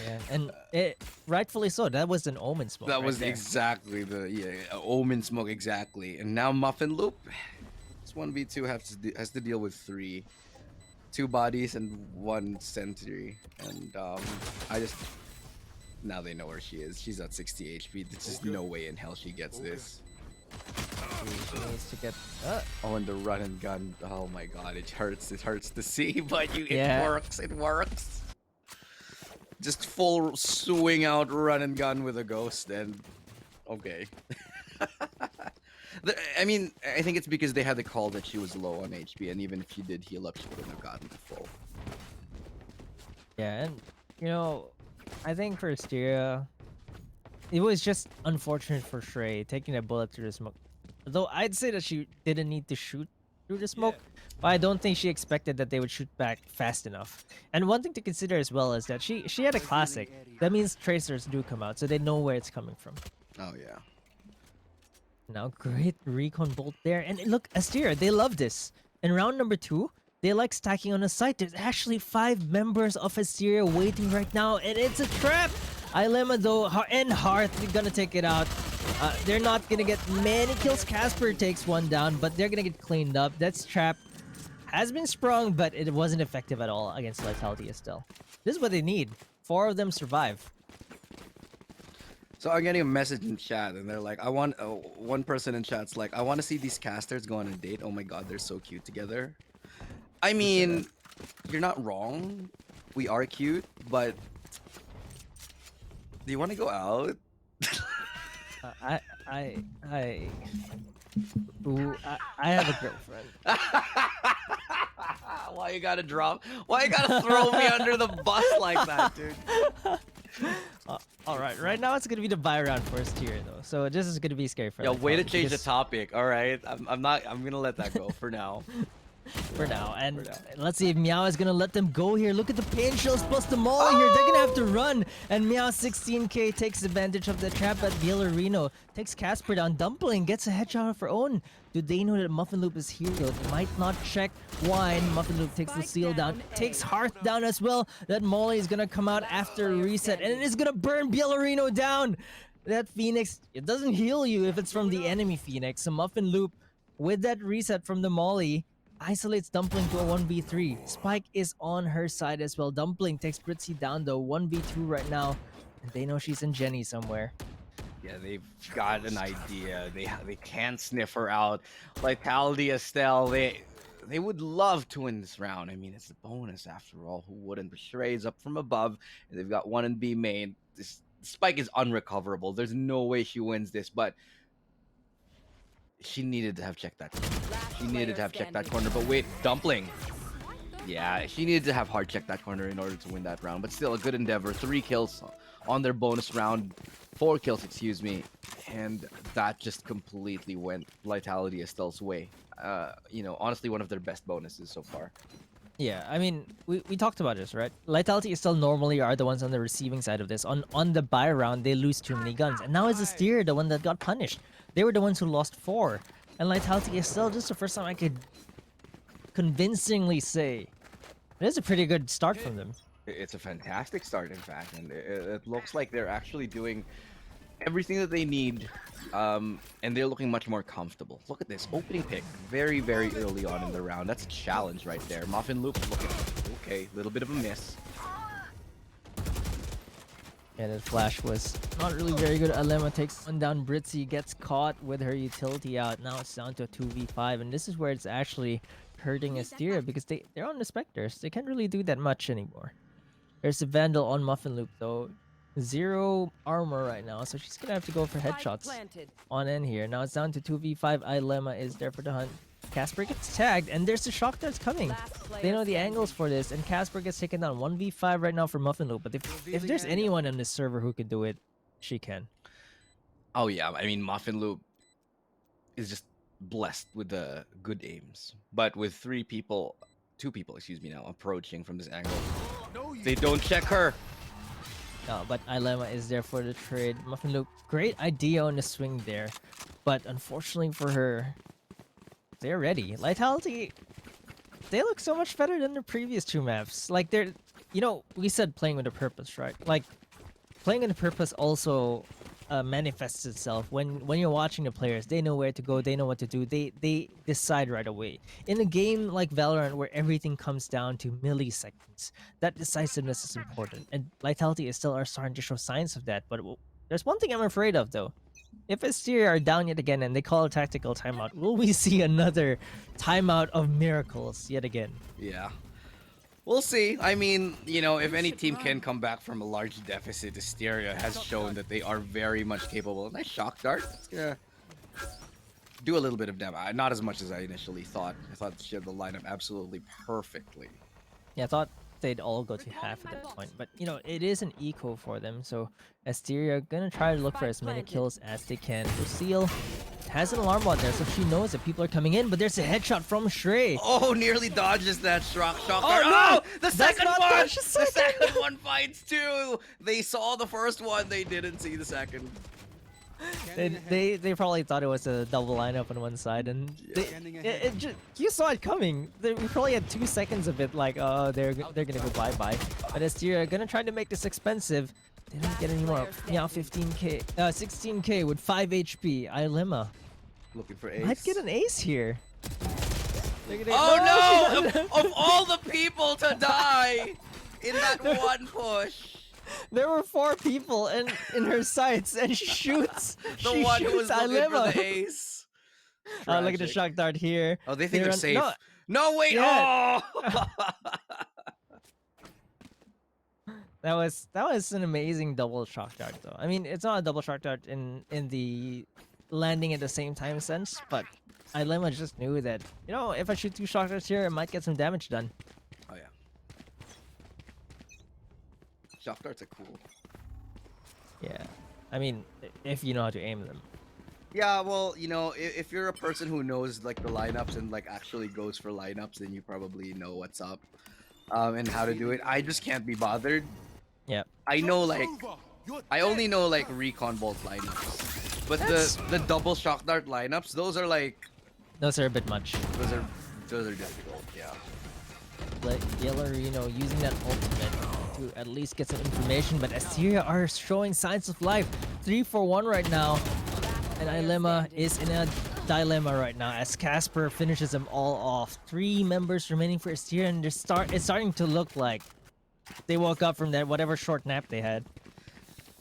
Yeah, and it rightfully so. That was an Omen smoke. That right was there. exactly the Omen smoke exactly. And now Muffin Loop, this 1v2 has to deal with 2 bodies and 1 sentry. And I just now they know where she is. She's at 60 HP. There's just no way in hell she gets this. She needs to get. Oh, and the run and gun. Oh my god, it hurts. It hurts to see, but Yeah. it works. It works. Just full swing out run and gun with a ghost, and okay. I mean, I think it's because they had the call that she was low on HP, and even if she did heal up, she wouldn't have gotten the full. Yeah, and you know, I think for Asteria, it was just unfortunate for Shrey taking a bullet through the smoke. Though I'd say that she didn't need to shoot through the smoke, but I don't think she expected that they would shoot back fast enough. And one thing to consider as well is that she had a classic. That means tracers do come out, so they know where it's coming from. Oh yeah. Now, great recon bolt there. And look, Asteria, they love this. In round number 2, they like stacking on the site. There's actually 5 members of Asteria waiting right now, and it's a trap! Ilema, though, and Hearth, they're gonna take it out. They're not gonna get many kills. Casper takes one down, but they're gonna get cleaned up. That's trap. Has been sprung, but it wasn't effective at all against Lightality Estelle. This is what they need. 4 of them survive. So I'm getting a message in chat, and they're like, one person in chat's like, I want to see these casters go on a date. Oh my god, they're so cute together. I mean, you're not wrong. We are cute, but do you want to go out? I have a girlfriend. Why you gotta drop? Why you gotta throw me under the bus like that, dude? All right, right now it's gonna be the buy round first tier though, so this is gonna be scary for. Yo, way to Lightality change the because- topic. All right, I'm gonna let that go for now. for now. And For now. let's see if Meow is gonna let them go here. Look at the pain shells plus the molly here. They're gonna have to run. And Meow 16k takes advantage of the trap, but Villarino takes Casper down. Dumpling gets a headshot of her own. Do they know that Muffin Loop is here though? They might not check wine. Muffin Loop takes the seal down, takes Hearth down as well. That molly is gonna come out after a reset, and it is gonna burn Villarino down. That Phoenix, it doesn't heal you if it's from the enemy Phoenix. So Muffin Loop, with that reset from the molly, isolates Dumpling to a 1v3. Spike is on her side as well. Dumpling takes Britzy down though, 1v2 right now. And they know she's in Jenny somewhere. Yeah, they've got an idea. They can sniff her out. Lightality, Estelle, they would love to win this round. I mean, it's a bonus after all. Who wouldn't? But Shrey's up from above, and they've got 1 and B main. This Spike is unrecoverable. There's no way she wins this, but she needed to have checked that. She needed to have checked that corner. But wait, Dumpling. Yeah, she needed to have hard checked that corner in order to win that round. But still, a good endeavor. 3 kills on their bonus round. 4 kills, excuse me. And that just completely went Lightality Estelle's way. You know, honestly, one of their best bonuses so far. Yeah, I mean, we talked about this, right? Lightality is still normally are the ones on the receiving side of this. On the buy round, they lose too many guns. And now it's Asteria, the one that got punished. They were the ones who lost 4. And Lightality is still just the first time I could convincingly say it is a pretty good start from them. It's a fantastic start, in fact. And it looks like they're actually doing everything that they need. And they're looking much more comfortable. Look at this opening pick very, very early on in the round. That's a challenge right there. Muffin Loop looking okay, little bit of a miss. Yeah, that flash was not really very good. Alema takes one down. Britzy gets caught with her utility out. Now it's down to a 2v5, and this is where it's actually hurting Asteria because they're on the Spectres. They can't really do that much anymore. There's a Vandal on Muffin Loop though. 0 armor right now, so she's gonna have to go for Spike headshots planted. on end here. Now it's down to 2v5. Ilemma is there for the hunt. Casper gets tagged, and there's the shock darts coming. Last They player know the standing. angles for this, and Casper gets taken down 1v5 right now for Muffin Loop. But if there's anyone on this server who can do it, she can. Oh yeah, I mean Muffin Loop is just blessed with the good aims. But with two people, excuse me, now approaching from this angle, they don't check her. No, but Ilemma is there for the trade. Muffin Loop, great idea on the swing there, but unfortunately for her, they're ready. Lightality, they look so much better than the previous 2 maps. Like they're, we said playing with a purpose, right? Like playing with a purpose also manifests itself when you're watching the players. They know where to go, they know what to do, they decide right away. In a game like Valorant where everything comes down to milliseconds, that decisiveness is important, and Lightality is still are starting to show signs of that. But there's one thing I'm afraid of though. If Asteria are down yet again and they call a tactical timeout, will we see another timeout of miracles yet again? Yeah. We'll see. I mean, if any team can come back from a large deficit, Asteria has shown that they are very much capable. Nice shock dart. It's gonna do a little bit of damage. Not as much as I initially thought. I thought she had the lineup absolutely perfectly. Yeah, I thought they'd all go to half at that point, but it is an eco for them, so Asteria gonna try to look for as many kills as they can. Lucille has an alarm bot there, so she knows that people are coming in, but there's a headshot from Shrey. Oh, nearly dodges that shock dart. no! Oh, the That's second not one! dodge, The the second one finds two! They saw the first one, they didn't see the second. They probably thought it was a double lineup on one side, and you saw it coming. We probably had 2 seconds of it, like, oh, they're gonna go bye-bye. But Asteria are gonna try to make this expensive. They don't get any more. Now 15k, 16k with 5 HP. Ilemma Looking for ace. might get an ace here. Oh no! Of all the people to die in that one push. There were 4 people in her sights, and she shoots. The one who was looking Ilemma. for the ace. Oh, look at the Tragic. shock dart here. Oh, they think they're run- safe. No, No, wait! Yeah. Oh! that was an amazing double shock dart, though. I mean, it's not a double shock dart in the landing at the same time sense, but Ilemma just knew that, if I shoot 2 shock darts here, I might get some damage done. Oh yeah. Shock darts are cool. Yeah. I mean, if you know how to aim them. Yeah, well, if you're a person who knows like the lineups and like actually goes for lineups, then you probably know what's up, and how to do it. I just can't be bothered. Yeah. I know I only know like recon bolt lineups, but the double shock dart lineups, those are like Those are a bit much. those are difficult. Yeah. Like Yellerino using that ultimate to at least get some information, but Asteria are showing signs of life. 3-for-1 right now, and Ilemma is in a dilemma right now as Casper finishes them all off. 3 members remaining for Asteria, and it's starting to look like they woke up from that whatever short nap they had.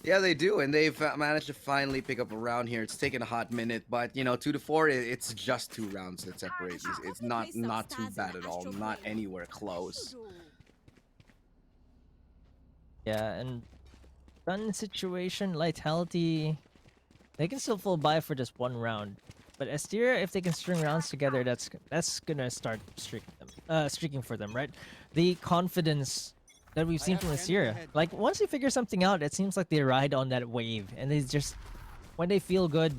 Yeah, they do, and they've managed to finally pick up a round here. It's taken a hot minute, but 2-4, it's just 2 rounds that separate. It's not too bad at all. Not anywhere close. Yeah, and gun situation, Lightality, they can still full buy for just 1 round. But Asteria, if they can string rounds together, that's gonna start streaking for them, right? The confidence that we've seen from Asteria, like once they figure something out, it seems like they ride on that wave, and they just, when they feel good,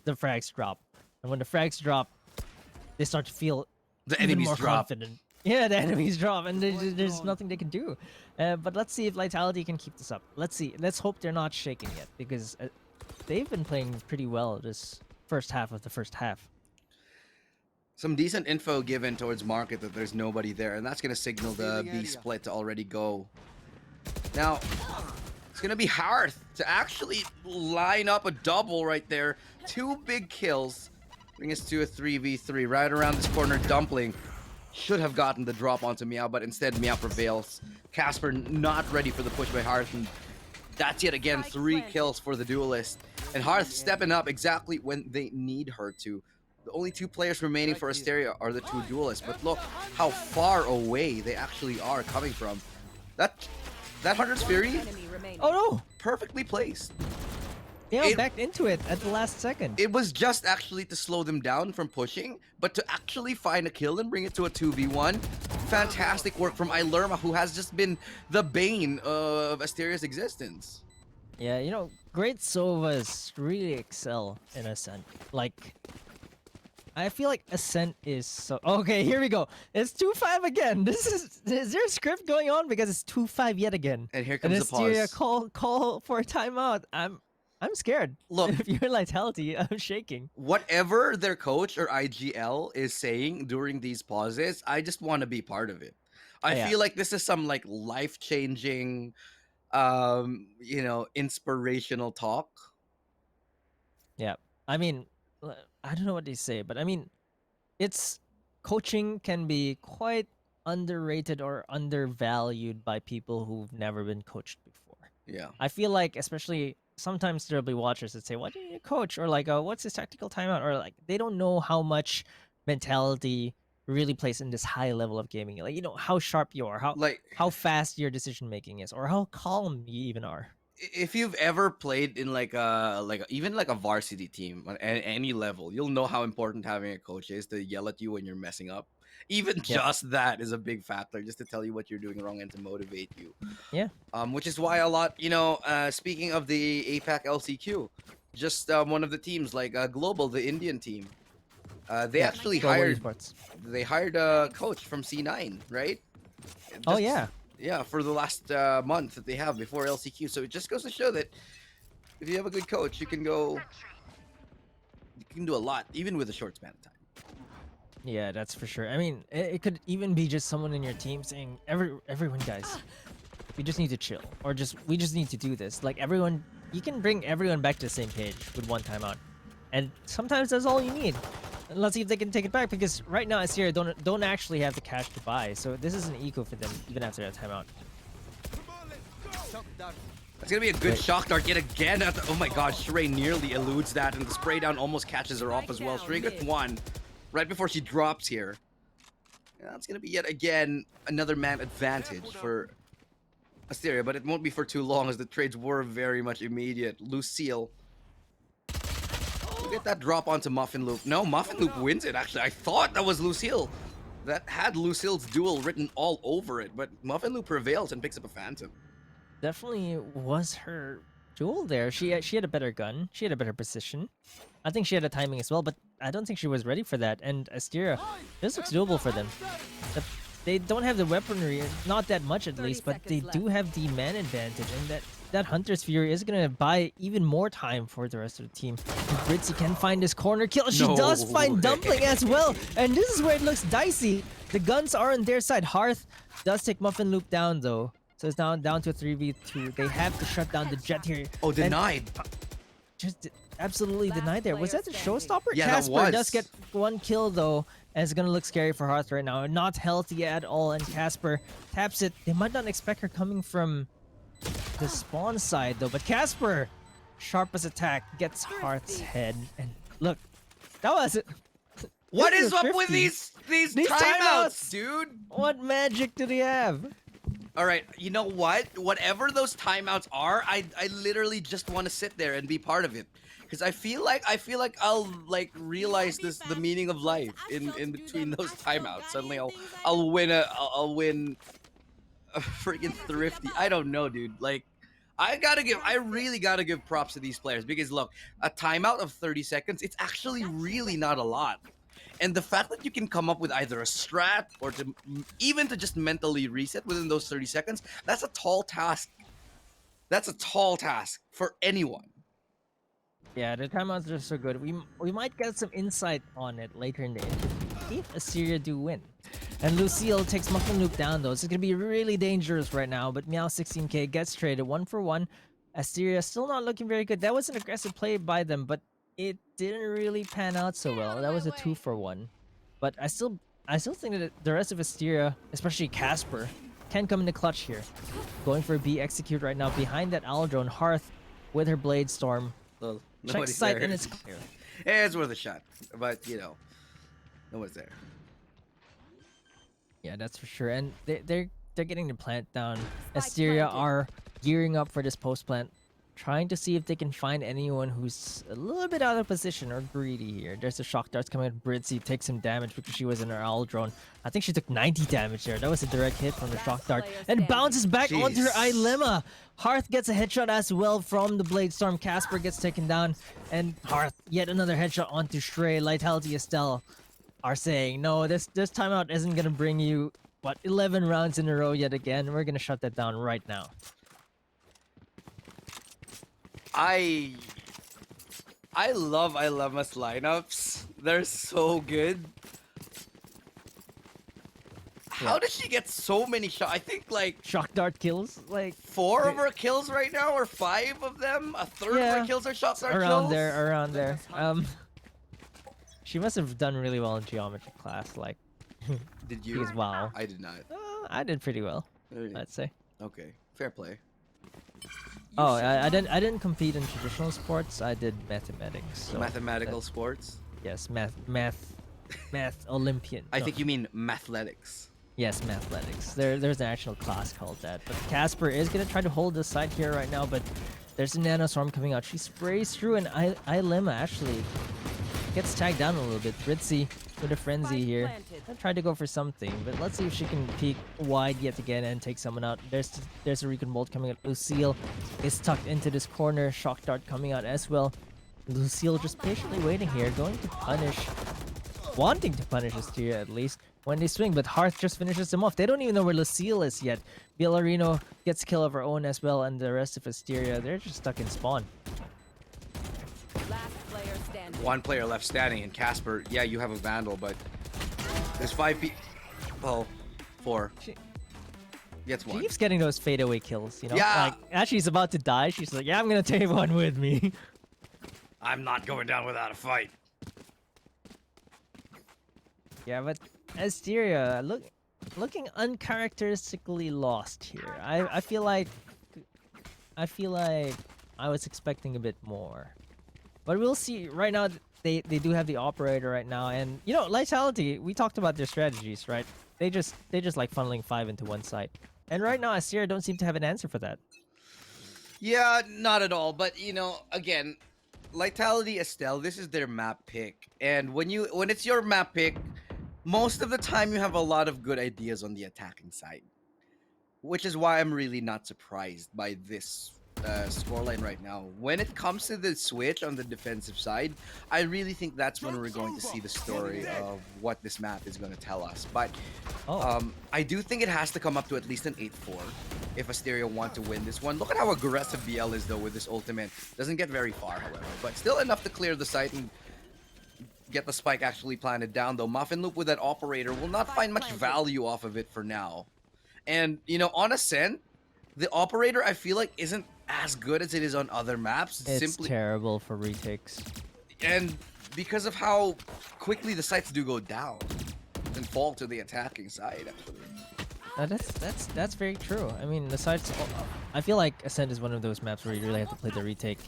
the frags drop, and when the frags drop, they start to feel The even enemies more drop. confident. Yeah, the enemies drop, and there's nothing they can do. But let's see if Lightality can keep this up. Let's see. Let's hope they're not shaken yet, because they've been playing pretty well this first half of the first half. Some decent info given towards market that there's nobody there, and that's going to signal the B split to already go. Now, it's going to be hard to actually line up a double right there. 2 big kills. Bring us to a 3v3 right around this corner. Dumpling should have gotten the drop onto Meow, but instead Meow prevails. Casper not ready for the push by Hearth, and that's yet again 3 kills for the duelist. And Hearth stepping up exactly when they need her to. The only 2 players remaining for Asteria are the 2 duelists, but look how far away they actually are coming from. That Hunter's Fury remaining. Oh no! Perfectly placed. Yeah, It- backed into it at the last second. It was just actually to slow them down from pushing, but to actually find a kill and bring it to a 2v1. Fantastic work from Ilerma, who has just been the bane of Asteria's existence. Yeah, you know, great Sovas really excel in Ascent. Like, I feel like Ascent is so... Okay, here we go. It's 2-5 again. Is there a script going on? Because it's 2-5 yet again. And here And comes the Asteria pause. call for a timeout. I'm scared. Look. If you're Lightality, I'm shaking. Whatever their coach or IGL is saying during these pauses, I just want to be part of it. I Yeah. feel like this is some like life-changing, inspirational talk. Yeah. I mean, I don't know what they say, but I mean, it's coaching can be quite underrated or undervalued by people who've never been coached before. Yeah. I feel like, especially sometimes there'll be watchers that say, "What do you need a coach?" or like, "What's his tactical timeout?" or like they don't know how much mentality really plays in this high level of gaming. Like, you know, how sharp you are, Like how fast your decision making is, or how calm you even are. if you've ever played in even like a varsity team on any level, you'll know how important having a coach is to yell at you when you're messing up. Even Yep. just that is a big factor, just to tell you what you're doing wrong and to motivate you. Yeah. Which is why a lot, speaking of the APAC LCQ, just one of the teams like Global, the Indian team, they Yeah, actually Global hired Esports. a coach from C9, right? Oh Just- yeah. Yeah, for the last month that they have before LCQ. So it just goes to show that if you have a good coach, you can do a lot, even with a short span of time. Yeah, that's for sure. I mean, it could even be just someone in your team saying, everyone, guys, we just need to chill, or we just need to do this." Like everyone, you can bring everyone back to the same page with one timeout, and sometimes that's all you need. And let's see if they can take it back, because right now Asteria don't actually have the cash to buy, so this is an eco for them even after that timeout. That's gonna be a good shock dart yet again. Oh my god, Sheree nearly eludes that, and the spray down almost catches her off as well. Sheree gets one right before she drops here. Yeah, that's gonna be yet again another man advantage for Asteria, but it won't be for too long as the trades were very much immediate. Lucille. Get that drop onto Muffin Loop. No, Muffin Loop wins it, actually. I thought that was Lucille. That had Lucille's duel written all over it, but Muffin Loop prevails and picks up a Phantom. Definitely was her duel there. She had a better gun. She had a better position. I think she had a timing as well, but I don't think she was ready for that. And Asteria, this looks doable for them. They don't have the weaponry, not that much at 30 least, but they seconds do have the man advantage, and that Hunter's Fury is gonna buy even more time for the rest of the team. And Britzy can find his corner kill. She No does find way. Dumpling as well, and this is where it looks dicey. The guns are on their side. Hearth does take Muffin Loop down though, so it's down to a 3v2. They have to shut down the Jet here. Oh, And denied. just absolutely Last denied there. Was player that the standing. showstopper? Yeah, that Casper was. does get one kill though, and it's gonna look scary for Hearth right now. Not healthy at all, and Casper taps it. They might not expect her coming from the spawn side though, but Casper, sharpest attack, gets Hearth's head. And look, that was it. What This is a up with 50. these These timeouts, dude? What magic do they have? All right, you know what? Whatever those timeouts are, I literally just want to sit there and be part of it, because I feel like I'll like realize the meaning of life in between those timeouts. Suddenly I'll win a freaking thrifty. I don't know, dude. Like I really gotta give props to these players, because look, a timeout of 30 seconds, it's actually really not a lot. And the fact that you can come up with either a strat or even to just mentally reset within those 30 seconds, that's a tall task. That's a tall task for anyone. Yeah, the timeouts are so good. We might get some insight on it later in the interview if Asteria do win. And Lucille takes Muffin Loop down though. This is gonna be really dangerous right now. But Meow 16k gets traded 1-for-1. Asteria still not looking very good. That was an aggressive play by them, but it didn't really pan out so well. That was a 2-for-1. But I still think that the rest of Asteria, especially Casper, can come in the clutch here. Going for a B execute right now behind that Owl Drone. Hearth with her Blade Storm. Well, Check nobody's sight there. and it's clear. It's worth a shot, but no one's there. Yeah, that's for sure. And they're getting the plant down. Asteria are gearing up for this post plant, trying to see if they can find anyone who's a little bit out of position or greedy here. There's the shock darts coming at Britzy, takes some damage because she was in her owl drone. I think she took 90 damage there. That was a direct hit from the shock dart. And bounces back onto her Ilemma. Hearth gets a headshot as well from the Blade Storm. Casper gets taken down. And Hearth, yet another headshot onto Shrey. Lightality, Estelle are saying, no, this timeout isn't going to bring you, 11 rounds in a row yet again. We're going to shut that down right now. I love Ilema's lineups. They're so good. How does she get so many shots? I think like shock dart kills, like 4 of her kills right now, or 5 of them. A third of her kills are shock dart around kills. Around there. She must have done really well in geometry class. Like, Did you? because wow, I did not. I did pretty well, I'd say. Okay, fair play. Oh, I didn't compete in traditional sports. I did mathematics. So Mathematical sports. yes, math Olympian. I No, think you mean mathletics. yes, mathletics. There's an actual class called that. But Casper is gonna try to hold the side here right now, but there's a nano storm coming out. She sprays through, and Ilemma actually gets tagged down a little bit. Britzy with a frenzy here. I tried to go for something, but let's see if she can peek wide yet again and take someone out. There's a recon bolt coming out. Lucille is tucked into this corner. Shock dart coming out as well. Lucille just patiently waiting here, going to punish, wanting to punish Asteria at least when they swing, but Hearth just finishes them off. They don't even know where Lucille is yet. Villarino gets kill of her own as well, and the rest of Asteria, they're just stuck in spawn. Last player standing. 1 player left standing, and Casper. Yeah, you have a Vandal, but there's 5 people. Well, 4. She Gets 1. keeps getting those fadeaway kills, you know? Yeah. Like, as she's about to die, she's like, yeah, I'm gonna take one with me. I'm not going down without a fight. Yeah, but Asteria looking uncharacteristically lost here. I feel like I was expecting a bit more. But we'll see. Right now they do have the operator right now, and you know, Lightality, we talked about their strategies, right? They just like funneling 5 into one side. And right now Asteria don't seem to have an answer for that. Yeah, not at all. But you know, again, Lightality, Estelle, this is their map pick, and when it's your map pick, most of the time you have a lot of good ideas on the attacking side, which is why I'm really not surprised by this scoreline right now. When it comes to the switch on the defensive side, I really think that's when we're going to see the story of what this map is going to tell us. But I do think it has to come up to at least an 8-4 if Asteria want to win this one. Look at how aggressive BL is though with this ultimate. Doesn't get very far, however, but still enough to clear the site and get the spike actually planted down, though. Muffin Loop with that operator will not find much value off of it for now. And, you know, on Ascent, the operator, I feel like, isn't as good as it is on other maps. It's simply terrible for retakes. And because of how quickly the sites do go down and fall to the attacking side, actually. That's very true. I mean, the sides, I feel like Ascent is one of those maps where you really have to play the retake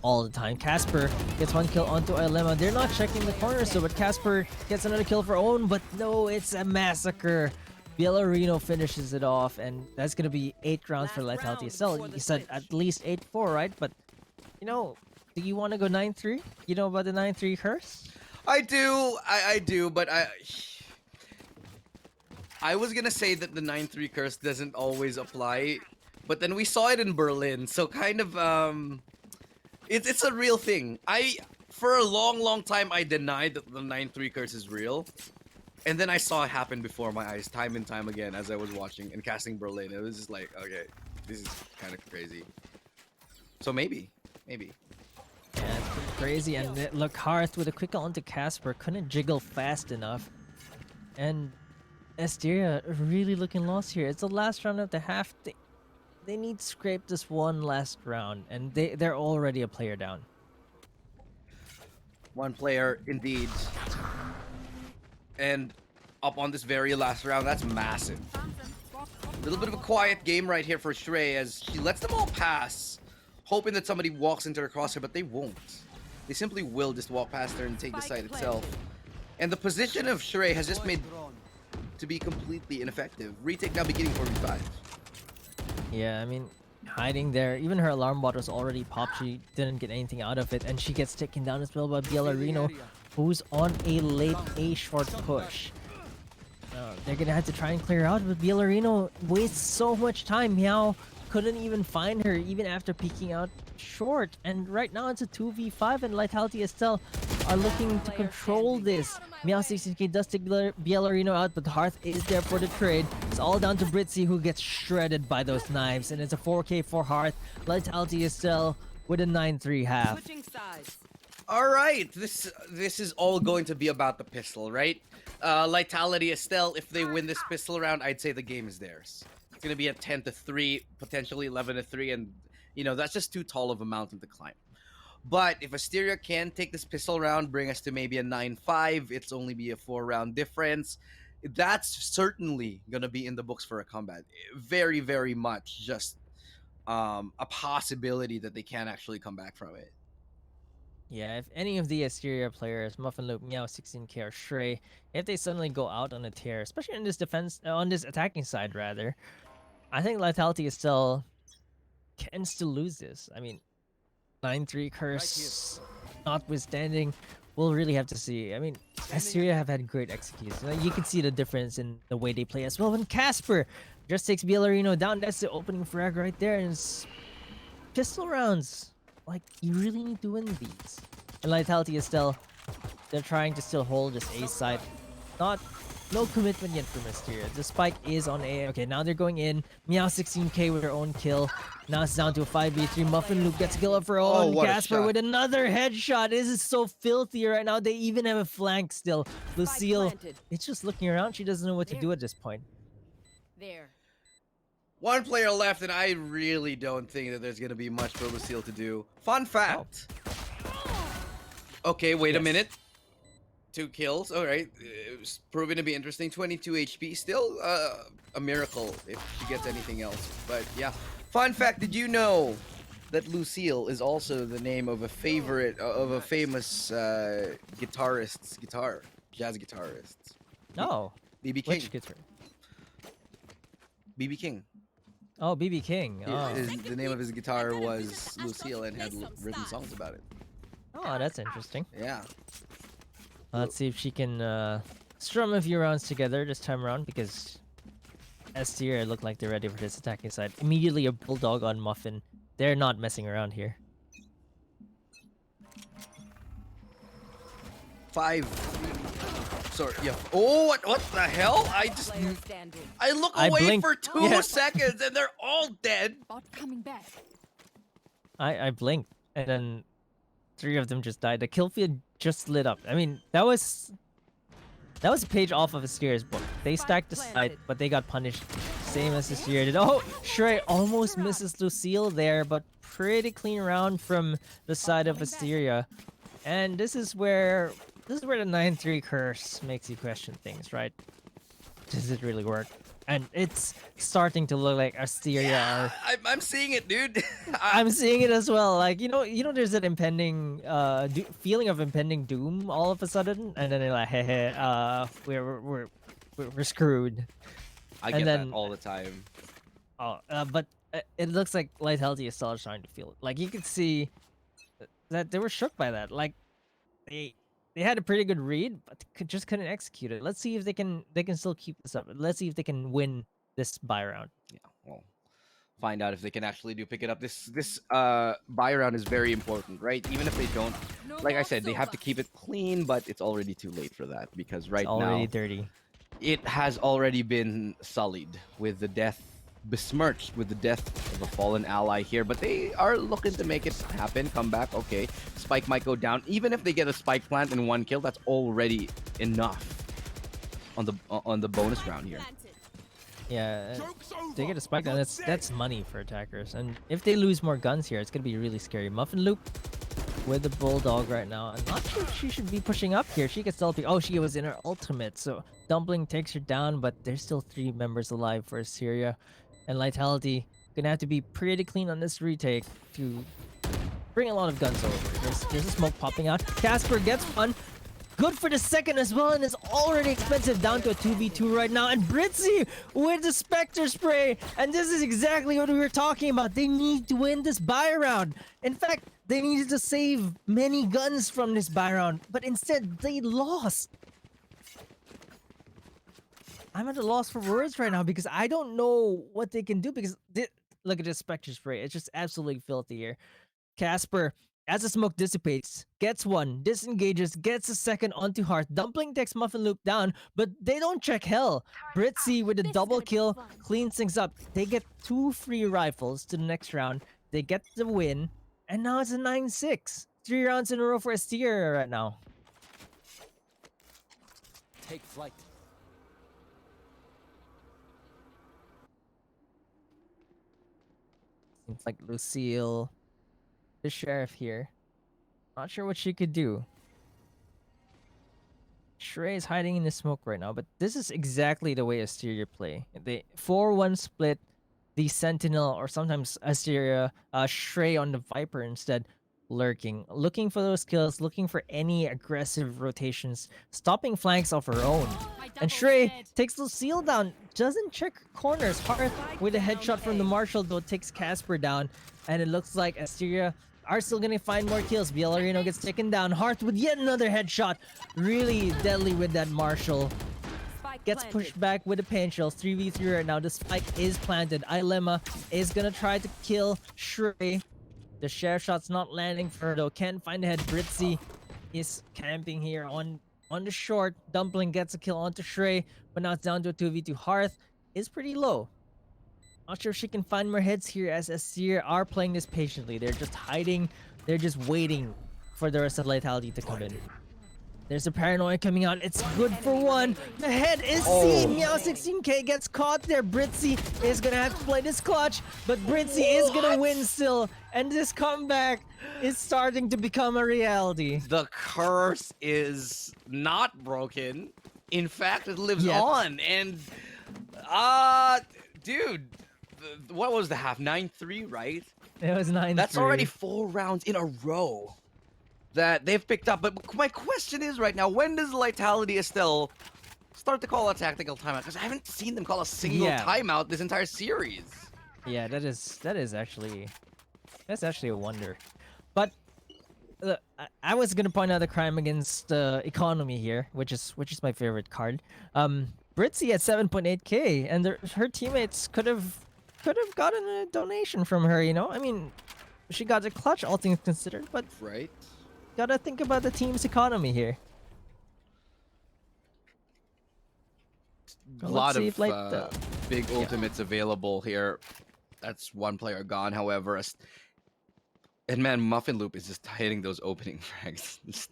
all the time. Casper gets 1 kill onto Ilemma. They're not checking the corners, so but Casper gets another kill for own, but no, it's a massacre. Villarino finishes it off, and that's gonna be 8 rounds for Lightality. So you said at least 8-4, right? But you know, do you want to go 9-3? You know about the 9-3 curse? I do, I do, but I was gonna say that the 9-3 curse doesn't always apply, but then we saw it in Berlin, so kind of it's a real thing. For a long time I denied that the 9-3 curse is real. And then I saw it happen before my eyes, time and time again, as I was watching and casting Berlin. It was just like, okay, this is kind of crazy. So maybe. Yeah, it's pretty crazy. And look, Hearth with a quick onto Casper couldn't jiggle fast enough. And Asteria really looking lost here. It's the last round of the half. They need to scrape this one last round, and they're already a player down. 1 player, indeed. And up on this very last round, that's massive. A little bit of a quiet game right here for Shrey as she lets them all pass, hoping that somebody walks into her crosshair, but they won't. They simply will just walk past her and take the site itself. And the position of Shrey has just made to be completely ineffective. Retake now beginning for V5. Yeah, I mean, hiding there. Even her alarm bot was already popped. She didn't get anything out of it, and she gets taken down as well by Bielarino, who's on a late A short push. They're gonna have to try and clear out, but Bielarino wastes so much time. Meow couldn't even find her even after peeking out short. And right now it's a 2v5, and Lightality Estelle are looking to control this. Meow 16k does take Bielarino out, but Hearth is there for the trade. It's all down to Britzy, who gets shredded by those knives, and it's a 4k for Hearth. Lightality Estelle with a 9-3 half. Switching sides. All right, this is all going to be about the pistol, right? Lightality Estelle, if they win this pistol round, I'd say the game is theirs. It's gonna be a 10-3, potentially 11-3, and you know that's just too tall of a mountain to climb. But if Asteria can take this pistol round, bring us to maybe a 9-5, it's only be a 4-round difference. That's certainly gonna be in the books for a comeback. Very, very much just a possibility that they can actually come back from it. Yeah, if any of the Asteria players, Muffin Loop, Meow, 16k, or Shrey, if they suddenly go out on a tear, especially on this on this attacking side rather, I think Lightality Estelle can still lose this. I mean, 9-3 curse notwithstanding, we'll really have to see. I mean, Asteria have had great execution. Like, you can see the difference in the way they play as well. When Casper just takes Bielarino down, that's the opening frag right there, and it's pistol rounds. Like, you really need to win these. And Lightality Estelle, they're trying to still hold this A side. No commitment yet from Asteria. The spike is on A. Okay, now they're going in. Meow 16k with her own kill. Now it's down to a 5v3. Muffin Loop gets a kill of her own. what a Casper shot. with another headshot. This is so filthy right now. They even have a flank still. Lucille, planted. it's just looking around. She doesn't know what to do at this point. There. One player left, and I really don't think that there's going to be much for Lucille to do. Fun fact. Okay, wait a minute. 2 kills. All right. It was proven to be interesting. 22 HP. Still a miracle if she gets anything else. But yeah. Fun fact, did you know that Lucille is also the name of a favorite, of a famous guitarist's guitar? Jazz guitarist. No. BB King. Which guitar? BB King. Oh, BB King. Oh. The name of his guitar was Lucille and had written songs about it. Oh, that's interesting. Yeah. Let's see if she can strum a few rounds together this time around, because Asteria look like they're ready for this attacking side. Immediately a bulldog on Muffin. They're not messing around here. 5. Sorry. Yeah. Oh, what the hell? Player standing. I look I away blinked. for 2 Yeah. seconds and they're all dead. Bot coming back. I blinked, and then 3 of them just died. The kill feed just lit up. I mean, that was a page off of Asteria's book. They stacked the side, but they got punished. Same as Asteria did. Oh, Shrey almost misses Lucille there, but pretty clean round from the side of Asteria. And this is where the 9-3 curse makes you question things, right? Does it really work? And it's starting to look like Asteria are... I'm seeing it, dude. I'm seeing it as well. Like, you know, there's that impending feeling of impending doom all of a sudden, and then they're like, hey, we're screwed. I and get then- that all the time. Oh, but it looks like Lightality is still trying to feel it. Like, you could see that they were shook by that. Like, they had a pretty good read, but just couldn't execute it. Let's see if they can still keep this up. Let's see if they can win this buy round. Yeah, well, find out if they can actually pick it up. This buy round is very important, right? Even if they don't, like I said, they have to keep it clean, but it's already too late for that because right It's already now dirty. it has already been sullied with the death, besmirched with the death of a fallen ally here, but they are looking to make it happen. Come back, okay. Spike might go down. Even if they get a spike plant and 1 kill, that's already enough on the bonus round here. Yeah, they get a spike down. That's money for attackers. And if they lose more guns here, it's gonna be really scary. Muffin Loop with the bulldog right now. I'm not sure if she should be pushing up here. She gets LP. Oh, she was in her ultimate, so Dumpling takes her down, but there's still 3 members alive for Asteria. And Lightality gonna have to be pretty clean on this retake to bring a lot of guns over. There's a smoke popping out. Casper gets one. Good for the second as well, and it's already expensive down to a 2v2 right now. And Britzy with the Spectre Spray. And this is exactly what we were talking about. They need to win this buy round. In fact, they needed to save many guns from this buy round, but instead they lost. I'm at a loss for words right now because I don't know what they can do because look at this Spectre Spray. It's just absolutely filthy here. Casper, as the smoke dissipates, gets one, disengages, gets a second onto Hearth. Dumpling takes Muffin Loop down, but they don't check hell. Britzy with a This is double gonna be kill, fun. cleans things up. They get 2 free rifles to the next round. They get the win, and now it's a 9-6. 3 rounds in a row for Asteria right now. Take flight. Seems like Lucille, the sheriff here. Not sure what she could do. Shrey is hiding in the smoke right now, but this is exactly the way Asteria play. They 4-1 split the Sentinel, or sometimes Asteria, Shrey on the Viper instead, lurking, looking for those kills, looking for any aggressive rotations, stopping flanks of her own. And Shrey takes Lucille down, doesn't check corners. Hearth with a headshot from the Marshal though takes Casper down, and it looks like Asteria are still gonna find more kills. Bielarino gets taken down. Hearth with yet another headshot. Really deadly with that Marshal. Gets pushed back with the pain shells. 3v3 right now. The spike is planted. Ilema is gonna try to kill Shrey. The sheriff shot's not landing for her though. Can't find the head. Britzy is camping here on the short. Dumpling gets a kill onto Shrey, but now it's down to a 2v2. Hearth is pretty low. Not sure if she can find more heads here as Asteria are playing this patiently. They're just hiding. They're just waiting for the rest of Lightality to come in. There's a paranoia coming out. It's good for one. The head is seen. Meow 16k gets caught there. Britzy is gonna have to play this clutch, but Britzy is gonna win still. And this comeback is starting to become a reality. The curse is not broken. In fact, it lives Yet. on. And, dude, what was the half? 9-3, right? It was 9-3. That's already 4 rounds in a row that they've picked up. But my question is right now, when does Lightality Estelle start to call a tactical timeout? Because I haven't seen them call a single timeout this entire series. Yeah, that's actually a wonder. But I was gonna point out the crime against economy here, which is my favorite card. Britzy at 7.8k, and her teammates could have gotten a donation from her. You know, I mean, she got a clutch, all things considered, but Right. gotta think about the team's economy here. A Well, lot let's see of if, big ultimates available here. That's one player gone, however. And man, Muffin Loop is just hitting those opening frags.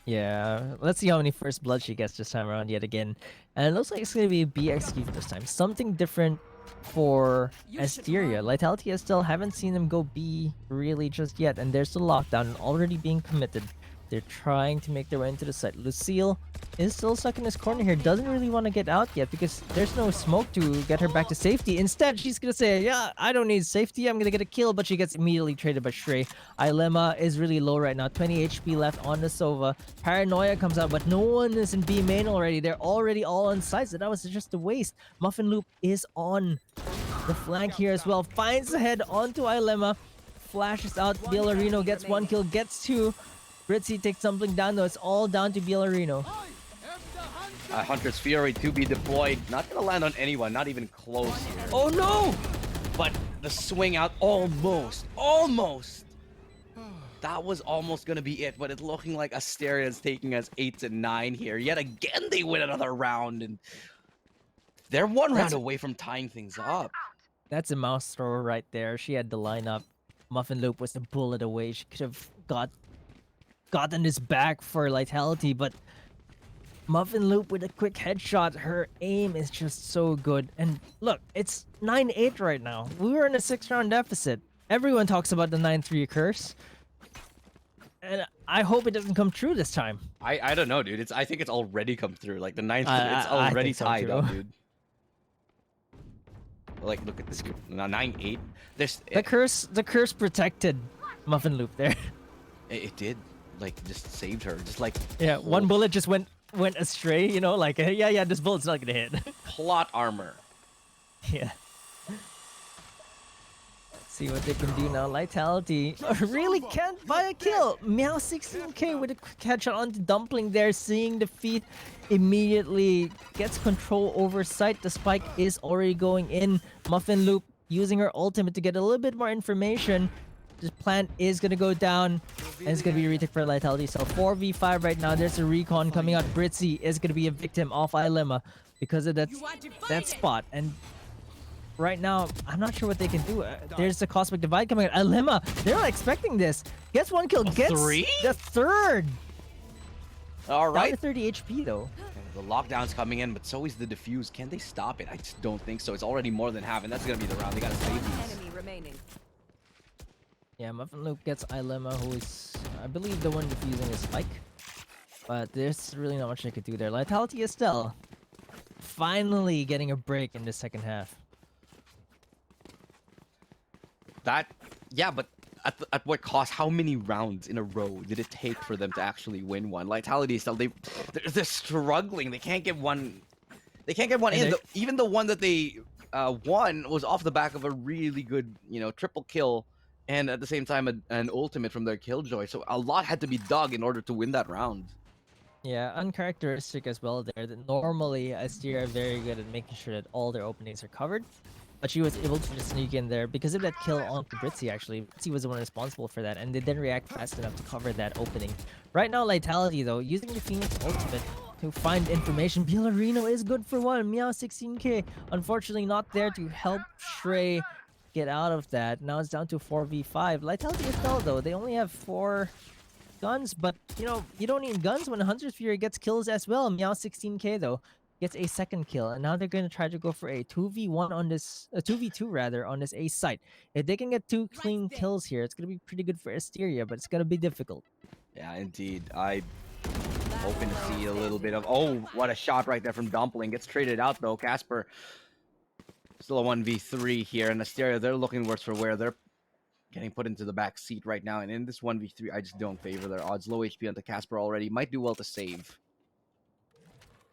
Yeah, let's see how many first blood she gets this time around yet again. And it looks like it's going to be a BXQ this time. Something different for Asteria. Lightality still haven't seen them go B really just yet. And there's the lockdown already being committed. They're trying to make their way into the site. Lucille is still stuck in this corner here. Doesn't really want to get out yet because there's no smoke to get her back to safety. Instead, she's going to say, yeah, I don't need safety. I'm going to get a kill, but she gets immediately traded by Shrey. Ilema is really low right now. 20 HP left on the Sova. Paranoia comes out, but no one is in B main already. They're already all on site, so that was just a waste. Muffin Loop is on the flank here as well. Finds the head onto Ilema. Flashes out. Bielarino gets 1 kill, gets 2. Britzy takes something down though. It's all down to Bielarino. Hunter's Fury to be deployed. Not gonna land on anyone, not even close here. Oh no! But the swing out almost. That was almost gonna be it, but it's looking like Asteria is taking us 8-9 here. Yet again, they win another round, and they're one round away from tying things up. That's a mouse thrower right there. She had the lineup. Muffin Loop was a bullet away. She could have gotten this back for Lightality, but Muffin Loop with a quick headshot. Her aim is just so good. And look, it's 9-8 right now. We were in a 6-round deficit. Everyone talks about the 9-3 curse. And I hope it doesn't come true this time. I don't know, dude. I think it's already come through. Like the 9th, it's I already think so, tied too. up, dude. Like, look at this. Now 9-8. The curse protected Muffin Loop there. It did. like just saved her. Just like Yeah, one bullet just went astray, you know, like yeah, this bullet's not gonna hit. plot armor. Yeah. See what they can do now. Lightality really can't buy a kill. Meow 16k with a quick headshot onto Dumpling there, seeing defeat immediately gets control over site. The spike is already going in. Muffin Loop using her ultimate to get a little bit more information. This plant is gonna go down, and it's gonna be a retake for Lightality. So 4v5 right now. There's a recon coming out. Britzy is gonna be a victim of Ilemma because of that spot. And right now, I'm not sure what they can do. There's the Cosmic Divide coming out. Ilemma, they're not expecting this. Gets one kill. Gets three? the third. All Down right. to 30 HP though. The lockdown's coming in, but so is the defuse. Can they stop it? I just don't think so. It's already more than half, and that's gonna be the round. They gotta save these. Enemy remaining. Yeah, Muffin Loop gets Ilemma, who is, I believe, the one defusing his spike. But there's really not much they could do there. Lightality Estelle finally getting a break in the second half. That, yeah, but at what cost? How many rounds in a row did it take for them to actually win one? Lightality Estelle, they're struggling. They can't get one. They can't get one And in. Even the one that they won was off the back of a really good, triple kill, and at the same time an ultimate from their Killjoy. So a lot had to be dug in order to win that round. Yeah, uncharacteristic as well there. That normally Asteria are very good at making sure that all their openings are covered. But she was able to just sneak in there because of that kill onto Britzy, actually. Britzy was the one responsible for that, and they didn't react fast enough to cover that opening. Right now, Lightality, though, using the Phoenix ultimate to find information. Bilarino is good for one. Meow 16k. Unfortunately, not there to help Shrey get out of that. Now it's down to 4v5. Lightality Estelle, though, they only have 4 guns, but, you don't need guns when Hunter's Fury gets kills as well. Meow 16k, though, gets a second kill, and now they're going to try to go for a 2v1 on this, 2v2 rather, on this A site. If they can get 2 clean kills here, it's going to be pretty good for Asteria, but it's going to be difficult. Yeah, indeed. I'm hoping to see a little bit of... Oh, what a shot right there from Dumpling. Gets traded out, though. Casper, still a 1v3 here, and Asteria, they're looking worse for wear. They're getting put into the back seat right now, and in this 1v3, I just don't favor their odds. Low HP onto Casper already. Might do well to save.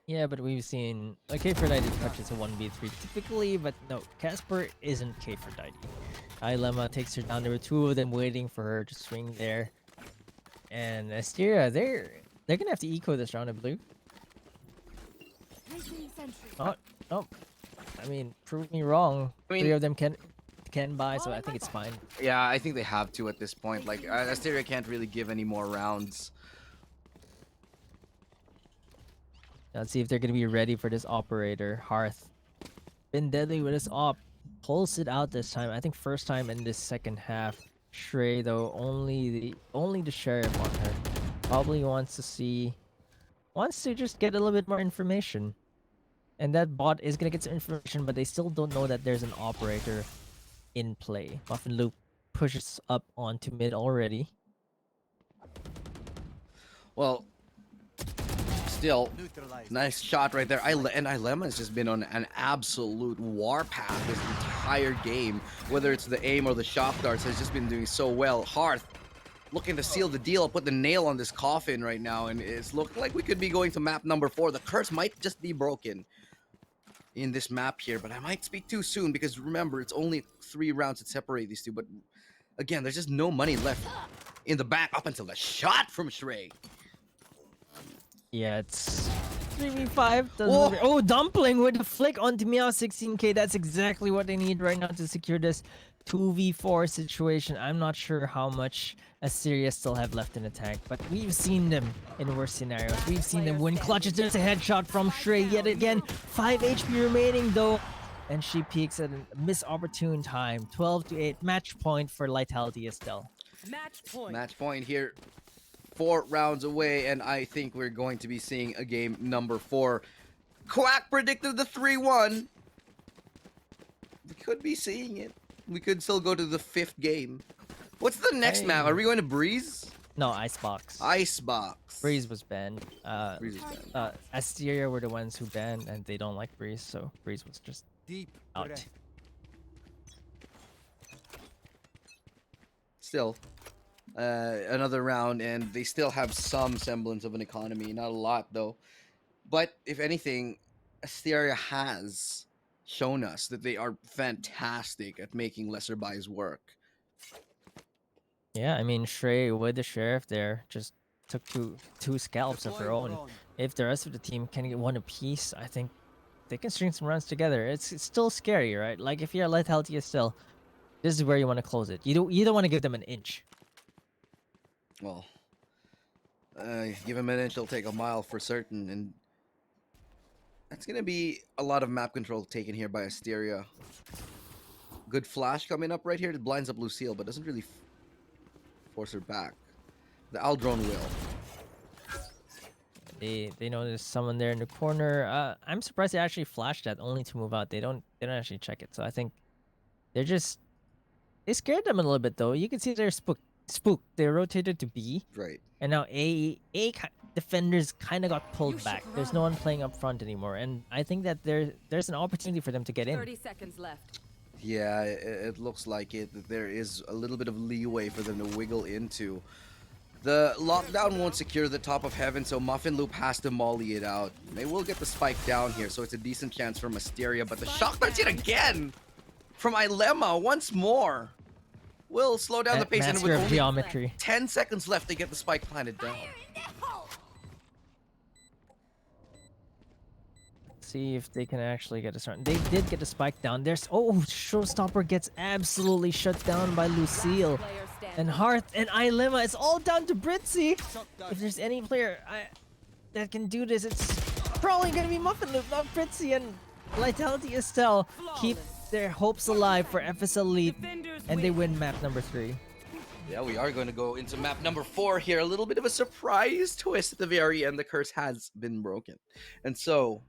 Yeah, but we've seen K for Deity touches a 1v3 typically, but no, Casper isn't K for Deity. Ilemma takes her down. There were 2 of them waiting for her to swing there. And Asteria, they're gonna have to eco this round, I believe. Oh, I mean, prove me wrong. 3 of them can buy, so I think it's fine. Yeah, I think they have to at this point. Like, Asteria can't really give any more rounds. Let's see if they're gonna be ready for this operator. Hearth been deadly with his op. Pulls it out this time. I think first time in this second half. Shrey though, only the sheriff on her. Probably wants to just get a little bit more information. And that bot is gonna get some information, but they still don't know that there's an operator in play. Muffin Loop pushes up onto mid already. Well, still, nice shot right there. And Ilemma has just been on an absolute warpath this entire game. Whether it's the aim or the shock darts, has just been doing so well. Hearth looking to seal the deal, put the nail on this coffin right now, and it's looking like we could be going to map number 4. The curse might just be broken in this map here, but I might speak too soon because remember, it's only 3 rounds that separate these two. But again, there's just no money left in the back up until the shot from Shrey. Yeah, it's 3v5. Oh, Dumpling with a flick onto Meow 16k. That's exactly what they need right now to secure this 2v4 situation. I'm not sure how much Asteria still have left in attack, but we've seen them in worse scenarios. We've seen them win clutches. There's a headshot from Shrey yet again. 5 HP remaining though, and she peaks at a misopportune time. 12-8. Match point for Lightality Estelle. Match point here. 4 rounds away, and I think we're going to be seeing a game number 4. Quack predicted the 3-1. We could be seeing it. We could still go to the 5th game. What's the next map? Are we going to Breeze? No, Icebox. Icebox. Breeze was banned. Breeze was banned. Asteria were the ones who banned, and they don't like Breeze, so Breeze was just out. Still, another round, and they still have some semblance of an economy. Not a lot, though. But if anything, Asteria has shown us that they are fantastic at making lesser buys work. Yeah, I mean, Shrey with the sheriff there just took two scalps of her own. If the rest of the team can get one apiece, I think they can string some runs together. It's still scary, right? Like if you're Lightality still, this is where you want to close it. You don't want to give them an inch. Well, give him an inch, he'll take a mile for certain, and that's gonna be a lot of map control taken here by Asteria. Good flash coming up right here. It blinds up Lucille, but doesn't really force her back. The Aldrone will. They know there's someone there in the corner. I'm surprised they actually flashed that only to move out. They don't actually check it. So I think they're just they scared them a little bit though. You can see they're spooked. They rotated to B, Right. and now defenders kind of got pulled back. There's no one playing up front anymore, and I think that there's an opportunity for them to get in. 30 seconds left. Yeah, it looks like it. That there is a little bit of leeway for them to wiggle into. The lockdown won't secure the top of heaven, so Muffin Loop has to molly it out. They will get the spike down here, so it's a decent chance for Asteria. But the shock darts yet again from Ilema once more will slow down the pace, and with Master of only geometry. 10 seconds left, they get the spike planted down. See if they can actually get a start. They did get a spike down. There's Showstopper gets absolutely shut down by Lucille. Player standing. And Hearth and Ilema. It's all down to Britzy. If there's any player that can do this, it's probably gonna be Muffin Loop, not Britzy. And Lightality Estelle keep their hopes alive for FSL lead, and they win map number 3. Yeah, we are going to go into map number 4 here. A little bit of a surprise twist at the very end. The curse has been broken. And so,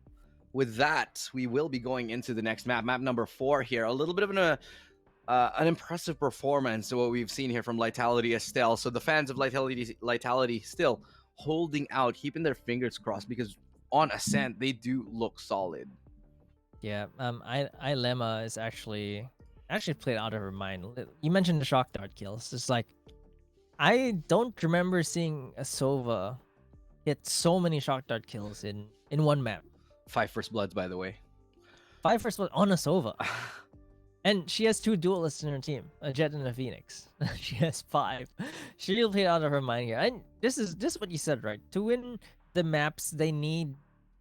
with that, we will be going into the next map, map number 4 here. A little bit of an impressive performance to what we've seen here from Lightality Estelle. So the fans of Lightality still holding out, keeping their fingers crossed, because on Ascent, they do look solid. Yeah, Ilema is actually played out of her mind. You mentioned the shock dart kills. It's like I don't remember seeing a Sova hit so many shock dart kills in one map. 5 First Bloods, by the way. 5 first blood on a Sova. And she has 2 duelists in her team, a Jet and a Phoenix. She has 5. She really played out of her mind here. And this is what you said, right? To win the maps, they need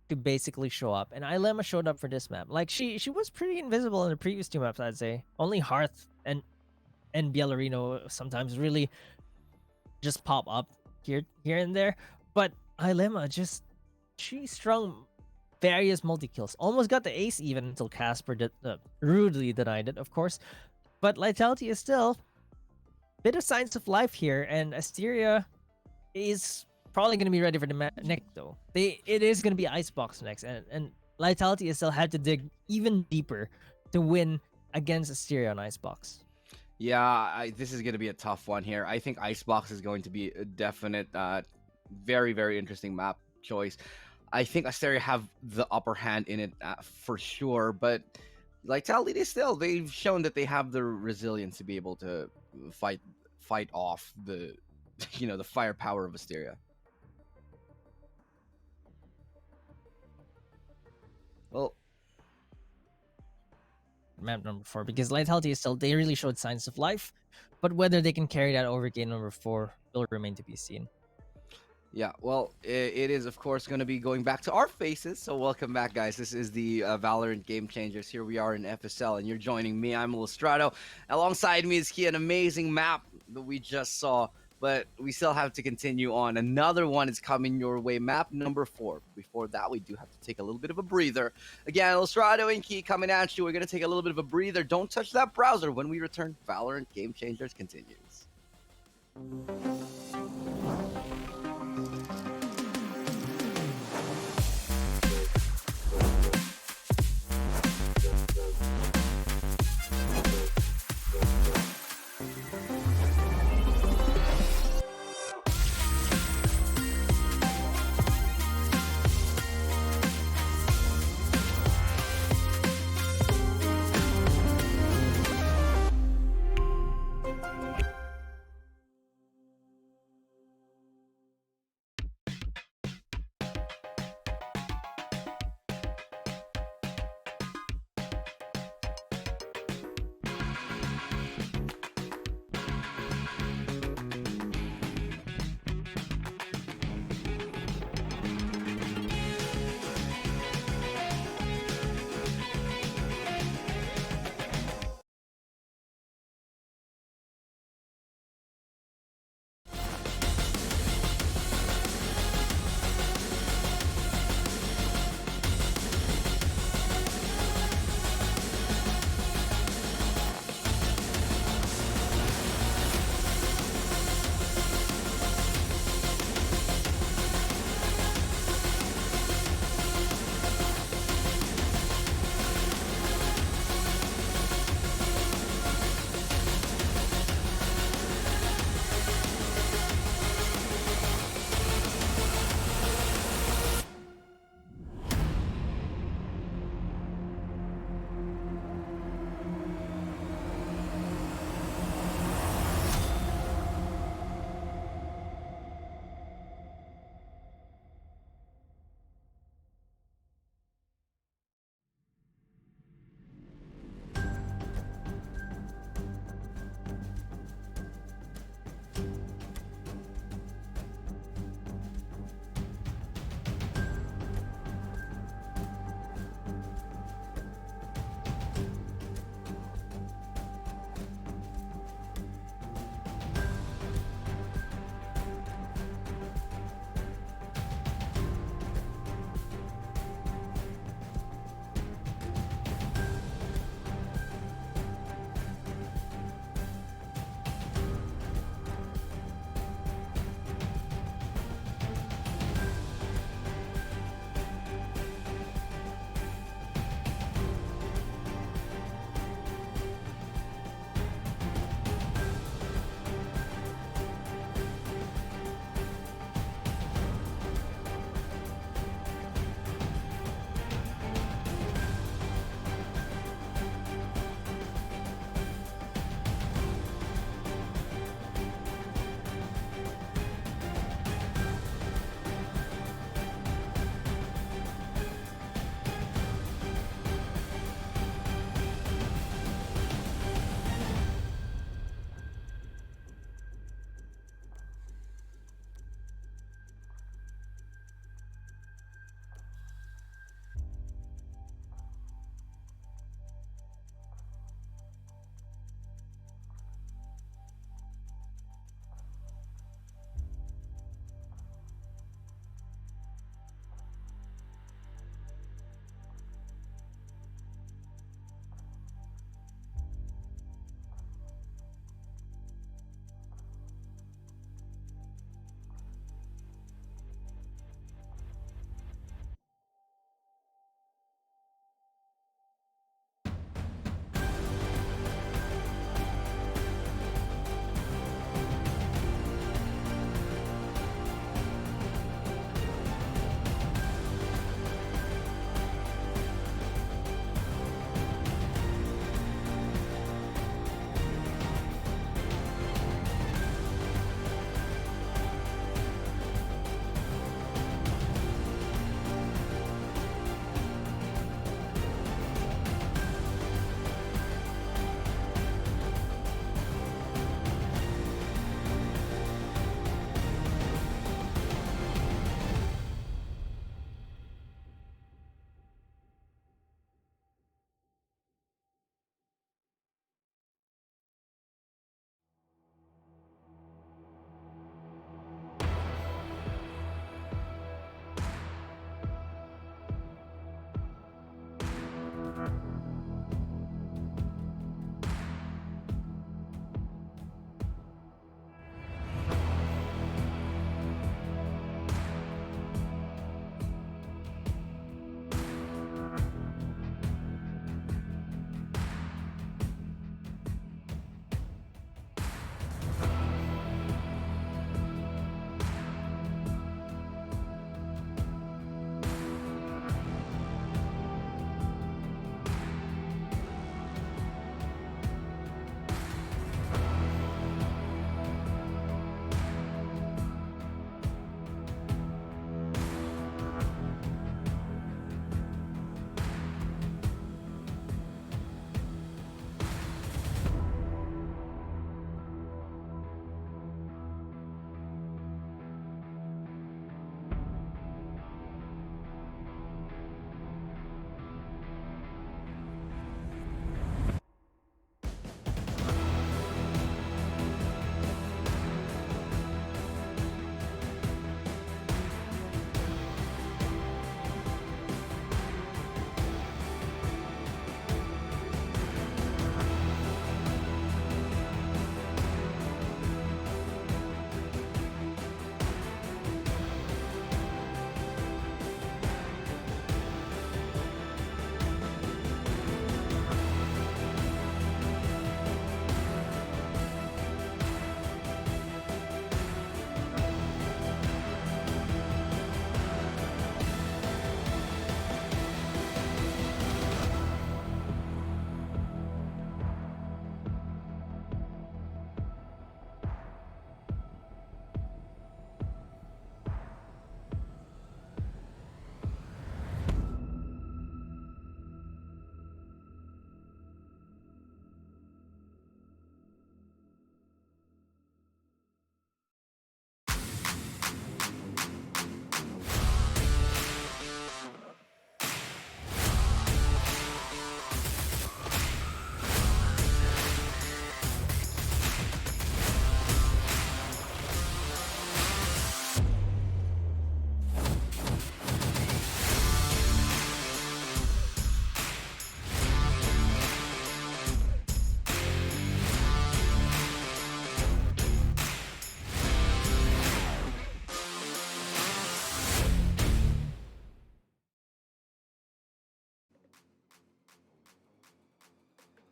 to basically show up. And Ilema showed up for this map. Like she was pretty invisible in the previous 2 maps, I'd say. Only Hearth and Bielarino sometimes really just pop up here and there. But Ilema she strung various multi-kills. Almost got the ace even until Casper rudely denied it, of course. But Lightality is still a bit of signs of life here, and Asteria is probably going to be ready for the next, though. It is going to be Icebox next, and Lightality is still had to dig even deeper to win against Asteria on Icebox. Yeah, this is going to be a tough one here. I think Icebox is going to be a definite, very, very interesting map choice. I think Asteria have the upper hand in it for sure, but Lightality still, they've shown that they have the resilience to be able to fight off the, the firepower of Asteria. Well, map number 4, because Lightality is still, they really showed signs of life, but whether they can carry that over game number 4 will remain to be seen. Yeah, well, it is, of course, going to be going back to our faces. So welcome back, guys. This is the Valorant Game Changers. Here we are in FSL, and you're joining me. I'm Illustrato. Alongside me is here an amazing map that we just saw, but we still have to continue on. Another one is coming your way, map number 4. Before that, we do have to take a little bit of a breather. Again, Illustrato and Key coming at you. We're going to take a little bit of a breather. Don't touch that browser. When we return, Valorant Game Changers continues.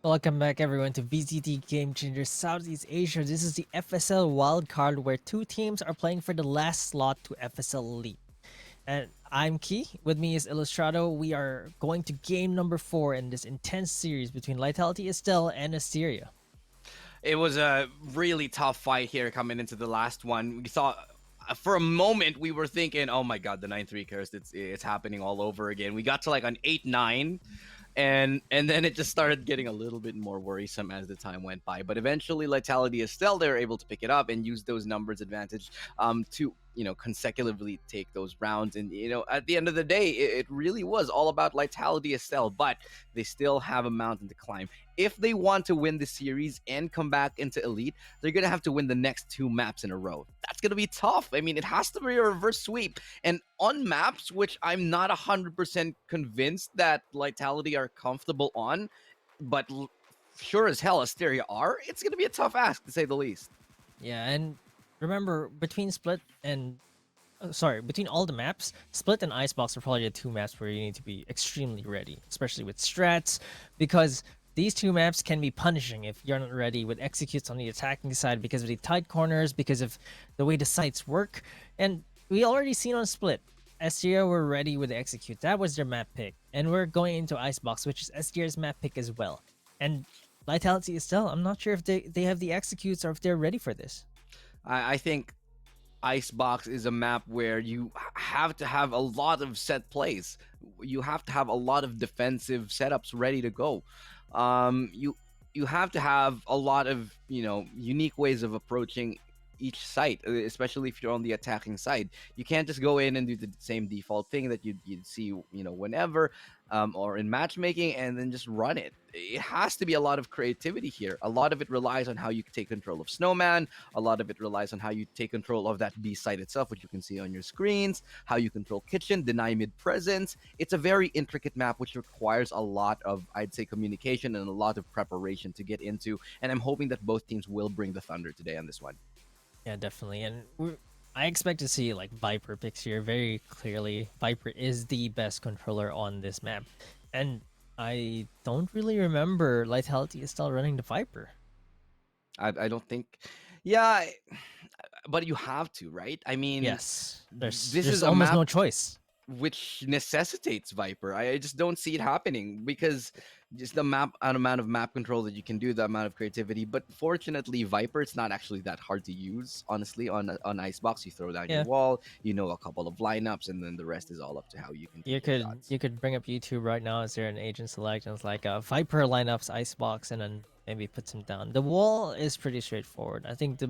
Welcome back, everyone, to VCT Game Changers Southeast Asia. This is the FSL Wildcard, where two teams are playing for the last slot to FSL Elite. And I'm Key. With me is Illustrado. We are going to game number 4 in this intense series between Lightality, Estelle, and Asteria. It was a really tough fight here coming into the last one. We thought for a moment we were thinking, oh my god, the 9-3 curse, it's happening all over again. We got to like an 8-9, and then it just started getting a little bit more worrisome as the time went by. But eventually Lightality Estelle, they were able to pick it up and use those numbers advantage to consecutively take those rounds. And at the end of the day, it really was all about Lightality Estelle, but they still have a mountain to climb. If they want to win the series and come back into Elite, they're gonna have to win the next 2 maps in a row. That's gonna be tough. I mean, it has to be a reverse sweep, and on maps which I'm not 100% convinced that Lightality are comfortable on, but sure as hell Asteria are, it's gonna be a tough ask to say the least. Yeah, and remember, between Split and between all the maps, Split and Icebox are probably the 2 maps where you need to be extremely ready, especially with strats, because these 2 maps can be punishing if you're not ready with executes on the attacking side because of the tight corners, because of the way the sites work. And we already seen on Split, Asteria were ready with the execute. That was their map pick. And we're going into Icebox, which is Asteria's map pick as well. And Vitality is still, I'm not sure if they have the executes or if they're ready for this. I think Icebox is a map where you have to have a lot of set plays. You have to have a lot of defensive setups ready to go. You have to have a lot of unique ways of approaching each site, especially if you're on the attacking side. You can't just go in and do the same default thing that you'd see whenever or in matchmaking and then just run it. It has to be a lot of creativity here. A lot of it relies on how you take control of Snowman. A lot of it relies on how you take control of that B site itself, which you can see on your screens, how you control kitchen, deny mid presence. It's a very intricate map which requires a lot of, I'd say, communication and a lot of preparation to get into, and I'm hoping that both teams will bring the thunder today on this one. Yeah, definitely. And I expect to see like Viper picks here very clearly. Viper is the best controller on this map. And I don't really remember Lightality is still running the Viper. I don't think. Yeah, but you have to, right? I mean, Yes. There's is a almost map no choice. which necessitates Viper. I just don't see it happening because just the amount of map control that you can do, the amount of creativity. But fortunately, Viper, it's not actually that hard to use. Honestly, on Icebox, you throw down your Yeah. wall, a couple of lineups, and then the rest is all up to how you can. You could bring up YouTube right now. Is there an agent select? And it's like Viper lineups, Icebox, and then maybe puts him down. The wall is pretty straightforward. I think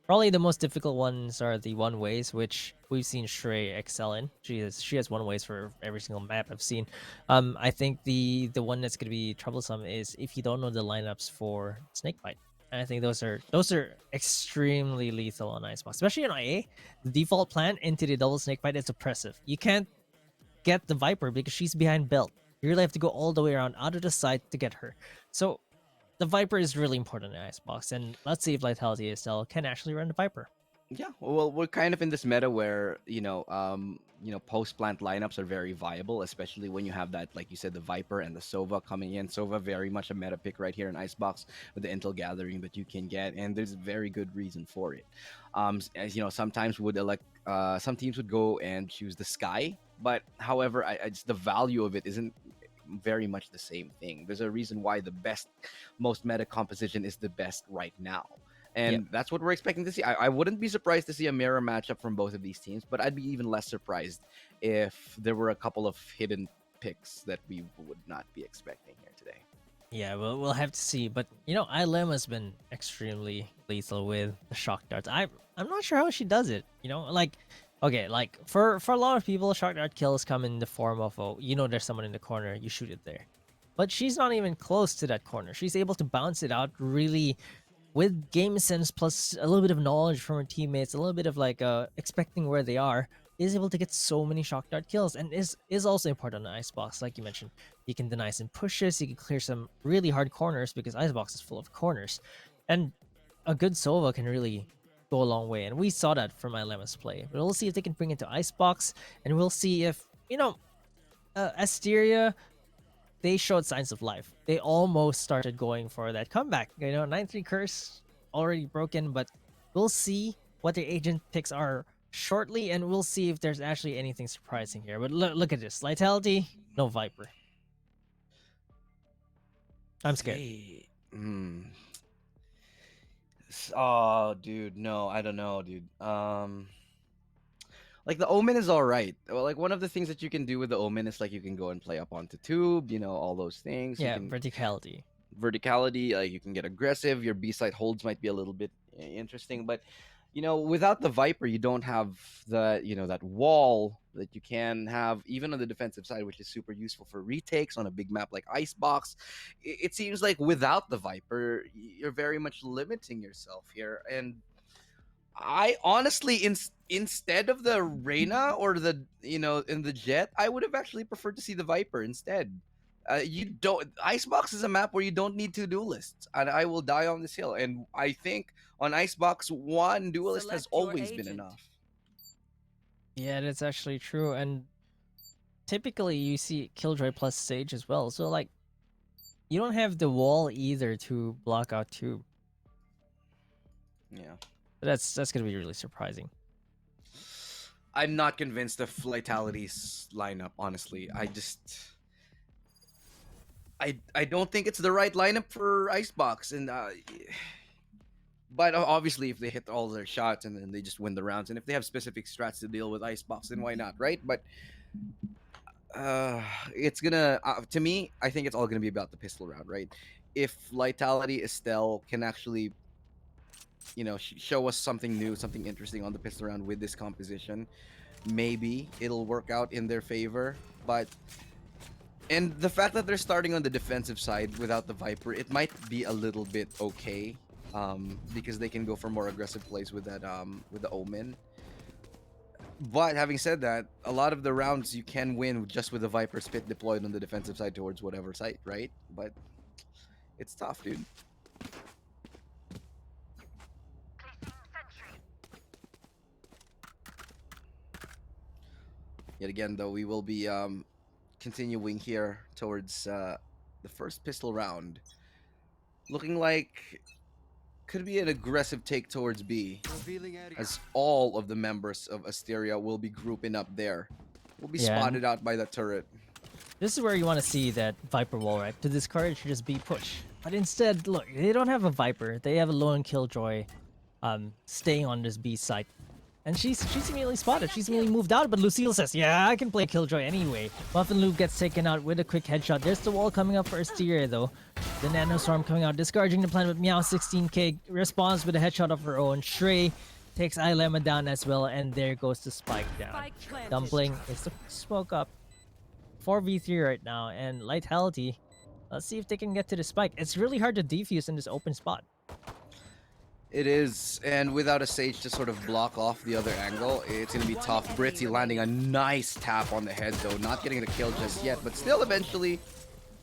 probably the most difficult ones are the one ways, which we've seen Shrey excel in. She has one ways for every single map I've seen. I think the one that's gonna be troublesome is if you don't know the lineups for Snakebite. And I think those are extremely lethal on Icebox, especially on IA. The default plan into the double Snakebite is oppressive. You can't get the Viper because she's behind belt. You really have to go all the way around out of the side to get her. So the Viper is really important in Icebox, and let's see if Lightality Estelle can actually run the Viper. Yeah, well, we're kind of in this meta where post plant lineups are very viable, especially when you have that, like you said, the Viper and the Sova coming in. Sova very much a meta pick right here in Icebox with the intel gathering that you can get, and there's a very good reason for it. As sometimes some teams would go and choose the Sky, but however, I just the value of it isn't very much the same thing. There's a reason why the most meta composition is the best right now. And that's what we're expecting to see. I wouldn't be surprised to see a mirror matchup from both of these teams, but I'd be even less surprised if there were a couple of hidden picks that we would not be expecting here today. Yeah, we'll have to see. But ILM has been extremely lethal with the shock darts. I'm not sure how she does it. Okay, like for a lot of people, shock dart kills come in the form of there's someone in the corner, you shoot it there. But she's not even close to that corner. She's able to bounce it out really with game sense plus a little bit of knowledge from her teammates, a little bit of expecting where they are, is able to get so many shock dart kills, and is also important on Icebox. Like you mentioned, you can deny some pushes, you can clear some really hard corners because Icebox is full of corners, and a good Sova can really go a long way, and we saw that from ILM's play. But we'll see if they can bring it to Icebox, and we'll see if Asteria they showed signs of life. They almost started going for that comeback. 9-3 curse already broken, but we'll see what their agent picks are shortly, and we'll see if there's actually anything surprising here. But look at this. Lightality, no Viper. I'm scared. Hey. Oh, dude, no, I don't know, dude. Like the Omen is all right. Well, like one of the things that you can do with the Omen is like you can go and play up onto tube, all those things. Yeah, You can verticality. you can get aggressive. Your B side holds might be a little bit interesting, but without the Viper, you don't have that wall that you can have even on the defensive side, which is super useful for retakes on a big map like Icebox. It seems like without the Viper, you're very much limiting yourself here, and I honestly, instead of the Reyna or the in the Jet, I would have actually preferred to see the Viper instead. You don't Icebox is a map where you don't need two duelists, and I will die on this hill. And I think on Icebox, one duelist has Select your always been agent. enough. Yeah, that's actually true. And typically you see Killjoy plus Sage as well. So like, you don't have the wall either to block out tube. Yeah. But that's gonna be really surprising. I'm not convinced of Vitality's lineup, honestly. I don't think it's the right lineup for Icebox, and but obviously if they hit all their shots and then they just win the rounds, and if they have specific strats to deal with Icebox, then why not, right? But it's gonna to me, I think it's all gonna be about the pistol round, right? If Lightality Estelle can actually show us something new, something interesting on the pistol round with this composition, maybe it'll work out in their favor. And the fact that they're starting on the defensive side without the Viper, it might be a little bit okay, because they can go for more aggressive plays with that with the Omen. But having said that, a lot of the rounds you can win just with the Viper spit deployed on the defensive side towards whatever site, right? But it's tough, dude. Yet again, though, we will be continuing here towards the first pistol round. Looking like could be an aggressive take towards B, as all of the members of Asteria will be grouping up there. Will be Yeah, spotted out by the turret. This is where you want to see that Viper wall, right? To discourage just B push. But instead, look, they don't have a Viper. They have a lone Killjoy staying on this B site. And she's immediately spotted. She's immediately moved out, but Lucille says, yeah, I can play Killjoy anyway. Muffin Loop gets taken out with a quick headshot. There's the wall coming up for Asteria, though. The Nano Storm coming out, discouraging the plan with Meow 16k. Responds with a headshot of her own. Shrey takes Ilema down as well, and there goes the Spike down. Spike planted. Dumpling is the smoke up. 4v3 right now, and Lightality. Let's see if they can get to the Spike. It's really hard to defuse in this open spot. It is, and without a Sage to sort of block off the other angle, it's going to be tough. Britzy landing a nice tap on the head, though, not getting the kill just yet, but still eventually,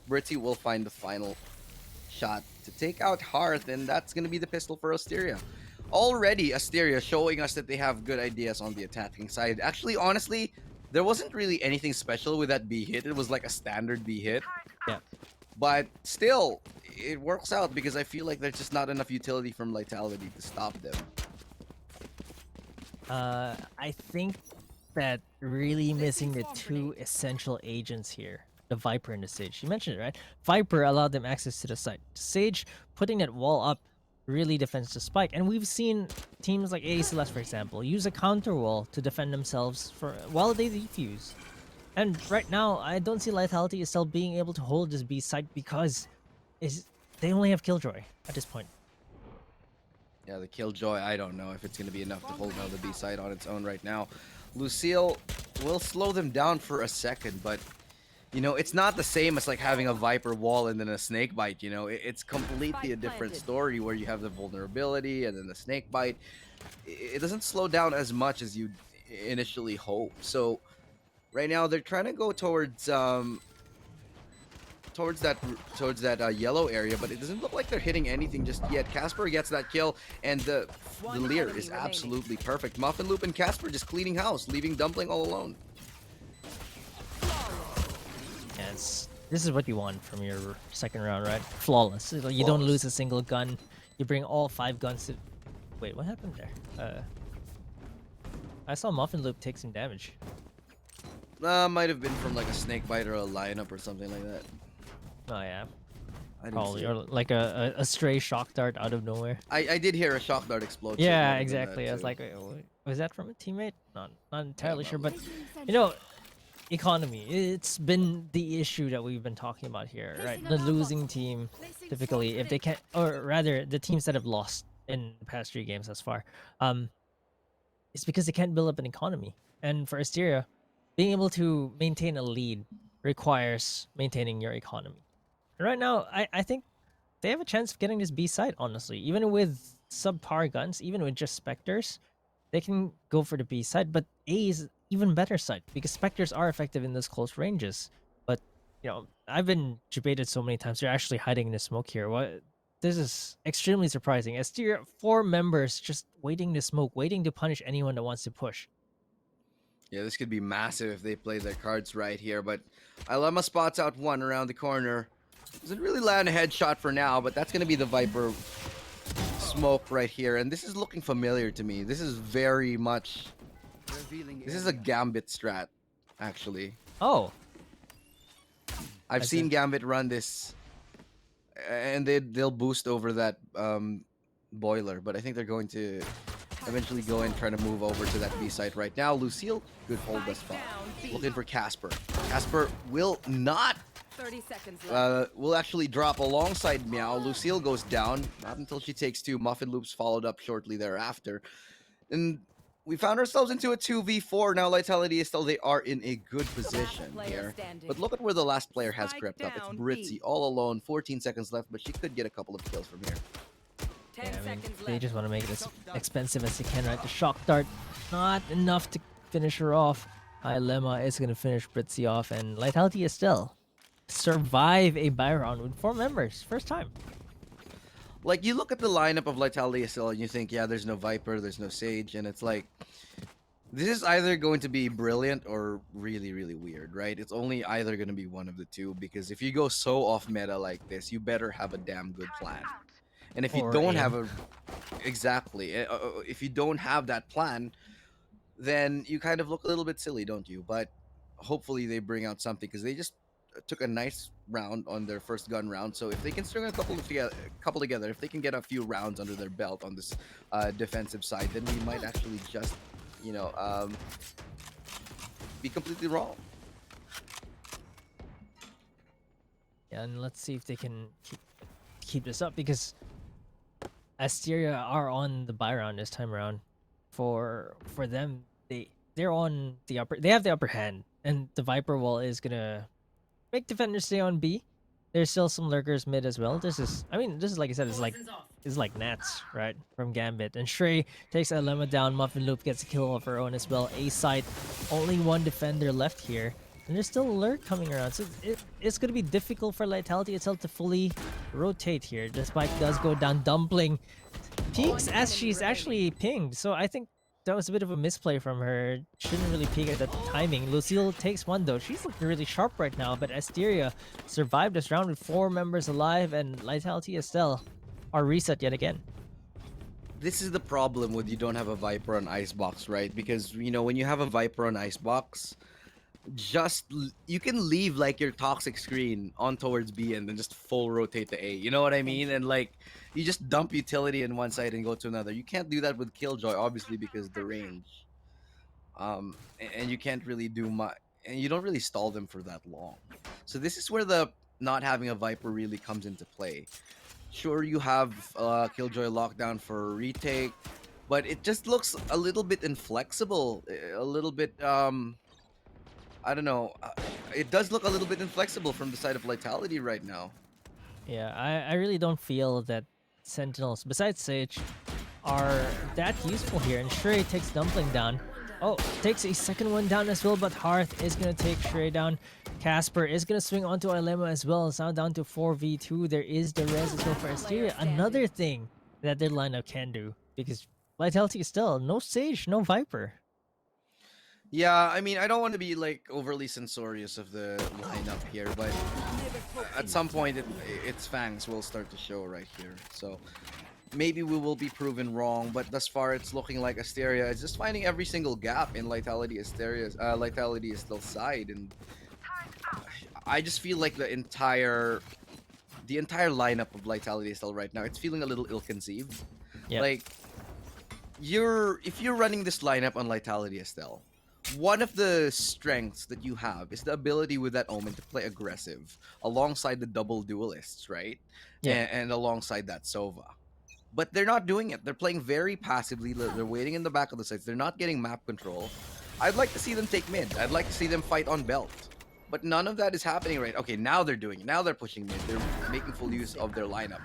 Britzy will find the final shot to take out Hearth, and that's going to be the pistol for Asteria. Already, Asteria showing us that they have good ideas on the attacking side. Actually, honestly, there wasn't really anything special with that B hit. It was like a standard B hit. Yeah. But still, it works out because I feel like there's just not enough utility from Lightality to stop them. I think that really missing the two essential agents here, the Viper and the Sage. You mentioned it, right? Viper allowed them access to the site. Sage putting that wall up really defends the Spike, and we've seen teams like A Celeste, for example, use a counter wall to defend themselves while they defuse. And right now, I don't see Lightality is still being able to hold this B site because they only have Killjoy at this point. Yeah, the Killjoy, I don't know if it's going to be enough to hold down the B side on its own right now. Lucille will slow them down for a second, but, it's not the same as like having a Viper wall and then a Snake Bite, It's completely a different story where you have the vulnerability and then the Snake Bite. It doesn't slow down as much as you initially hope. So right now they're trying to go towards that yellow area, but it doesn't look like they're hitting anything just yet. Casper gets that kill, and the Leer is absolutely perfect. Muffin Loop and Casper just cleaning house, leaving Dumpling all alone. And it's This is what you want from your second round, right? Flawless. You don't Flawless. lose a single gun. You bring all 5 guns to... Wait, what happened there? I saw Muffin Loop take some damage. Might have been from like a snake bite or a lineup or something like that. Oh yeah, I didn't probably. see Or it. like a stray shock dart out of nowhere. I did hear a shock dart explode. so it might Yeah, have been exactly. that I was too. like, was that from a teammate? Not entirely sure, but probably. you know, economy. It's been the issue that we've been talking about here, right? The losing team, typically, if they can't, or rather, the teams that have lost in the past 3 games thus far, it's because they can't build up an economy. And for Asteria, being able to maintain a lead requires maintaining your economy. And right now, I think they have a chance of getting this B side, honestly. Even with subpar guns, even with just Spectres, they can go for the B side, but A is even better side because Spectres are effective in those close ranges. But, you know, I've been debated so many times, they're actually hiding in the smoke here. What? This is extremely surprising. Asteria, 4 members just waiting to smoke, waiting to punish anyone that wants to push. Yeah, this could be massive if they play their cards right here. But Ilema spots out one around the corner. Doesn't really land a headshot for now, but that's going to be the Viper smoke right here. And this is looking familiar to me. This is very much... This is a Gambit strat, actually. Oh, I've I seen see. Gambit run this, and they'll boost over that boiler. But I think they're going to eventually go and try to move over to that B site right now. Lucille, good hold thus far. Looking for Casper. Casper will not 30 seconds left. will actually drop alongside Meow. Lucille goes down, not until she takes 2. Muffin Loops followed up shortly thereafter. And we found ourselves into a 2v4. Now Lightality is still, they are in a good position here. But look at where the last player has Spike crept up. It's down, Britzy B. all alone, 14 seconds left, but she could get a couple of kills from here. 10 yeah, I mean, seconds they left. just want to make it as expensive as they can, right? The shock dart, not enough to finish her off. Ilema is going to finish Britzy off, and Lightality is still survive a buy round with 4 members. First time. Like, you look at the lineup of Lightality still, and you think, yeah, there's no Viper, there's no Sage, and it's like, this is either going to be brilliant or really, really weird, right? It's only either going to be one of the two, because if you go so off meta like this, you better have a damn good plan. And if you Or don't aim. have a... Exactly. If you don't have that plan, then you kind of look a little bit silly, don't you? But hopefully they bring out something, because they just took a nice round on their first gun round. So if they can string a couple together, if they can get a few rounds under their belt on this defensive side, then we might actually just, you know, be completely wrong. Yeah, and let's see if they can keep this up, because Asteria are on the buy round this time around. For them, they're on the upper. They have the upper hand, and the Viper wall is gonna make defenders stay on B. There's still some lurkers mid as well. This is like I said, it's like Nats, right, from Gambit. And Shrey takes Ilema down. Muffin Loop gets a kill of her own as well. A side, only 1 defender left here. And there's still a lurk coming around. So it's going to be difficult for Lightality itself to fully rotate here. The spike does go down. Dumpling peeks as she's actually pinged. So I think that was a bit of a misplay from her. Shouldn't really peek at that timing. Lucille takes 1 though. She's looking really sharp right now. But Asteria survived this round with 4 members alive. And Lightality Estelle are reset yet again. This is the problem with you don't have a Viper on Icebox, right? Because, you know, when you have a Viper on Icebox, you can leave like your toxic screen on towards B and then just full rotate to A. You know what I mean? And like, you just dump utility in one side and go to another. You can't do that with Killjoy, obviously, because the range. And you can't really do much, and you don't really stall them for that long. So this is where the not having a Viper really comes into play. Sure, you have Killjoy lockdown for a retake, but it just looks a little bit inflexible, a little bit I don't know. It does look a little bit inflexible from the side of Lightality right now. Yeah, I really don't feel that Sentinels, besides Sage, are that useful here. And Shrey takes Dumpling down. Oh, takes a second one down as well, but Hearth is going to take Shrey down. Casper is going to swing onto Ilema as well. It's now down to 4v2. There is the res as well for Asteria. Another thing that their lineup can do, because Vitality is still no Sage, no Viper. Yeah, I mean, I don't want to be like overly censorious of the lineup here, but at some point, its fangs will start to show right here. So maybe we will be proven wrong, but thus far, it's looking like Asteria is just finding every single gap in Lightality. Lightality is still side, and I just feel like the entire lineup of Lightality is still right now. It's feeling a little ill-conceived. Yeah. Like if you're running this lineup on Lightality Estelle, one of the strengths that you have is the ability with that Omen to play aggressive alongside the double duelists, right? Yeah. And alongside that Sova. But they're not doing it. They're playing very passively. They're waiting in the back of the sites. They're not getting map control. I'd like to see them take mid. I'd like to see them fight on belt. But none of that is happening right. Okay, now they're doing it. Now they're pushing mid. They're making full use of their lineup.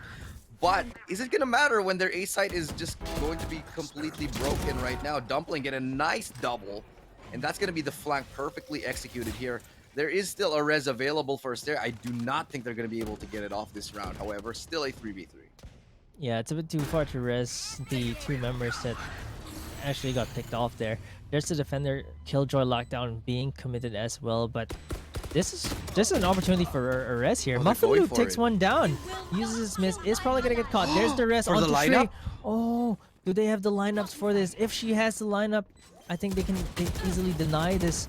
But is it gonna matter when their A site is just going to be completely broken right now? Dumpling get a nice double, and that's gonna be the flank perfectly executed here. There is still a res available for Asteria. I do not think they're gonna be able to get it off this round. However, still a 3v3. Yeah, it's a bit too far to res the two members that actually got picked off there. There's the defender Killjoy lockdown being committed as well, but this is an opportunity for a res here. Oh, they're going Muffaloo for takes it. one down, uses his miss, is probably gonna get caught. There's the res For the onto Shrey. lineup? Oh, do they have the lineups for this? If she has the lineup, I think they easily deny this.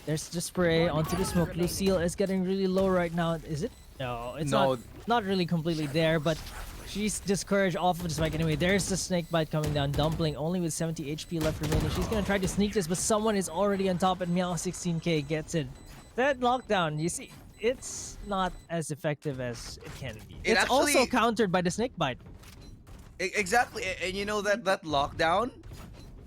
There's just spray onto the smoke. Lucille is getting really low right now. Is it? No, it's No. not really completely there, but she's discouraged off of the spike anyway. There's the snake bite coming down. Dumpling only with 70 HP left remaining. She's gonna try to sneak this, but someone is already on top, and Meow 16k gets it. That lockdown, you see, it's not as effective as it can be. It It's also actually- countered by the snake bite. Exactly, and you know that lockdown.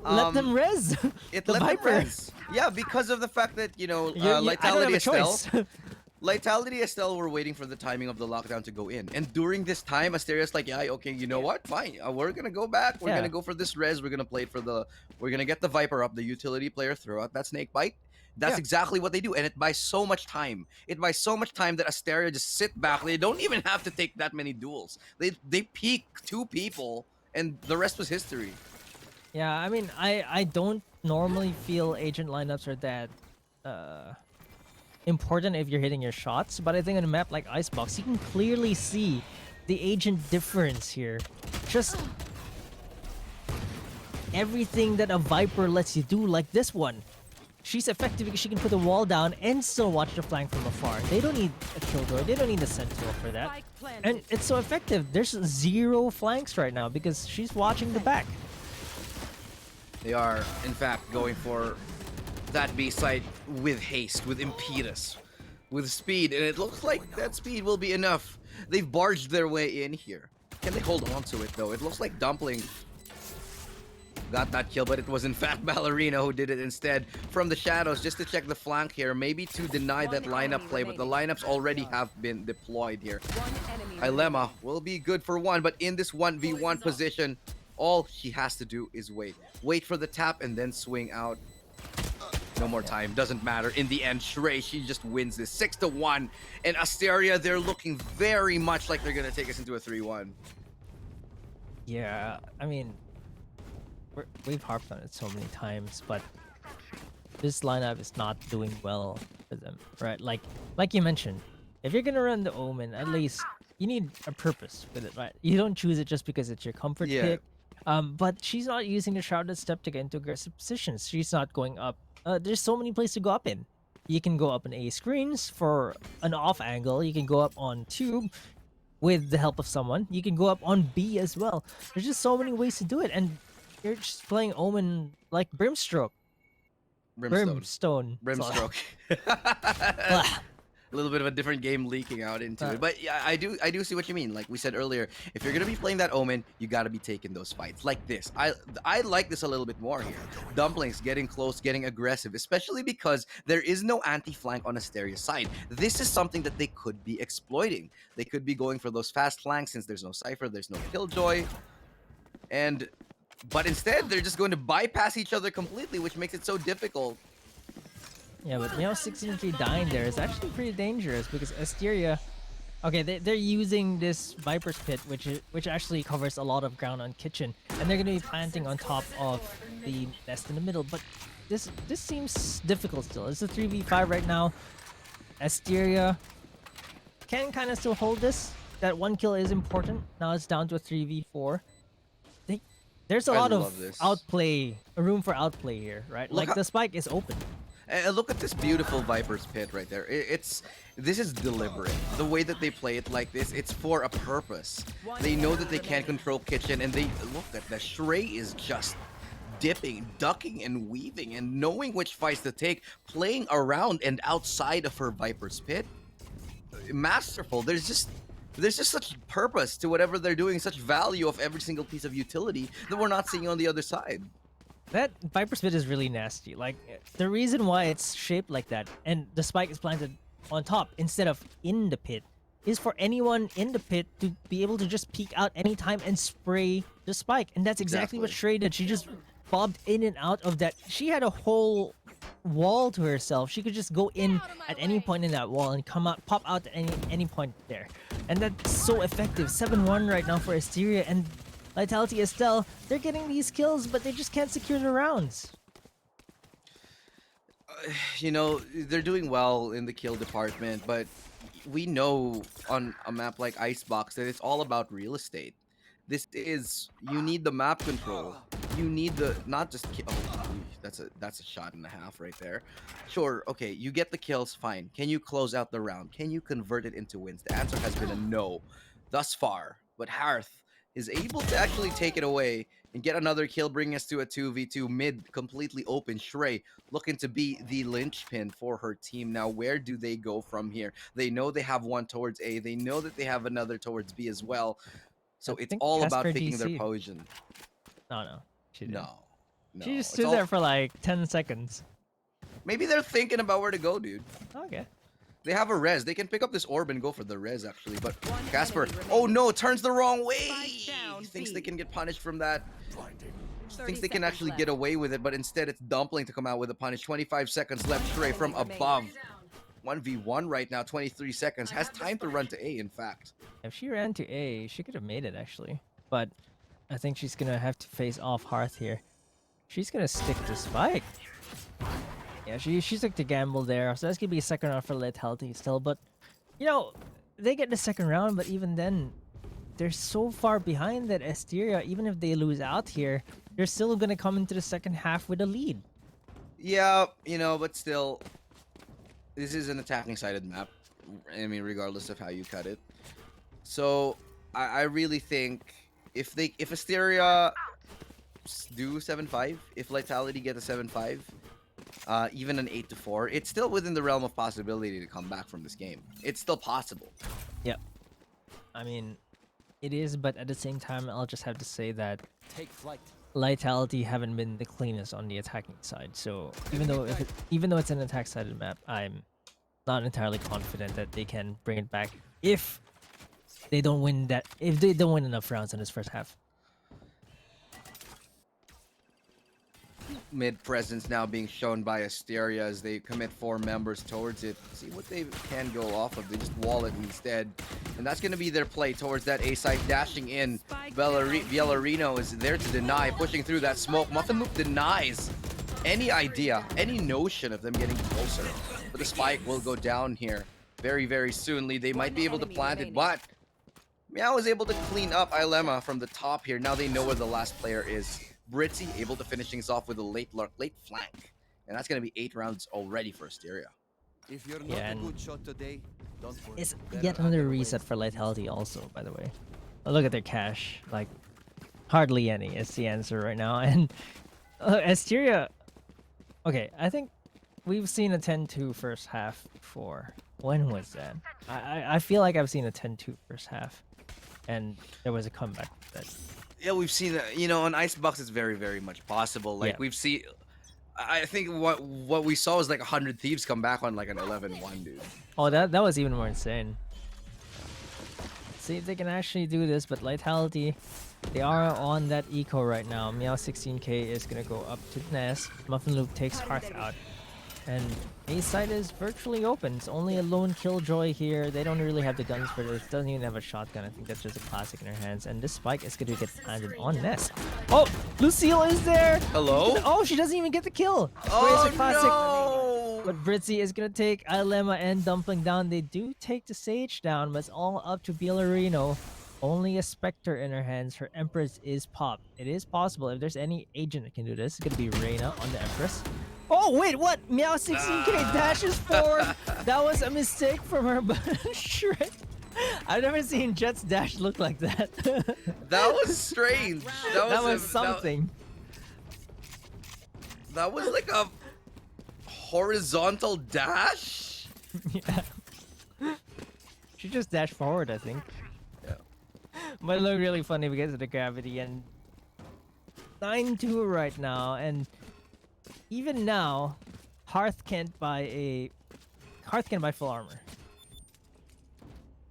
Let them res. It the let them Viper. res. Yeah, because of the fact that I don't Lightality have a Estelle. choice. Lightality Estelle were waiting for the timing of the lockdown to go in. And during this time, Asteria's like, yeah, okay, you know what? Fine. We're going to go back. We're Yeah. going to go for this res. We're going to play it we're going to get the Viper up, the utility player, throw out that snake bite. That's Yeah. exactly what they do. And it buys so much time. It buys so much time that Asteria just sit back. They don't even have to take that many duels. They peak 2 people and the rest was history. Yeah, I mean, I don't normally feel agent lineups are that important if you're hitting your shots, but I think on a map like Icebox, you can clearly see the agent difference here. Just everything that a Viper lets you do, like this one. She's effective because she can put the wall down and still watch the flank from afar. They don't need a Killjoy, they don't need a Sentinel for that. Spike planted. And it's so effective. There's 0 flanks right now because she's watching the back. They are, in fact, going for that B site with haste, with impetus, with speed, and it looks like that speed will be enough. They've barged their way in here. Can they hold on to it, though? It looks like Dumpling got that kill, but it was, in fact, Ballerina who did it instead from the shadows, just to check the flank here, maybe to deny that lineup play, but the lineups already have been deployed here. One enemy Ilema will be good for 1, but in this 1v1 position, all she has to do is wait. Wait for the tap and then swing out. No more time. Doesn't matter. In the end, Shrey, she just wins this 6-1. And Asteria, they're looking very much like they're going to take us into a 3-1. Yeah, I mean, we've harped on it so many times, but this lineup is not doing well for them, right? Like you mentioned, if you're gonna run the Omen, at least you need a purpose with it, right? You don't choose it just because it's your comfort Yeah. pick. But she's not using the Shrouded Step to get into aggressive positions. She's not going up. There's so many places to go up in. You can go up in A screens for an off angle. You can go up on tube with the help of someone. You can go up on B as well. There's just so many ways to do it, and you're just playing Omen like Brimstroke. Brimstone. Brimstone. Brimstroke. A little bit of a different game leaking out into it, but yeah, I do see what you mean. Like we said earlier, if you're gonna be playing that Omen, you gotta be taking those fights like this. I like this a little bit more here. Dumplings getting close, getting aggressive, especially because there is no anti-flank on Asteria's side. This is something that they could be exploiting. They could be going for those fast flanks since there's no Cypher, there's no Killjoy, but instead they're just going to bypass each other completely, which makes it so difficult. Yeah, but Meow 16k dying there is actually pretty dangerous because Asteria, okay, they're using this Viper's Pit, which actually covers a lot of ground on Kitchen, and they're gonna be planting on top of the nest in the middle. But this seems difficult still. It's a 3v5 right now. Asteria can kind of still hold this. That 1 kill is important. Now it's down to a 3v4. There's a I lot of love this. outplay, a room for outplay here, right? Look Like how- the spike is open. And look at this beautiful Viper's Pit right there. This is deliberate. The way that they play it like this, it's for a purpose. They know that they can't control kitchen, and they look at the Shrey is just dipping, ducking, and weaving, and knowing which fights to take, playing around and outside of her Viper's Pit. Masterful. There's just such purpose to whatever they're doing, such value of every single piece of utility that we're not seeing on the other side. That Viper Spit is really nasty. Like, the reason why it's shaped like that and the spike is planted on top instead of in the pit is for anyone in the pit to be able to just peek out anytime and spray the spike. And that's exactly what Shrey did. She just bobbed in and out of that. She had a whole wall to herself. She could just go in at any point in that wall and come out, pop out at any point there. And that's so effective. 7-1 right now for Asteria, and Lightality, Estelle, they're getting these kills, but they just can't secure the rounds. You know, they're doing well in the kill department, but we know on a map like Icebox that it's all about real estate. You need the map control. You need the not just kill. Oh, that's a shot and a half right there. Sure, okay, you get the kills, fine. Can you close out the round? Can you convert it into wins? The answer has been a no thus far. But Hearth is able to actually take it away and get another kill, bringing us to a 2v2 mid, completely open. Shrey looking to be the linchpin for her team. Now, where do they go from here? They know they have one towards A. They know that they have another towards B as well. So I it's think all about Casper picking their DC'd. poison. No, she didn't. No. She just It's stood all- there for like 10 seconds. Maybe they're thinking about where to go, dude. Okay. They have a res. They can pick up this orb and go for the res, actually. But One Casper, enemy oh remaining. no, turns the wrong way. Spike down, Thinks B. they can get punished from that. 30 Thinks they can seconds actually left. get away with it, but instead it's Dumpling to come out with a punish. 25 seconds left, Shrey from enemy above. 1v1 right now, 23 seconds. Has time to run to A, in fact. If she ran to A, she could have made it actually. But I think she's gonna have to face off Hearth here. She's gonna stick to Spike. Yeah, she took the gamble there. So that's gonna be a second round for Lightality still. But, you know, they get the second round, but even then, they're so far behind that Asteria, even if they lose out here, they're still gonna come into the second half with a lead. Yeah, you know, but still, this is an attacking sided map. I mean, regardless of how you cut it. So, I really think if Asteria do 7-5, if Lightality get a 7-5, even an 8-4, it's still within the realm of possibility to come back from this game. It's still possible. Yep. I mean, it is, but at the same time, I'll just have to say that Lightality haven't been the cleanest on the attacking side. So even though it's an attack-sided map, I'm not entirely confident that they can bring it back if they don't win enough rounds in this first half. Mid presence now being shown by Asteria as they commit 4 members towards it. See what they can go off of. They just wall it instead. And that's going to be their play towards that A site. Dashing in. Villarino is there to deny. Pushing through that smoke. Muffin Loop denies any idea, any notion of them getting closer. But the spike will go down here very, very soonly. They might be able to plant it, but Meow is able to clean up Ilema from the top here. Now they know where the last player is. Britzy able to finish things off with a late flank. And that's going to be 8 rounds already for Asteria. If you're not Yeah, a and good shot today, don't worry. It's There yet are another other reset ways. for Lightality also, by the way. Look at their cash. Like, hardly any is the answer right now. And Asteria... Okay, I think we've seen a 10-2 first half before. When was that? I feel like I've seen a 10-2 first half. And there was a comeback with that. Yeah, we've seen that. You know, on Icebox, it's very, very much possible. Like, Yeah. we've seen... I think what we saw was like 100 Thieves come back on like an 11-1, dude. Oh, that was even more insane. See if they can actually do this, but Lightality, they are on that eco right now. Meow 16k is gonna go up to Nest. Muffin Loop takes Hearth out. And A side is virtually open. It's only a lone killjoy here. They don't really have the guns for this. Doesn't even have a shotgun. I think that's just a classic in her hands. And this spike is going to get planted on Nest. Oh, Lucille is there. Hello? Oh, she doesn't even get the kill. Oh, Where's the classic? no! But Britzy is going to take Ilema and Dumpling down. They do take the Sage down, but it's all up to Bilarino. Only a Spectre in her hands. Her Empress is popped. It is possible. If there's any agent that can do this, it's going to be Reyna on the Empress. Oh, wait, what? Meow 16k dashes forward. That was a mistake from her, but Shrek. I've never seen Jet's dash look like that. That was strange. That was something. That was like a horizontal dash? Yeah. She just dashed forward, I think. Yeah. But it looked really funny because of the gravity. And 9-2 right now, and even now, Hearth can't buy full armor.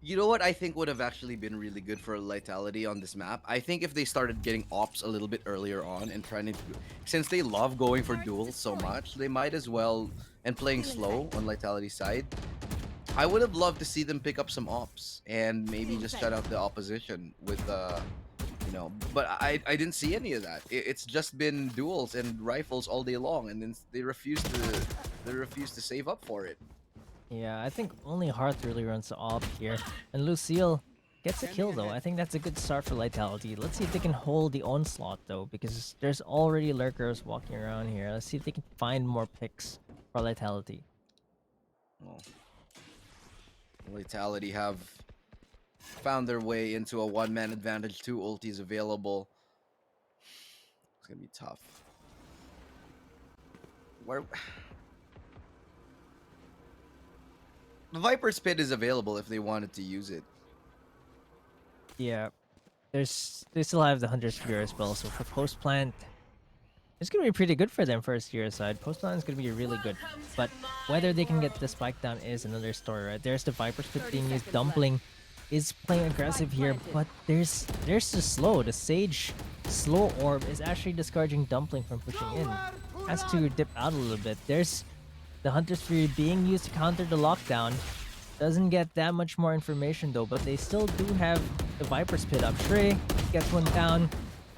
You know what I think would have actually been really good for Lightality on this map? I think if they started getting ops a little bit earlier on and trying to... Since they love going for duels so much, they might as well... And playing slow on Lightality's side, I would have loved to see them pick up some ops and maybe just shut out the opposition with... you know, but I didn't see any of that. It's just been duels and rifles all day long, and then they refuse to save up for it. Yeah, I think only Hearth really runs the op here. And Lucille gets a kill though. I think that's a good start for Lightality. Let's see if they can hold the onslaught though, because there's already lurkers walking around here. Let's see if they can find more picks for Lightality. Well, Lightality have found their way into a one-man advantage. 2 ultis available. It's gonna be tough. Where the Viper's Pit is available if they wanted to use it. Yeah, they still have the Hunter's Fury as well. So for post plant, it's gonna be pretty good for them first year side. Post plant is gonna be really good, but whether they can get the spike down is another story, right? There's the Viper's Pit being used. Dumpling is playing aggressive here, but there's the slow. The Sage slow orb is actually discouraging Dumpling from pushing in. Has to dip out a little bit. There's the Hunter's Fury being used to counter the lockdown. Doesn't get that much more information though, but they still do have the Viper's Pit up. Shrey gets one down.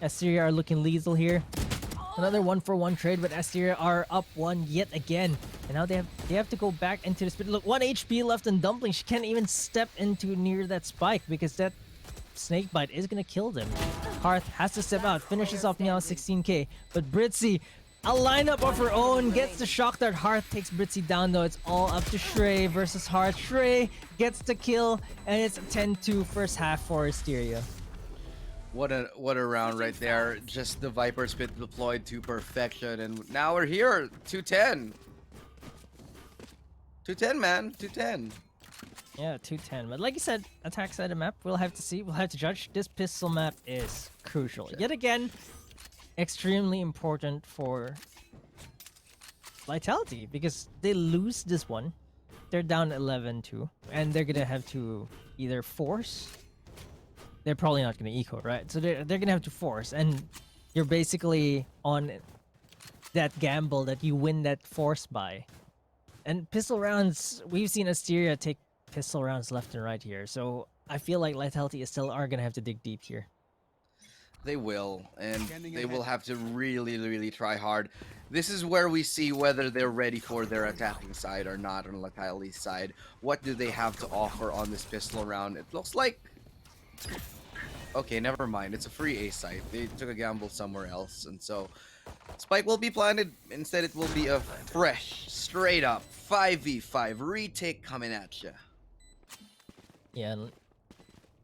Asteria are looking lethal here. Another 1-for-1 trade, but Asteria are up 1 yet again. And now they have to go back into the spit. Look, 1 HP left on Dumpling. She can't even step into near that spike because that snake bite is gonna kill them. Hearth has to step out, finishes off Meow 16k, but Britzy, a lineup of her own, gets the shock dart. Hearth takes Britzy down though. It's all up to Shrey versus Hearth. Shrey gets the kill, and it's a 10-2 first half for Asteria. What a round right there. Just the Viper's Pit deployed to perfection, and now we're here. 210. 210, man. 210. Yeah, 210. But like you said, attack side of map, we'll have to see. We'll have to judge. This pistol map is crucial. Yet again, extremely important for Lightality because they lose this one. They're down 11-2, and they're gonna have to either force. They're probably not gonna eco, right? So they're gonna have to force, and you're basically on that gamble that you win that force by. And pistol rounds, we've seen Asteria take pistol rounds left and right here, so I feel like Lightality is still are gonna have to dig deep here. They will, and they will have to really, really try hard. This is where we see whether they're ready for their attacking side or not on Lightality's side. What do they have to offer on this pistol round? It looks like... Okay, never mind. It's a free A site. They took a gamble somewhere else, and so spike will be planted. Instead, it will be a fresh, straight up 5v5 retake coming at you. Yeah,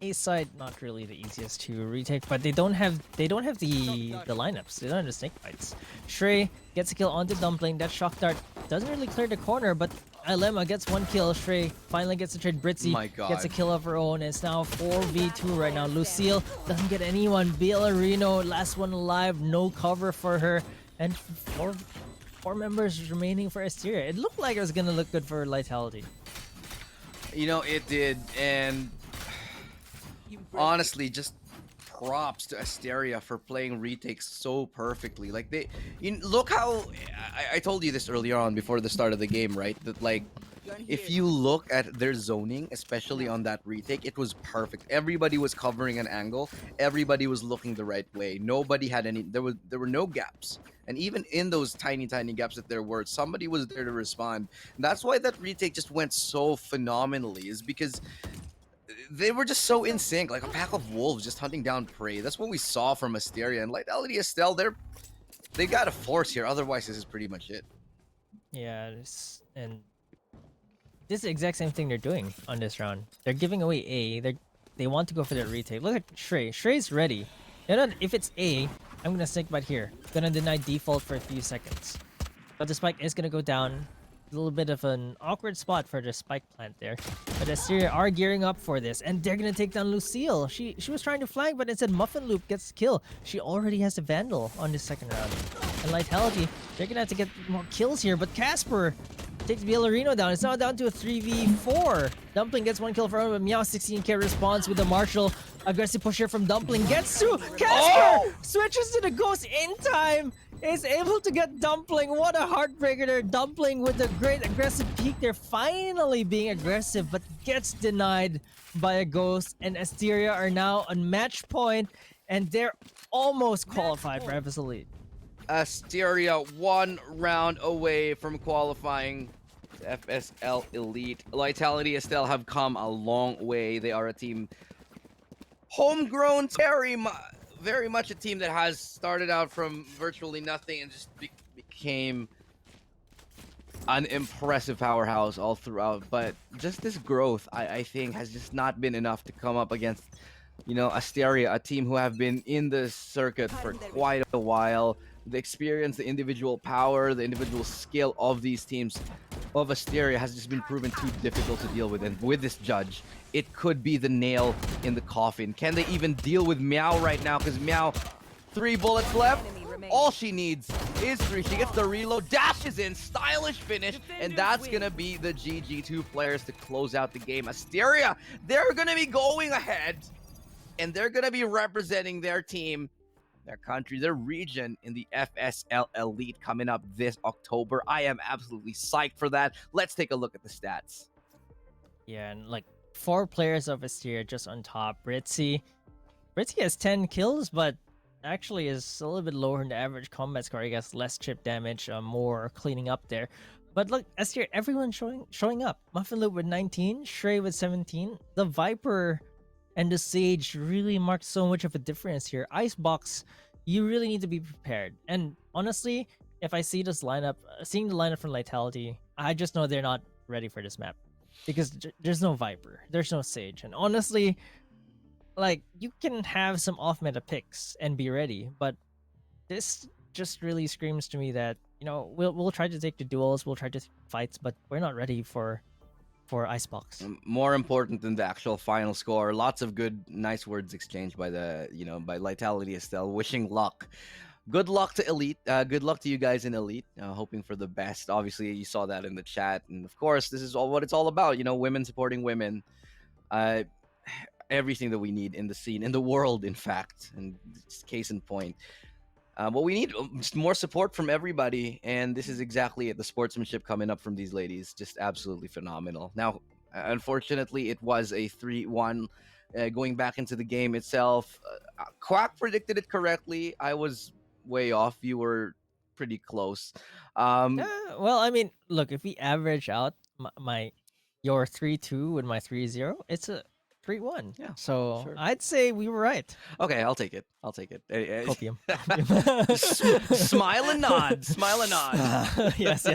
A side not really the easiest to retake, but they don't have the lineups. They don't have the snake bites. Shrey gets a kill onto Dumpling. That shock dart doesn't really clear the corner, but Ilema gets 1 kill. Shrey finally gets a trade. Britzy gets a kill of her own. It's now 4v2 right now. Lucille doesn't get anyone. Bilarino, last one alive, no cover for her, and four members remaining for Asteria. It looked like it was gonna look good for Lightality. You know, it did, and honestly, just props to Asteria for playing retakes so perfectly. Like look how I told you this earlier on before the start of the game, right? That like if you look at their zoning, especially on that retake, it was perfect. Everybody was covering an angle. Everybody was looking the right way. Nobody had any. There were no gaps. And even in those tiny gaps that there were, somebody was there to respond. And that's why that retake just went so phenomenally. Is because they were just so in sync, like a pack of wolves just hunting down prey. That's what we saw from Asteria and Lightality. Estelle. They got a force here. Otherwise, this is pretty much it. Yeah, and this is the exact same thing they're doing on this round. They're giving away A. They want to go for the retake. Look at Shrey. Shrey's ready. If it's A, I'm gonna stick right here. Gonna deny default for a few seconds. But the spike is gonna go down. A little bit of an awkward spot for the spike plant there. But Asteria are gearing up for this, and they're gonna take down Lucille. She was trying to flank, but instead Muffin Loop gets the kill. She already has the Vandal on this second round. And Lightality, they're gonna have to get more kills here, but Casper takes Villarino down. It's now down to a 3v4. Dumpling gets one kill for him, but Meow 16k responds with the Marshall. Aggressive push here from Dumpling. Gets to Casper! Switches to the Ghost in time. Is able to get Dumpling. What a heartbreaker there. Dumpling with a great aggressive peek. They're finally being aggressive, but gets denied by a Ghost. And Asteria are now on match point, and they're almost qualified for FSL Elite. Asteria 1 round away from qualifying to FSL Elite. Lightality Estelle have come a long way. They are a team homegrown, very much a team that has started out from virtually nothing and just became an impressive powerhouse all throughout. But just this growth, I think, has just not been enough to come up against, Asteria, a team who have been in the circuit for quite a while. The experience, the individual power, the individual skill of these teams of Asteria has just been proven too difficult to deal with. And with this judge, it could be the nail in the coffin. Can they even deal with Meow right now? Because Meow, 3 bullets left. All she needs is 3. She gets the reload, dashes in, stylish finish, and that's going to be the GG2 players to close out the game. Asteria, they're going to be going ahead, and they're going to be representing their team, their country, their region in the FSL Elite coming up this October. I am absolutely psyched for that. Let's take a look at the stats. Yeah, and like 4 players of Asteria just on top. Britzy has 10 kills, but actually is a little bit lower in the average combat score. I guess less chip damage, more cleaning up there. But look, Asteria, everyone showing up. Muffin Loop with 19, Shrey with 17. The Viper and the Sage really marked so much of a difference here. Icebox, you really need to be prepared. And honestly, if I see this lineup, seeing the lineup from Lightality, I just know they're not ready for this map. Because there's no Viper, there's no Sage. And honestly, like, you can have some off-meta picks and be ready. But this just really screams to me that, we'll try to take the duels, we'll try to fights, but we're not ready for Icebox. More important than the actual final score. Lots of good, nice words exchanged by by Lightality Estelle. Wishing luck. Good luck to Elite. Good luck to you guys in Elite. Hoping for the best. Obviously, you saw that in the chat, and of course, this is all what it's all about. Women supporting women. Everything that we need in the scene, in the world, in fact, and just case in point. What we need is more support from everybody, and this is exactly it. The sportsmanship coming up from these ladies, just absolutely phenomenal. Now, unfortunately, it was a 3-1. Going back into the game itself, Quack predicted it correctly. I was way off. You were pretty close. Well, I mean, look, if we average out your 3-2 with my 3-0, it's a 3-1. Yeah, so sure. I'd say we were right. Okay, I'll take it. Copium. Smile and nod. Smile and nod. Yes.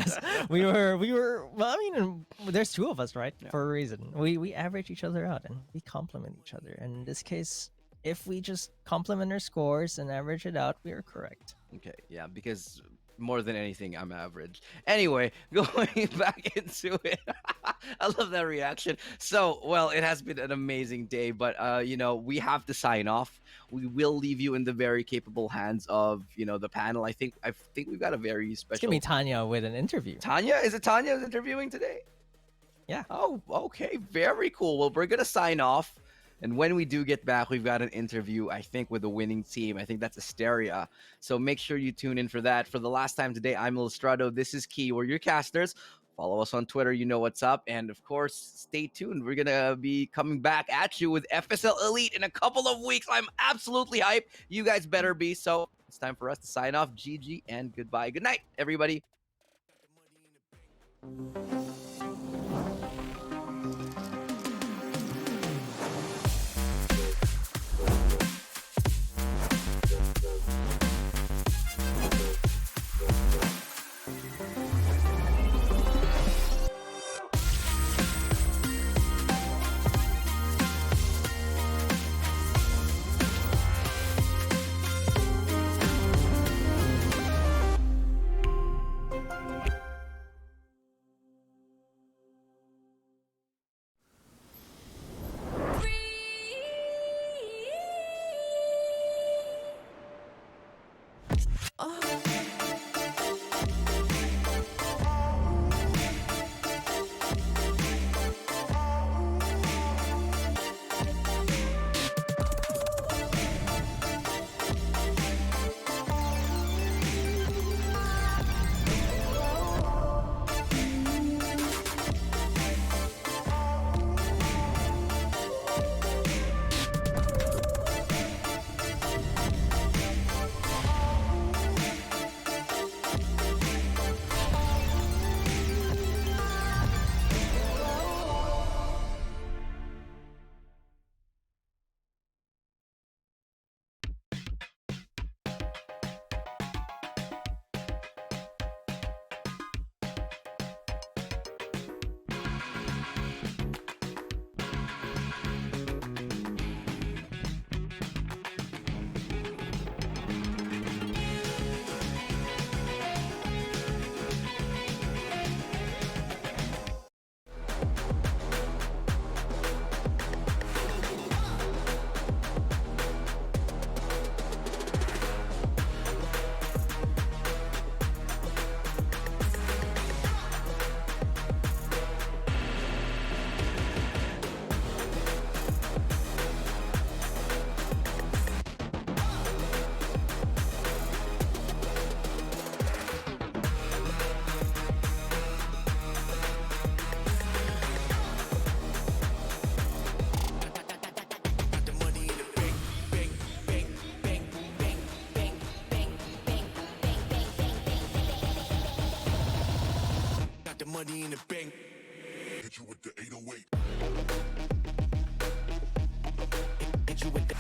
We were. Well, I mean, there's 2 of us, right? Yeah. For a reason. We average each other out and we complement each other. And in this case, if we just complement our scores and average it out, we are correct. Okay, yeah, because more than anything, I'm average. Anyway, going back into it. I love that reaction. So, well, it has been an amazing day, but we have to sign off. We will leave you in the very capable hands of, the panel. I think we've got a very special. It's gonna be Tanya with an interview. Tanya? Is it Tanya who's interviewing today? Yeah. Oh, okay. Very cool. Well, we're gonna sign off. And when we do get back, we've got an interview, I think, with the winning team. I think that's Asteria. So make sure you tune in for that. For the last time today, I'm Illustrado. This is Key. We're your casters. Follow us on Twitter. You know what's up. And of course, stay tuned. We're going to be coming back at you with FSL Elite in a couple of weeks. I'm absolutely hyped. You guys better be. So it's time for us to sign off. GG and goodbye. Good night, everybody. The money in the bank. Hit you with the 808. Hit you with the.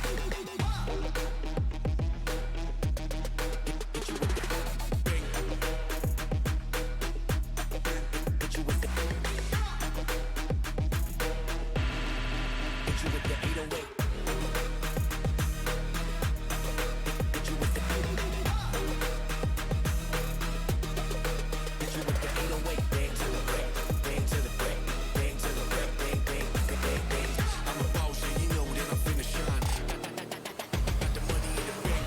Hit you with the bank. Hit you with the. Hit you with the 808. Hit you with the. Hit you with the 808. Bang to the break. Bang to the break. Bang to the break. Bang, bang, bang, bang, bang. I'm a boss, and you know that I'm finna shine. Got the money in the bank.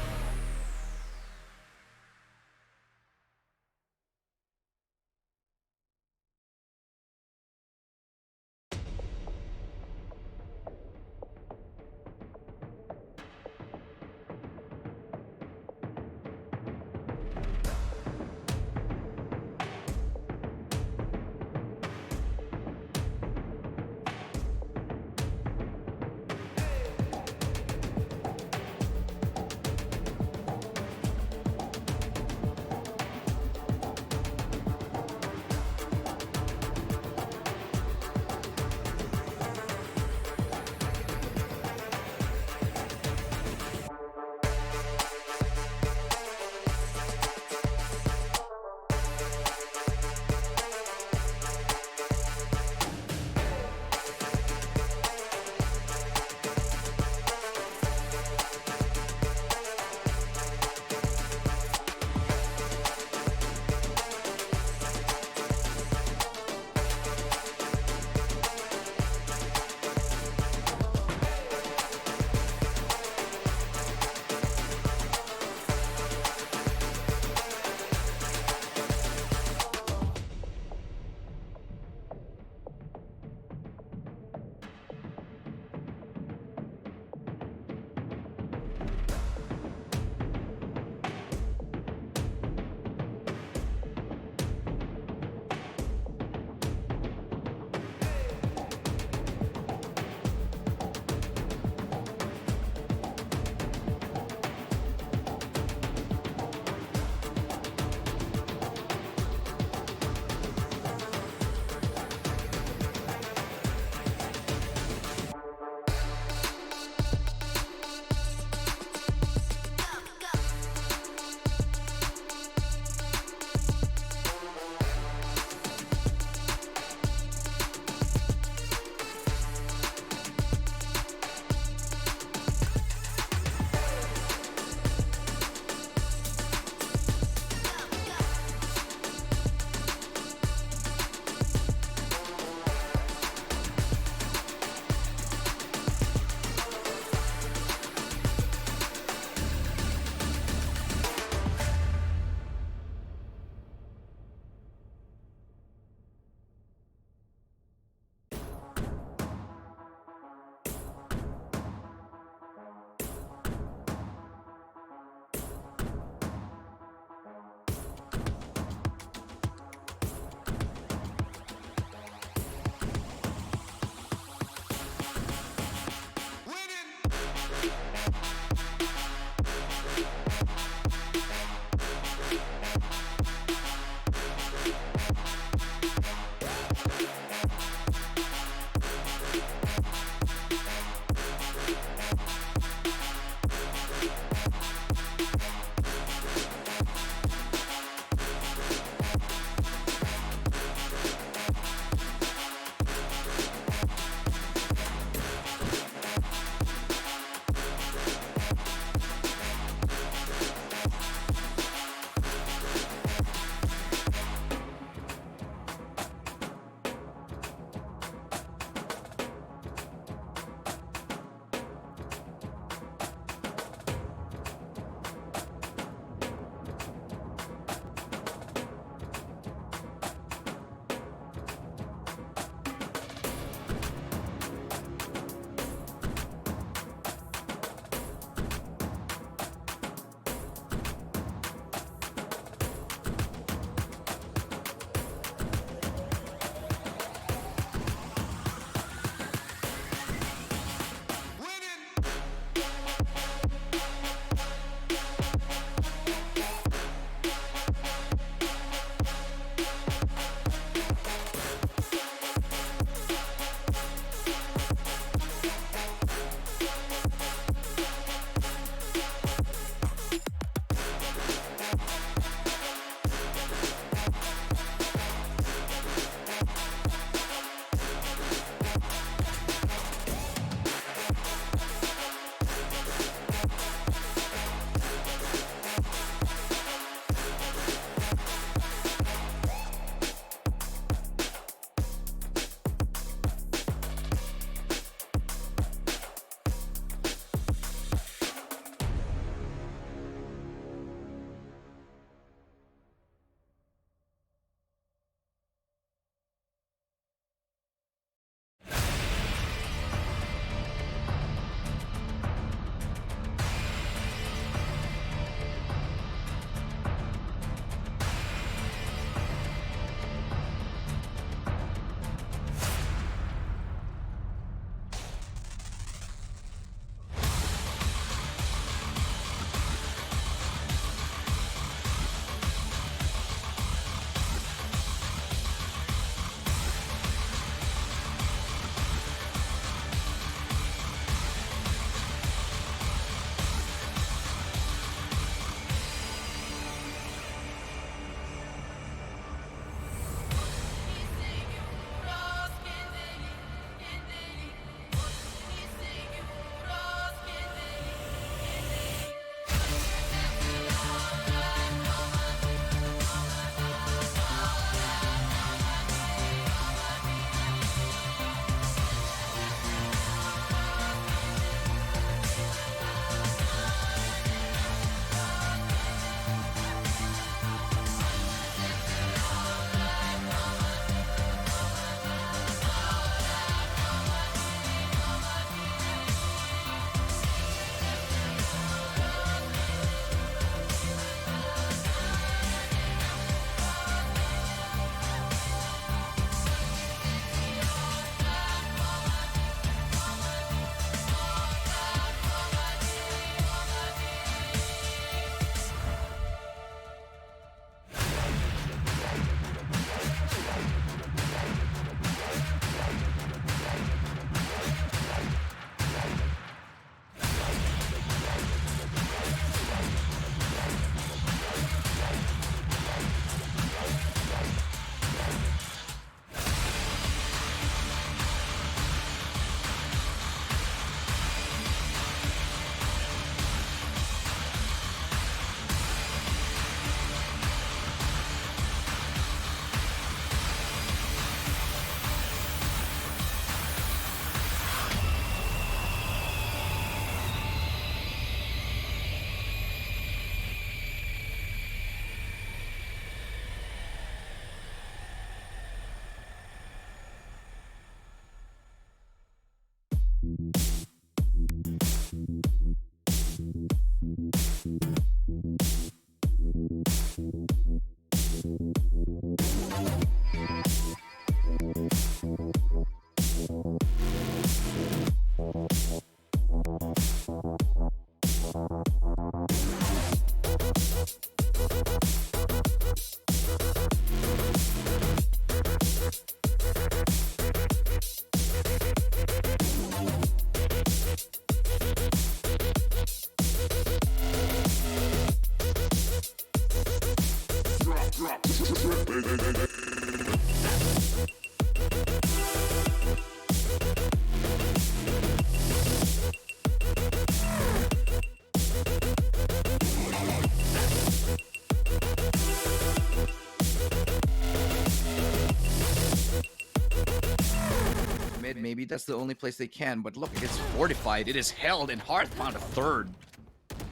Mid, maybe that's the only place they can, but look, it's fortified. It is held, and Hearth found a third.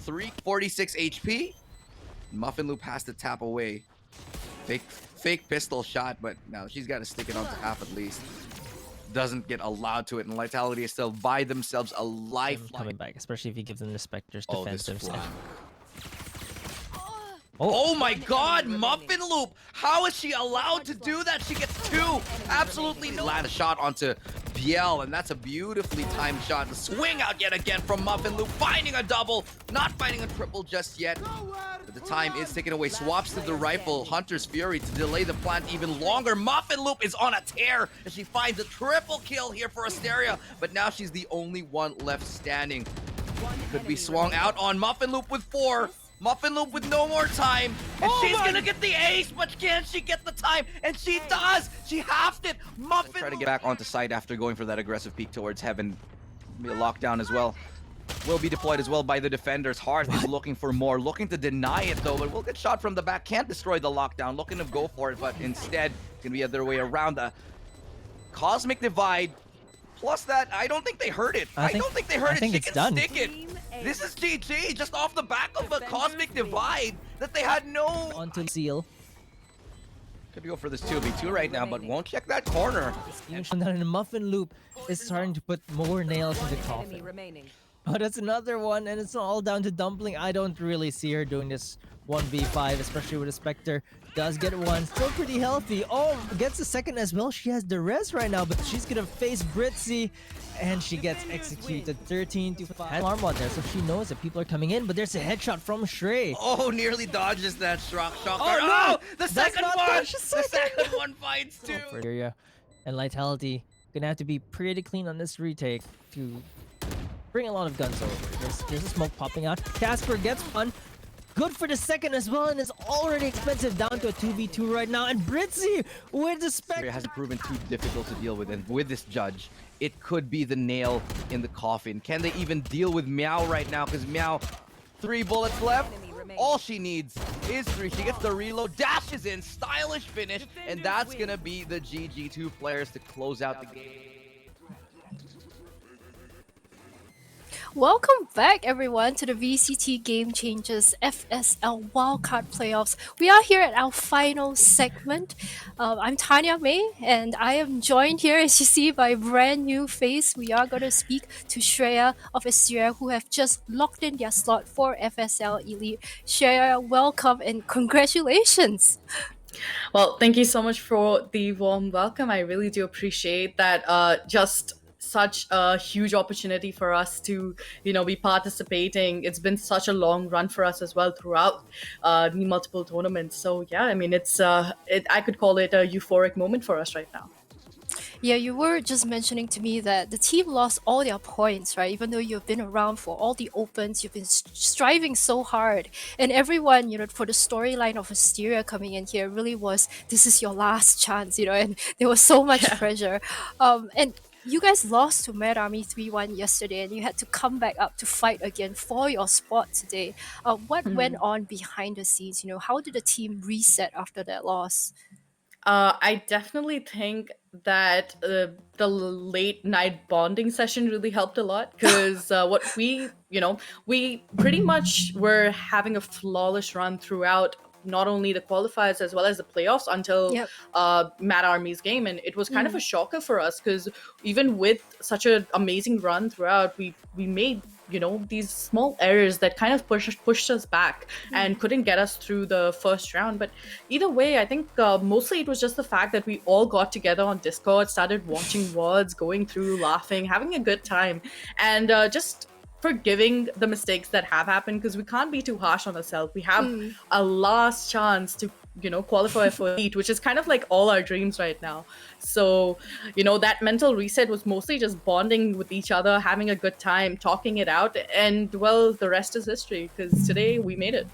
346 HP. Muffin Loop has to tap away. Fake pistol shot, but now she's got to stick it onto half at least. Doesn't get allowed to it, and Lightality is still by themselves a lifeline. Coming back, especially if you give them the Spectre's Oh, this defensive flank. side. Oh my god, Muffin Loop! How is she allowed to do that? She gets two! Absolutely no. Land a shot onto Biel, and that's a beautifully timed shot. The swing out yet again from Muffin Loop, finding a double, not finding a triple just yet. But the time is taken away. Swaps to the rifle, Hunter's Fury to delay the plant even longer. Muffin Loop is on a tear, and she finds a triple kill here for Asteria. But now she's the only one left standing. Could be swung out on Muffin Loop with 4. Muffin Loop with no more time, and she's gonna get the ace, but can she get the time? And she does! She halved it! Muffin try to get back onto site after going for that aggressive peek towards heaven. Be a lockdown as well. Will be deployed as well by the defenders. Hearth is looking for more, looking to deny it though, but will get shot from the back. Can't destroy the lockdown, looking to go for it, but instead, it's gonna be the other way around. The Cosmic Divide. Plus that, I don't think they heard it. I don't think they heard it. think She it's can done. stick it. This is GG, just off the back of a Cosmic Divide that they had no... Onto Seal. Could go for this 2v2 right now, but won't check that corner. And then the Muffin Loop is starting to put more nails in the coffin. Oh, that's another one, and it's all down to Dumpling. I don't really see her doing this 1v5, especially with a Spectre. Does get one, still pretty healthy. Oh, gets a second as well. She has the res right now, but she's gonna face Britzy, and she gets executed. 13 to 5. Arm on there, so she knows that people are coming in, but there's a headshot from Shrey. Oh, nearly dodges that shocker. Oh, no! The second not one! dodge, The the second one finds two! For Asteria and Lightality, gonna have to be pretty clean on this retake to bring a lot of guns over. There's a smoke popping out. Casper gets one. Good for the second as well, and it's already expensive down to a 2v2 right now. And Britzy with the Spectre. It hasn't proven too difficult to deal with, and with this judge, it could be the nail in the coffin. Can they even deal with Meow right now? Because Meow, 3 bullets left. All she needs is 3. She gets the reload, dashes in, stylish finish, and that's gonna be the GG2 players to close out the game. Welcome back, everyone, to the VCT Game Changers FSL Wildcard Playoffs. We are here at our final segment. I'm Tanya May, and I am joined here, as you see, by a brand new face. We are going to speak to Shreya of Asteria, who have just locked in their slot for FSL Elite. Shreya, welcome and congratulations. Well, thank you so much for the warm welcome. I really do appreciate that. Just such a huge opportunity for us to, be participating. It's been such a long run for us as well throughout the multiple tournaments. So yeah, I mean, I could call it a euphoric moment for us right now. Yeah, you were just mentioning to me that the team lost all their points, right? Even though you've been around for all the opens, you've been striving so hard. And everyone, for the storyline of Asteria coming in here really was, this is your last chance, and there was so much pressure. And you guys lost to Mad Army 3-1 yesterday, and you had to come back up to fight again for your spot today. What went on behind the scenes? How did the team reset after that loss? I definitely think that the late night bonding session really helped a lot, because we pretty much were having a flawless run throughout not only the qualifiers as well as the playoffs until Mad Army's game, and it was kind of a shocker for us, because even with such an amazing run throughout, we made these small errors that kind of pushed us back and couldn't get us through the first round. But either way, I think mostly it was just the fact that we all got together on Discord, started watching VODs, going through, laughing, having a good time, and just forgiving the mistakes that have happened, because we can't be too harsh on ourselves. We have a last chance to qualify for Elite, which is kind of like all our dreams right now. So that mental reset was mostly just bonding with each other, having a good time, talking it out, and well, the rest is history, because today we made it.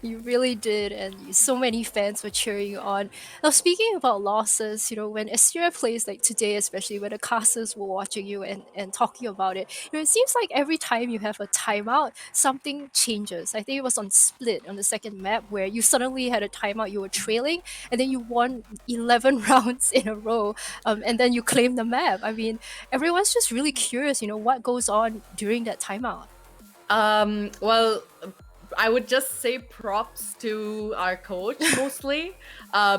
You really did, and so many fans were cheering you on. Now, speaking about losses, when Asteria plays like today, especially when the casters were watching you and talking about it, it seems like every time you have a timeout, something changes. I think it was on Split on the second map where you suddenly had a timeout, you were trailing, and then you won 11 rounds in a row, and then you claimed the map. I mean, everyone's just really curious, what goes on during that timeout. Well, I would just say props to our coach mostly,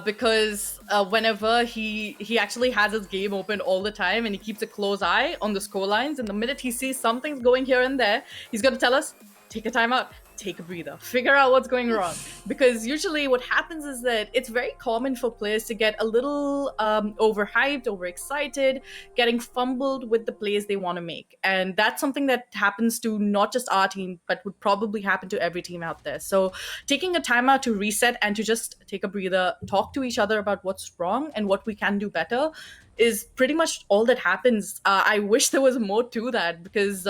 because whenever he actually has his game open all the time and he keeps a close eye on the score lines, and the minute he sees something's going here and there, he's gonna tell us, take a timeout, take a breather, figure out what's going wrong. Because usually what happens is that it's very common for players to get a little overhyped, overexcited, getting fumbled with the plays they want to make. And that's something that happens to not just our team, but would probably happen to every team out there. So taking a timeout to reset and to just take a breather, talk to each other about what's wrong and what we can do better is pretty much all that happens. I wish there was more to that, because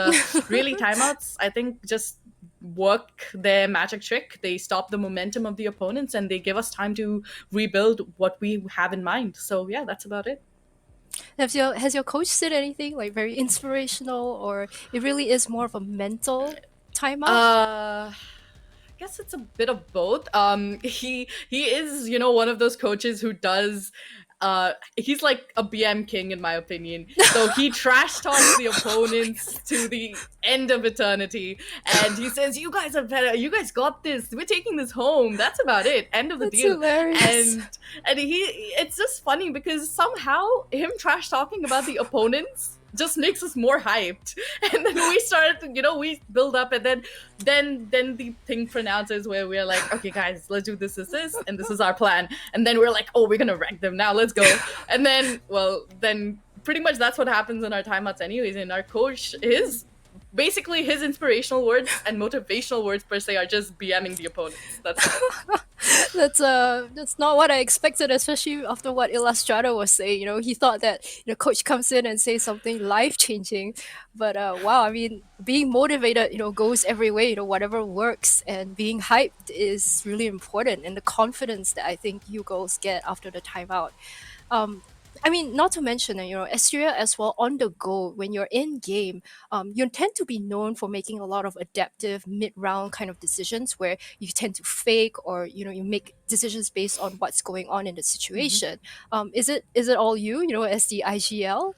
really timeouts, I think, just work their magic trick. They stop the momentum of the opponents and they give us time to rebuild what we have in mind. So yeah, that's about it. Has your coach said anything like very inspirational, or it really is more of a mental timeout? I guess it's a bit of both. He is, one of those coaches who does he's like a BM king in my opinion. So he trash talks the opponents to the end of eternity, and he says, "You guys are better. You guys got this. We're taking this home." That's about it. End of the That's deal. hilarious. And it's just funny because somehow him trash talking about the opponents just makes us more hyped. And then we start, we build up, and then the thing pronounces where we're like, okay guys, let's do this, and this is our plan. And then we're like, oh, we're gonna wreck them now, let's go. And then pretty much that's what happens in our timeouts anyways. And our coach is basically, his inspirational words and motivational words per se are just BMing the opponents. That's not what I expected, especially after what Illustrator was saying. He thought that coach comes in and says something life changing, but wow, I mean, being motivated, goes every way. Whatever works, and being hyped is really important, and the confidence that I think you girls get after the timeout. Um, I mean, not to mention, Asteria as well on the go when you're in game, you tend to be known for making a lot of adaptive mid-round kind of decisions where you tend to fake, or you make decisions based on what's going on in the situation. Is it all you, as the IGL?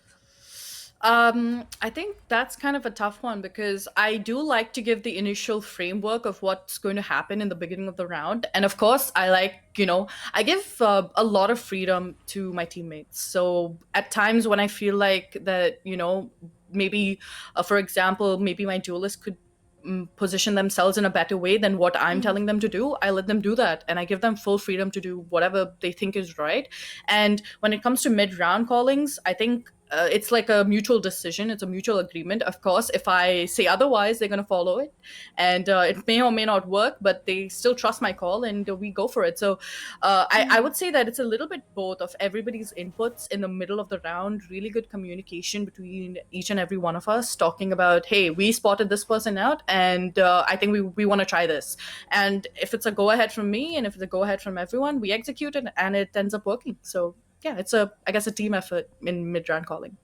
I think that's kind of a tough one, because I do like to give the initial framework of what's going to happen in the beginning of the round. And of course, I give a lot of freedom to my teammates. So at times when I feel like that, maybe, for example, maybe my duelist could position themselves in a better way than what I'm telling them to do, I let them do that, and I give them full freedom to do whatever they think is right. And when it comes to mid-round callings, I think it's like a mutual decision. It's a mutual agreement. Of course, if I say otherwise, they're going to follow it, and it may or may not work, but they still trust my call, and we go for it. So I would say that it's a little bit both of everybody's inputs in the middle of the round, really good communication between each and every one of us, talking about, hey, we spotted this person out, and I think we want to try this. And if it's a go-ahead from me, and if it's a go-ahead from everyone, we execute it, and it ends up working. So yeah, it's I guess a team effort in mid-round calling.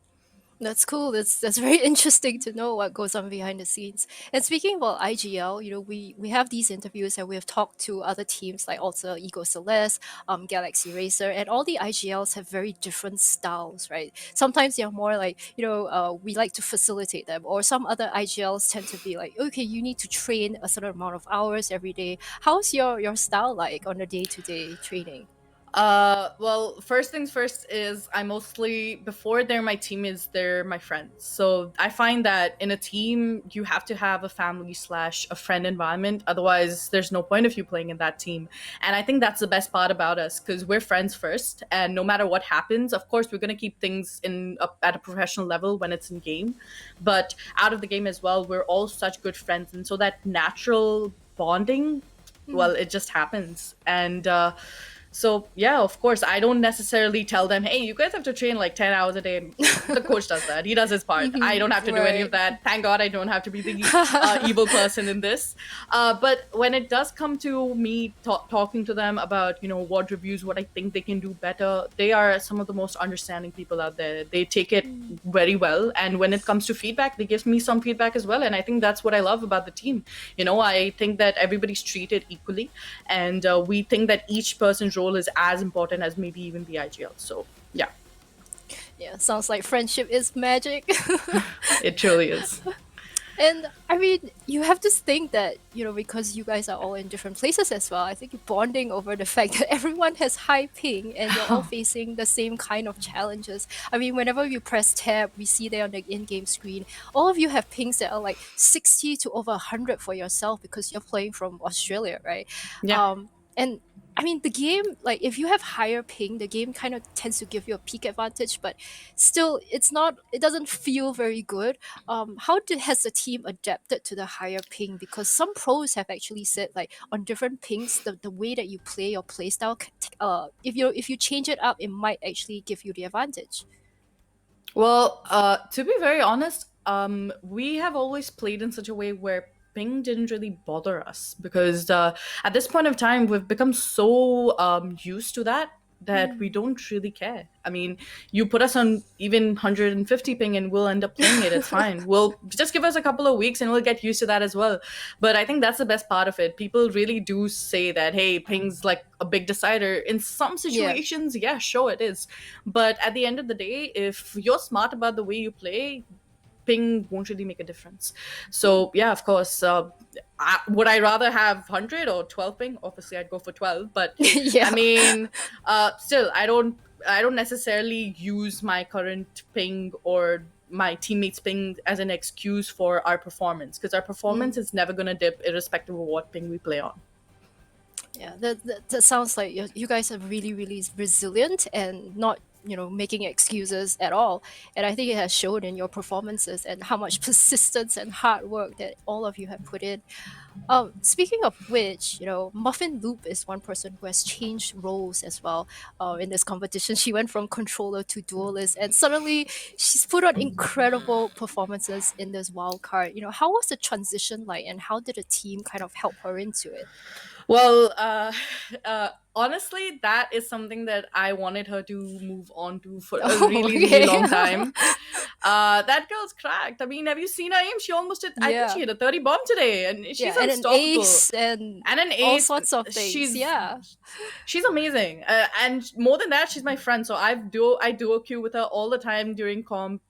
That's cool. That's very interesting to know what goes on behind the scenes. And speaking about IGL, we have these interviews and we have talked to other teams like also Ego Celeste, Galaxy Racer, and all the IGLs have very different styles, right? Sometimes they're more like, we like to facilitate them, or some other IGLs tend to be like, okay, you need to train a certain amount of hours every day. How's your style like on a day-to-day training? Well, first things first is I mostly, before they're my teammates, they're my friends. So I find that in a team, you have to have a family slash a friend environment. Otherwise, there's no point of you playing in that team. And I think that's the best part about us, because we're friends first. And no matter what happens, of course, we're going to keep things at a professional level when it's in game. But out of the game as well, we're all such good friends. And so that natural bonding, well, it just happens. And So yeah, of course, I don't necessarily tell them, hey, you guys have to train like 10 hours a day. The coach does that. He does his part. I don't have to do any of Right. that. Thank God I don't have to be the evil person in this. But when it does come to me talking to them about, what reviews, what I think they can do better, they are some of the most understanding people out there. They take it very well. And when it comes to feedback, they give me some feedback as well. And I think that's what I love about the team. I think that everybody's treated equally. And we think that each person's role is as important as maybe even the IGL. So yeah, Yeah, sounds like friendship is magic. it truly is. And I mean, you have to think that, because you guys are all in different places as well, I think you're bonding over the fact that everyone has high ping and you're all facing the same kind of challenges. I mean, whenever you press tab, we see there on the in-game screen, all of you have pings that are like 60 to over 100 for yourself because you're playing from Australia, right? Yeah. And I mean, the game, like, if you have higher ping, the game kind of tends to give you a peak advantage, but still, it doesn't feel very good. Has the team adapted to the higher ping? Because some pros have actually said, like, on different pings, the way that you play your playstyle, if you change it up, it might actually give you the advantage. Well, to be very honest, we have always played in such a way where ping didn't really bother us because at this point of time we've become so used to that we don't really care. I mean, you put us on even 150 ping and we'll end up playing it. It's fine. We'll just give us a couple of weeks and we'll get used to that as well. But I think that's the best part of it. People really do say that, hey, ping's like a big decider. In some situations, yeah, sure it is. But at the end of the day, if you're smart about the way you play, ping won't really make a difference. So yeah, of course, would I rather have 100 or 12 ping? Obviously I'd go for 12, but Yeah. I mean, still I don't necessarily use my current ping or my teammates ping as an excuse for our performance, because our performance is never going to dip irrespective of what ping we play on. Yeah, that sounds like you guys are really, really resilient and not, making excuses at all. And I think it has shown in your performances and how much persistence and hard work that all of you have put in. Speaking of which, Muffin Loop is one person who has changed roles as well in this competition. She went from controller to duelist, and suddenly she's put on incredible performances in this wild card. How was the transition like, and how did the team kind of help her into it? Well, honestly, that is something that I wanted her to move on to for a really, really okay. long time. That girl's cracked. I mean, have you seen her aim? She almost hit, I think Yeah. she hit a 30 bomb today, and she's and an unstoppable. ace and an all ace. sorts of things. She's amazing. And more than that, she's my friend. So I duo queue with her all the time during com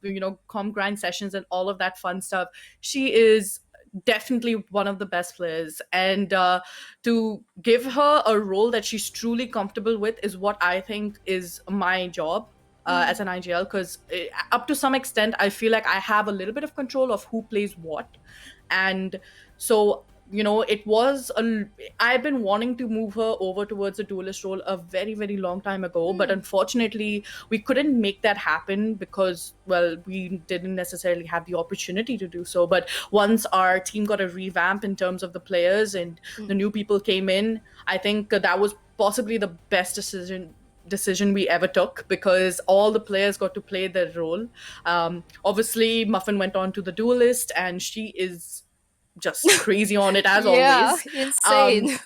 grind sessions and all of that fun stuff. She is definitely one of the best players, and to give her a role that she's truly comfortable with is what I think is my job as an IGL, because up to some extent I feel like I have a little bit of control of who plays what. And so I've been wanting to move her over towards a duelist role a very, very long time ago, but unfortunately we couldn't make that happen because, well, we didn't necessarily have the opportunity to do so. But once our team got a revamp in terms of the players and the new people came in, I think that was possibly the best decision we ever took, because all the players got to play their role. Obviously Muffin went on to the duelist and she is just crazy on it as always. Insane.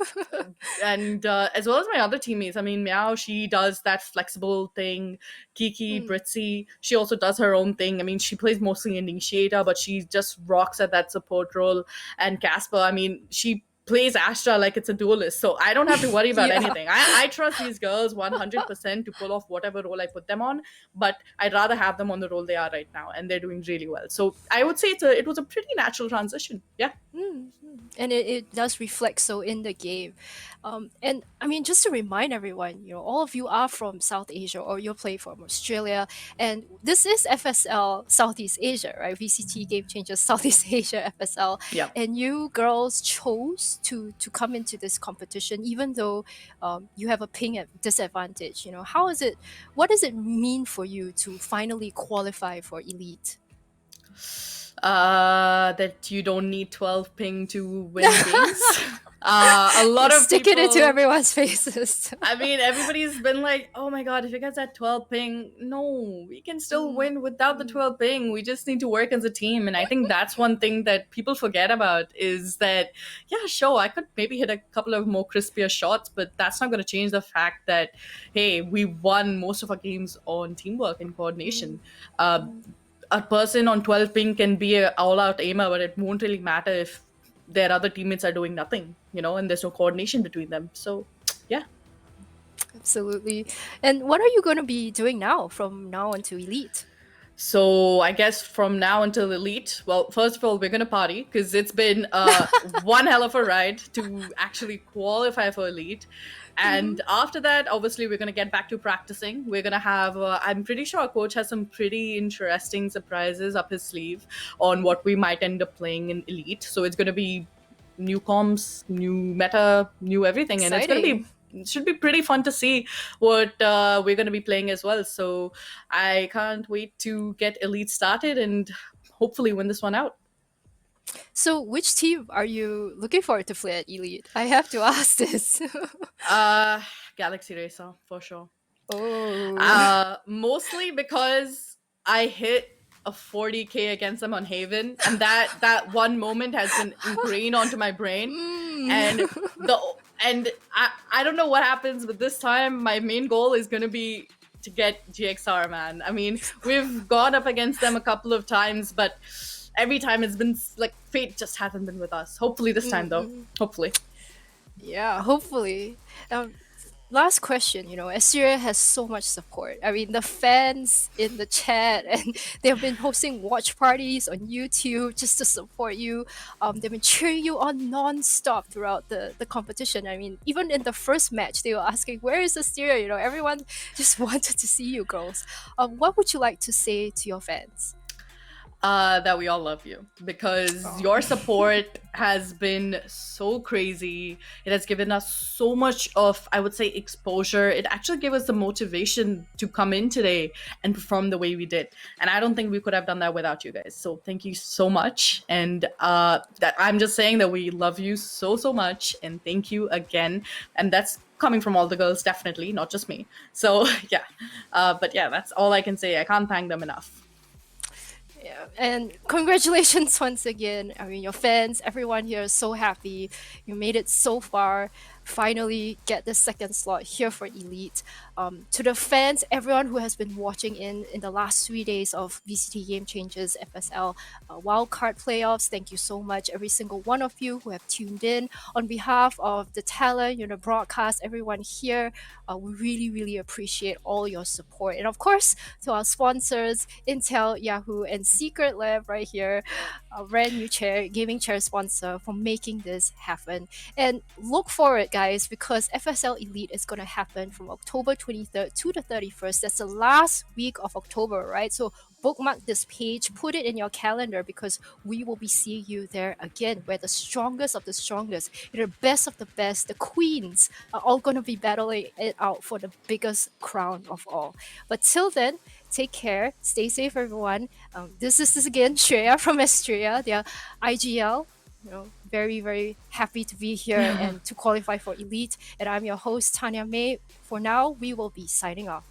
And as well as my other teammates, I mean, Meow, she does that flexible thing. Kiki, Britzy, she also does her own thing. I mean, she plays mostly initiator, but she just rocks at that support role. And Casper, I mean, she plays Astra like it's a duelist, so I don't have to worry about anything. I trust these girls 100% to pull off whatever role I put them on, but I'd rather have them on the role they are right now, and they're doing really well. So I would say it was a pretty natural transition. Yeah. And it does reflect so in the game. And I mean, just to remind everyone, all of you are from South Asia or you play from Australia, and this is FSL Southeast Asia, right? VCT Game Changers Southeast Asia FSL. Yeah. And you girls chose to come into this competition, even though you have a ping disadvantage. What does it mean for you to finally qualify for Elite? That you don't need 12 ping to win games. A lot of Stick people it into everyone's faces. I mean, everybody's been like, oh my god, if you guys had 12 ping, no, we can still win without the 12 ping. We just need to work as a team. And I think that's one thing that people forget about is that, yeah, sure, I could maybe hit a couple of more crispier shots, but that's not going to change the fact that, hey, we won most of our games on teamwork and coordination. A person on 12 ping can be an all-out aimer, but it won't really matter if their other teammates are doing nothing, and there's no coordination between them. So, yeah. Absolutely. And what are you going to be doing now from now until Elite? So I guess from now until Elite, well, first of all, we're gonna party because it's been one hell of a ride to actually qualify for Elite. And after that, obviously, we're gonna get back to practicing. We're gonna have, I'm pretty sure our coach has some pretty interesting surprises up his sleeve on what we might end up playing in Elite. So it's gonna be new comms, new meta, new everything, and it's gonna be. It should be pretty fun to see what we're going to be playing as well. So I can't wait to get Elite started and hopefully win this one out. So which team are you looking forward to play at Elite? I have to ask this. Galaxy Racer, for sure. Oh. Mostly because I hit a 40k against them on Haven, and that one moment has been ingrained onto my brain. And I don't know what happens, but this time my main goal is going to be to get GXR, man. I mean, we've gone up against them a couple of times, but every time it's been like fate just hasn't been with us. Hopefully this time, though. Hopefully. Yeah, hopefully. Last question, Asteria has so much support. I mean, the fans in the chat, and they've been hosting watch parties on YouTube just to support you. They've been cheering you on non-stop throughout the competition. I mean, even in the first match, they were asking, where is Asteria? Everyone just wanted to see you girls. What would you like to say to your fans? That we all love you because your support has been so crazy. It has given us so much of, I would say, exposure. It actually gave us the motivation to come in today and perform the way we did. And I don't think we could have done that without you guys. So thank you so much. And that I'm just saying that we love you so, so much. And thank you again. And that's coming from all the girls, definitely, not just me. So yeah. But yeah, that's all I can say. I can't thank them enough. Yeah, and congratulations once again. I mean, your fans, everyone here is so happy. You made it so far. Finally get the second slot here for Elite. To the fans, everyone who has been watching in the last 3 days of VCT Game Changes, FSL, Wildcard playoffs, thank you so much, every single one of you who have tuned in. On behalf of the talent, broadcast, everyone here, we really, really appreciate all your support. And of course, to our sponsors, Intel, Yahoo, and Secret Lab right here, a brand new gaming chair sponsor for making this happen. And look forward, guys, because FSL Elite is going to happen from October 23rd to the 31st. That's the last week of October, right? So bookmark this page, put it in your calendar because we will be seeing you there again, where the strongest of the strongest, the best of the best, the queens are all going to be battling it out for the biggest crown of all. But till then, take care, stay safe, everyone. This is again Shreya from Asteria, their IGL. Very, very happy to be here and to qualify for Elite. And I'm your host, Tanya May. For now, we will be signing off.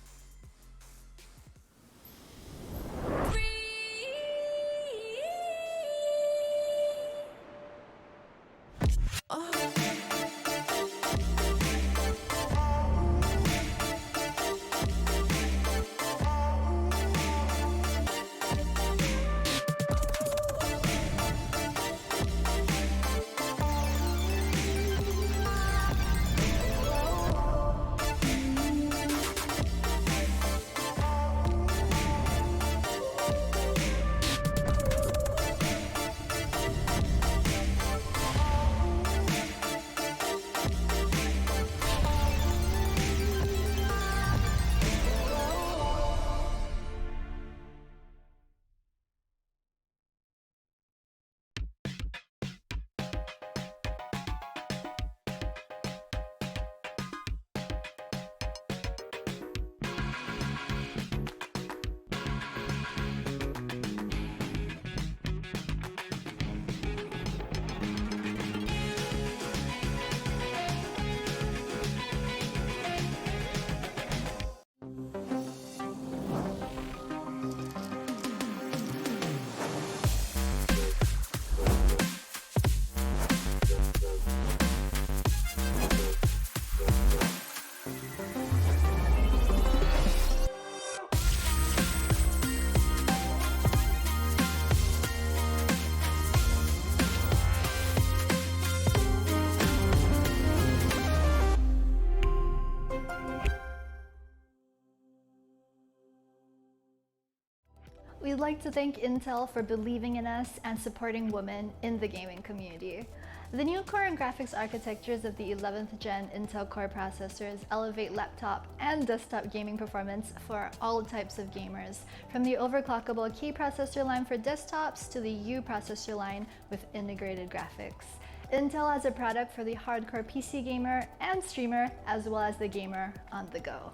we'd like to thank Intel for believing in us and supporting women in the gaming community. The new core and graphics architectures of the 11th gen Intel Core processors elevate laptop and desktop gaming performance for all types of gamers, from the overclockable K processor line for desktops to the U processor line with integrated graphics. Intel has a product for the hardcore PC gamer and streamer, as well as the gamer on the go.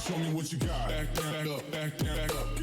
Show me what you got. Back up, back up.